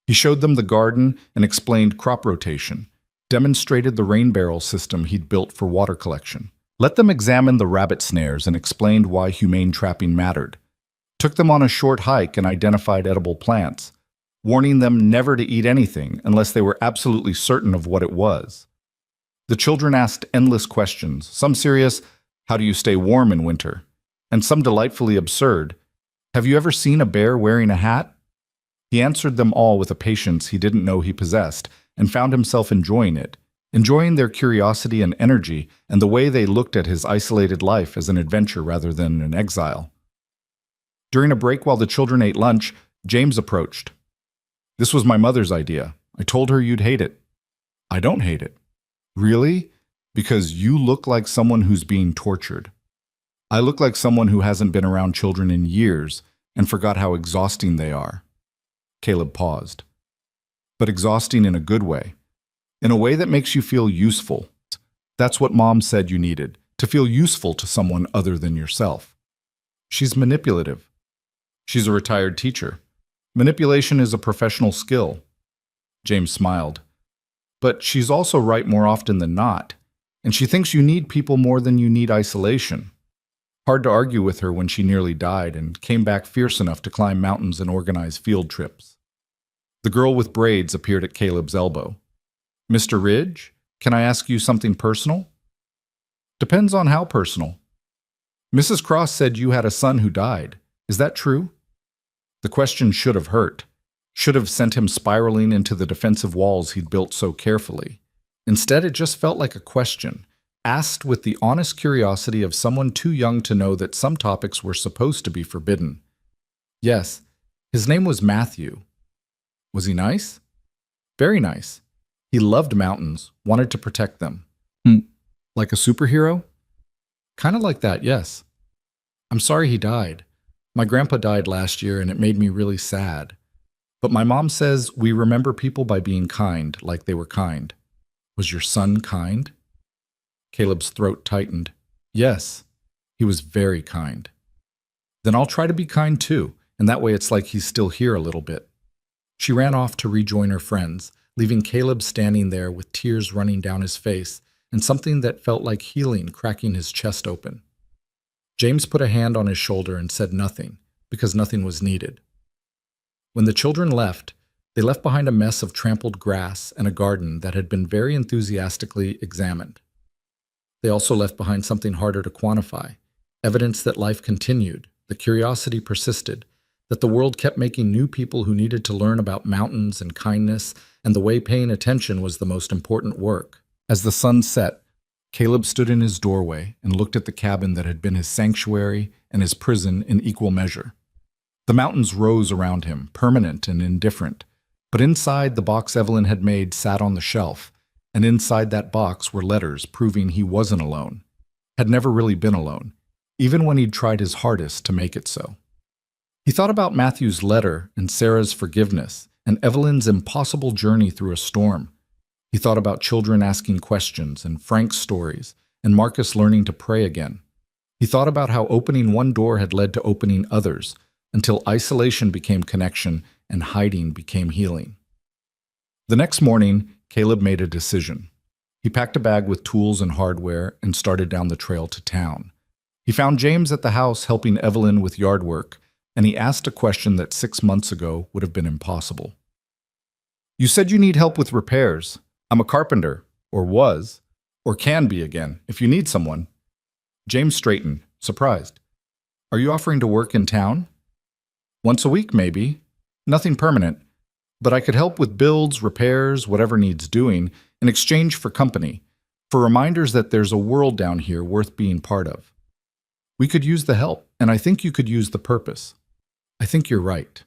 He showed them the garden and explained crop rotation, demonstrated the rain barrel system he'd built for water collection, let them examine the rabbit snares and explained why humane trapping mattered, took them on a short hike and identified edible plants, warning them never to eat anything unless they were absolutely certain of what it was. The children asked endless questions, some serious, "How do you stay warm in winter?" and some delightfully absurd, "Have you ever seen a bear wearing a hat?" He answered them all with a patience he didn't know he possessed, and found himself enjoying it, enjoying their curiosity and energy and the way they looked at his isolated life as an adventure rather than an exile. During a break while the children ate lunch, James approached. "This was my mother's idea. I told her you'd hate it." "I don't hate it." "Really? Because you look like someone who's being tortured." "I look like someone who hasn't been around children in years and forgot how exhausting they are." Caleb paused. "But exhausting in a good way. In a way that makes you feel useful. That's what Mom said you needed, to feel useful to someone other than yourself." "She's manipulative." "She's a retired teacher. Manipulation is a professional skill." James smiled. "But she's also right more often than not, and she thinks you need people more than you need isolation." Hard to argue with her when she nearly died and came back fierce enough to climb mountains and organize field trips. The girl with braids appeared at Caleb's elbow. "Mr. Ridge, can I ask you something personal?" "Depends on how personal." "Mrs. Cross said you had a son who died. Is that true?" The question should have hurt, should have sent him spiraling into the defensive walls he'd built so carefully. Instead, it just felt like a question, asked with the honest curiosity of someone too young to know that some topics were supposed to be forbidden. "Yes, his name was Matthew." "Was he nice?" "Very nice. He loved mountains, wanted to protect them." "Like a superhero?" "Kind of like that, yes." "I'm sorry he died. My grandpa died last year and it made me really sad. But my mom says we remember people by being kind, like they were kind." "Was your son kind?" Caleb's throat tightened. "Yes, he was very kind." "Then I'll try to be kind too, and that way it's like he's still here a little bit." She ran off to rejoin her friends, leaving Caleb standing there with tears running down his face and something that felt like healing cracking his chest open. James put a hand on his shoulder and said nothing, because nothing was needed. When the children left, they left behind a mess of trampled grass and a garden that had been very enthusiastically examined. They also left behind something harder to quantify, evidence that life continued, that curiosity persisted, that the world kept making new people who needed to learn about mountains and kindness, and the way paying attention was the most important work. As the sun set, Caleb stood in his doorway and looked at the cabin that had been his sanctuary and his prison in equal measure. The mountains rose around him, permanent and indifferent, but inside the box Evelyn had made sat on the shelf, and inside that box were letters proving he wasn't alone, had never really been alone, even when he'd tried his hardest to make it so. He thought about Matthew's letter and Sarah's forgiveness and Evelyn's impossible journey through a storm. He thought about children asking questions and Frank's stories and Marcus learning to pray again. He thought about how opening one door had led to opening others until isolation became connection and hiding became healing. The next morning, Caleb made a decision. He packed a bag with tools and hardware and started down the trail to town. He found James at the house helping Evelyn with yard work, and he asked a question that 6 months ago would have been impossible. "You said you need help with repairs. I'm a carpenter, or was, or can be again, if you need someone." James straightened, surprised. "Are you offering to work in town?" "Once a week, maybe. Nothing permanent. But I could help with builds, repairs, whatever needs doing, in exchange for company. for reminders that there's a world down here worth being part of. We could use the help, and I think you could use the purpose. I think you're right.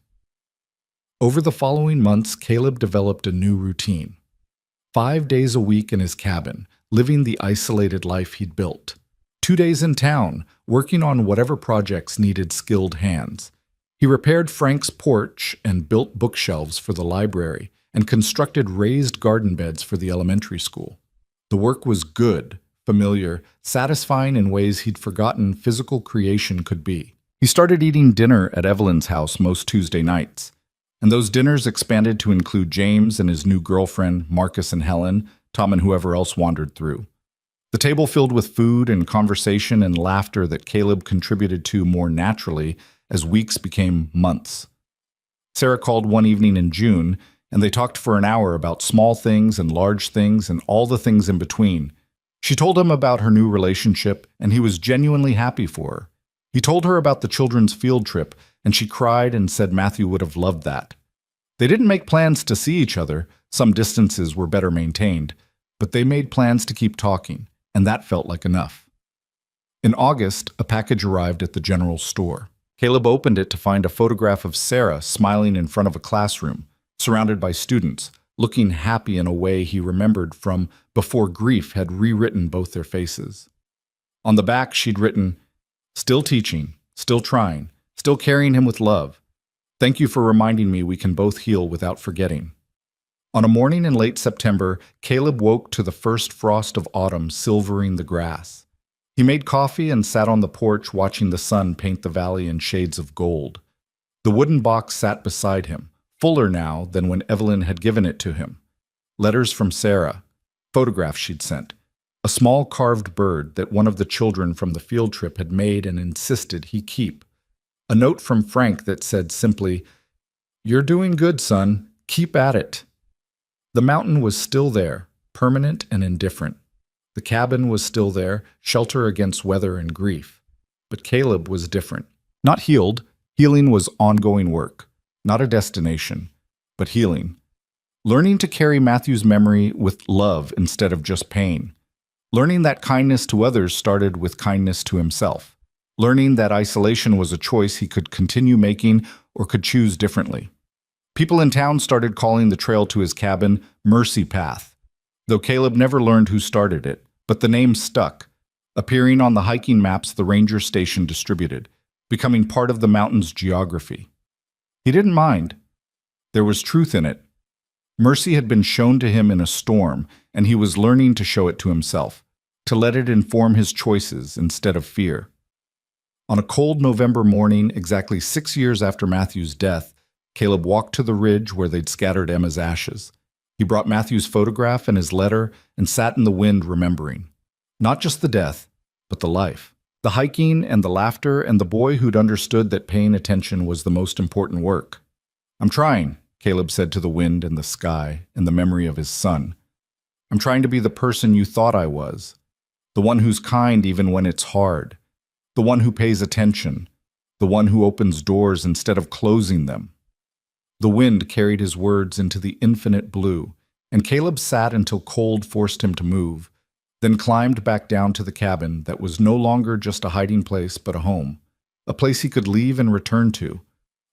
Over the following months, Caleb developed a new routine. 5 days a week in his cabin, living the isolated life he'd built. 2 days in town, working on whatever projects needed skilled hands. He repaired Frank's porch and built bookshelves for the library and constructed raised garden beds for the elementary school. The work was good, familiar, satisfying in ways he'd forgotten physical creation could be. He started eating dinner at Evelyn's house most Tuesday nights, and those dinners expanded to include James and his new girlfriend, Marcus and Helen, Tom and whoever else wandered through. The table filled with food and conversation and laughter that Caleb contributed to more naturally as weeks became months. Sarah called one evening in June, and they talked for an hour about small things and large things and all the things in between. She told him about her new relationship, and he was genuinely happy for her. He told her about the children's field trip, and she cried and said Matthew would have loved that. They didn't make plans to see each other, some distances were better maintained, but they made plans to keep talking, and that felt like enough. In August, a package arrived at the general store. Caleb opened it to find a photograph of Sarah smiling in front of a classroom, surrounded by students, looking happy in a way he remembered from before grief had rewritten both their faces. On the back, she'd written, "Still teaching, still trying, still carrying him with love. Thank you for reminding me we can both heal without forgetting." On a morning in late September, Caleb woke to the first frost of autumn silvering the grass. He made coffee and sat on the porch watching the sun paint the valley in shades of gold. The wooden box sat beside him, fuller now than when Evelyn had given it to him. Letters from Sarah, photographs she'd sent, a small carved bird that one of the children from the field trip had made and insisted he keep. A note from Frank that said simply, "You're doing good, son. Keep at it." The mountain was still there, permanent and indifferent. The cabin was still there, shelter against weather and grief. But Caleb was different. Not healed. Healing was ongoing work. Not a destination, but healing. Learning to carry Matthew's memory with love instead of just pain. Learning that kindness to others started with kindness to himself. Learning that isolation was a choice he could continue making or could choose differently. People in town started calling the trail to his cabin Mercy Path, though Caleb never learned who started it, but the name stuck, appearing on the hiking maps the ranger station distributed, becoming part of the mountain's geography. He didn't mind. There was truth in it. Mercy had been shown to him in a storm, and he was learning to show it to himself, to let it inform his choices instead of fear. On a cold November morning, exactly 6 years after Matthew's death, Caleb walked to the ridge where they'd scattered Emma's ashes. He brought Matthew's photograph and his letter and sat in the wind remembering. Not just the death, but the life. The hiking and the laughter and the boy who'd understood that paying attention was the most important work. "I'm trying," Caleb said to the wind and the sky and the memory of his son. "I'm trying to be the person you thought I was. The one who's kind even when it's hard. The one who pays attention. The one who opens doors instead of closing them." The wind carried his words into the infinite blue, and Caleb sat until cold forced him to move, then climbed back down to the cabin that was no longer just a hiding place but a home, a place he could leave and return to,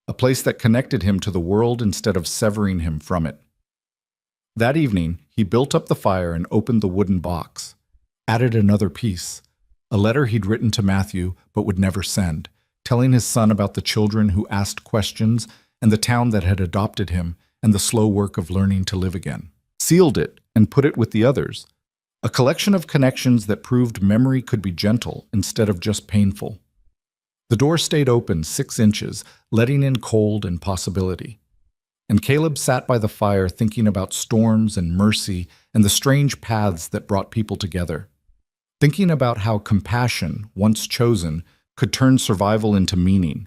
a place that connected him to the world instead of severing him from it. That evening, he built up the fire and opened the wooden box, added another piece, a letter he'd written to Matthew but would never send, telling his son about the children who asked questions and the town that had adopted him and the slow work of learning to live again. Sealed it and put it with the others, a collection of connections that proved memory could be gentle instead of just painful. The door stayed open 6 inches, letting in cold and possibility. And Caleb sat by the fire thinking about storms and mercy and the strange paths that brought people together. Thinking about how compassion, once chosen, could turn survival into meaning.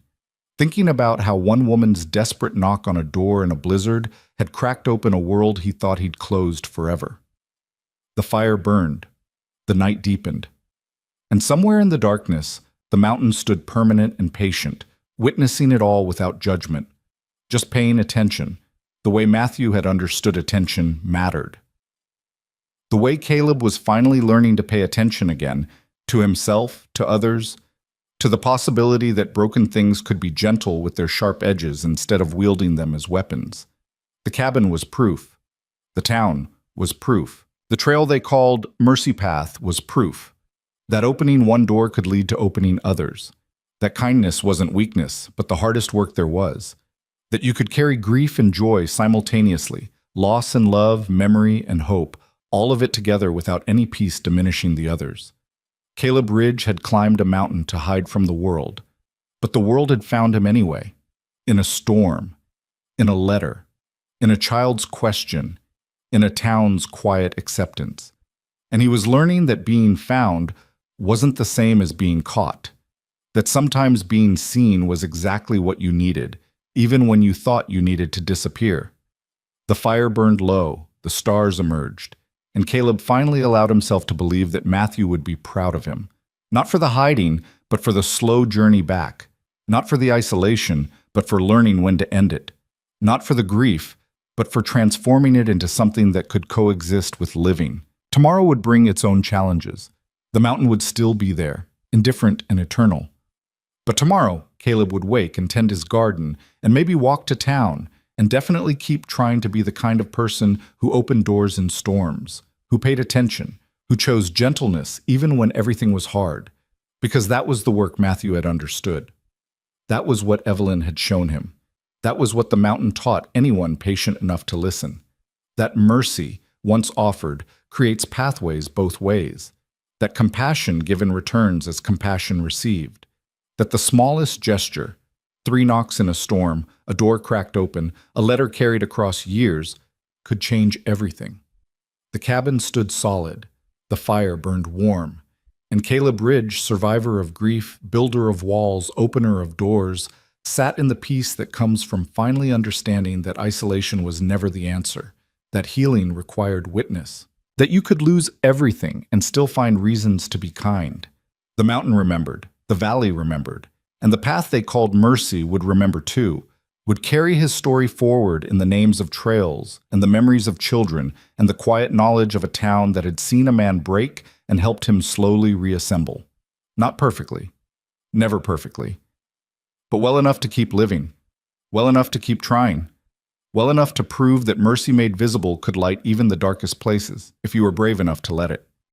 Thinking about how one woman's desperate knock on a door in a blizzard had cracked open a world he thought he'd closed forever. The fire burned. The night deepened. And somewhere in the darkness, the mountain stood permanent and patient, witnessing it all without judgment, just paying attention, the way Matthew had understood attention mattered. The way Caleb was finally learning to pay attention again, to himself, to others, to the possibility that broken things could be gentle with their sharp edges instead of wielding them as weapons. The cabin was proof. The town was proof. The trail they called Mercy Path was proof. That opening one door could lead to opening others. That kindness wasn't weakness, but the hardest work there was. That you could carry grief and joy simultaneously, loss and love, memory and hope, all of it together without any piece diminishing the others. Caleb Ridge had climbed a mountain to hide from the world, but the world had found him anyway, in a storm, in a letter, in a child's question, in a town's quiet acceptance. And he was learning that being found wasn't the same as being caught, that sometimes being seen was exactly what you needed, even when you thought you needed to disappear. The fire burned low, the stars emerged, and Caleb finally allowed himself to believe that Matthew would be proud of him. Not for the hiding, but for the slow journey back. Not for the isolation, but for learning when to end it. Not for the grief, but for transforming it into something that could coexist with living. Tomorrow would bring its own challenges. The mountain would still be there, indifferent and eternal. But tomorrow, Caleb would wake and tend his garden, and maybe walk to town, and definitely keep trying to be the kind of person who opened doors in storms, who paid attention, who chose gentleness even when everything was hard, because that was the work Matthew had understood. That was what Evelyn had shown him. That was what the mountain taught anyone patient enough to listen. That mercy, once offered, creates pathways both ways. That compassion given returns as compassion received. That the smallest gesture, 3 knocks in a storm, a door cracked open, a letter carried across years, could change everything. The cabin stood solid, the fire burned warm, and Caleb Ridge, survivor of grief, builder of walls, opener of doors, sat in the peace that comes from finally understanding that isolation was never the answer, that healing required witness, that you could lose everything and still find reasons to be kind. The mountain remembered, the valley remembered, and the path they called mercy would remember too, would carry his story forward in the names of trails and the memories of children and the quiet knowledge of a town that had seen a man break and helped him slowly reassemble. Not perfectly, never perfectly, but well enough to keep living, well enough to keep trying, well enough to prove that mercy made visible could light even the darkest places if you were brave enough to let it.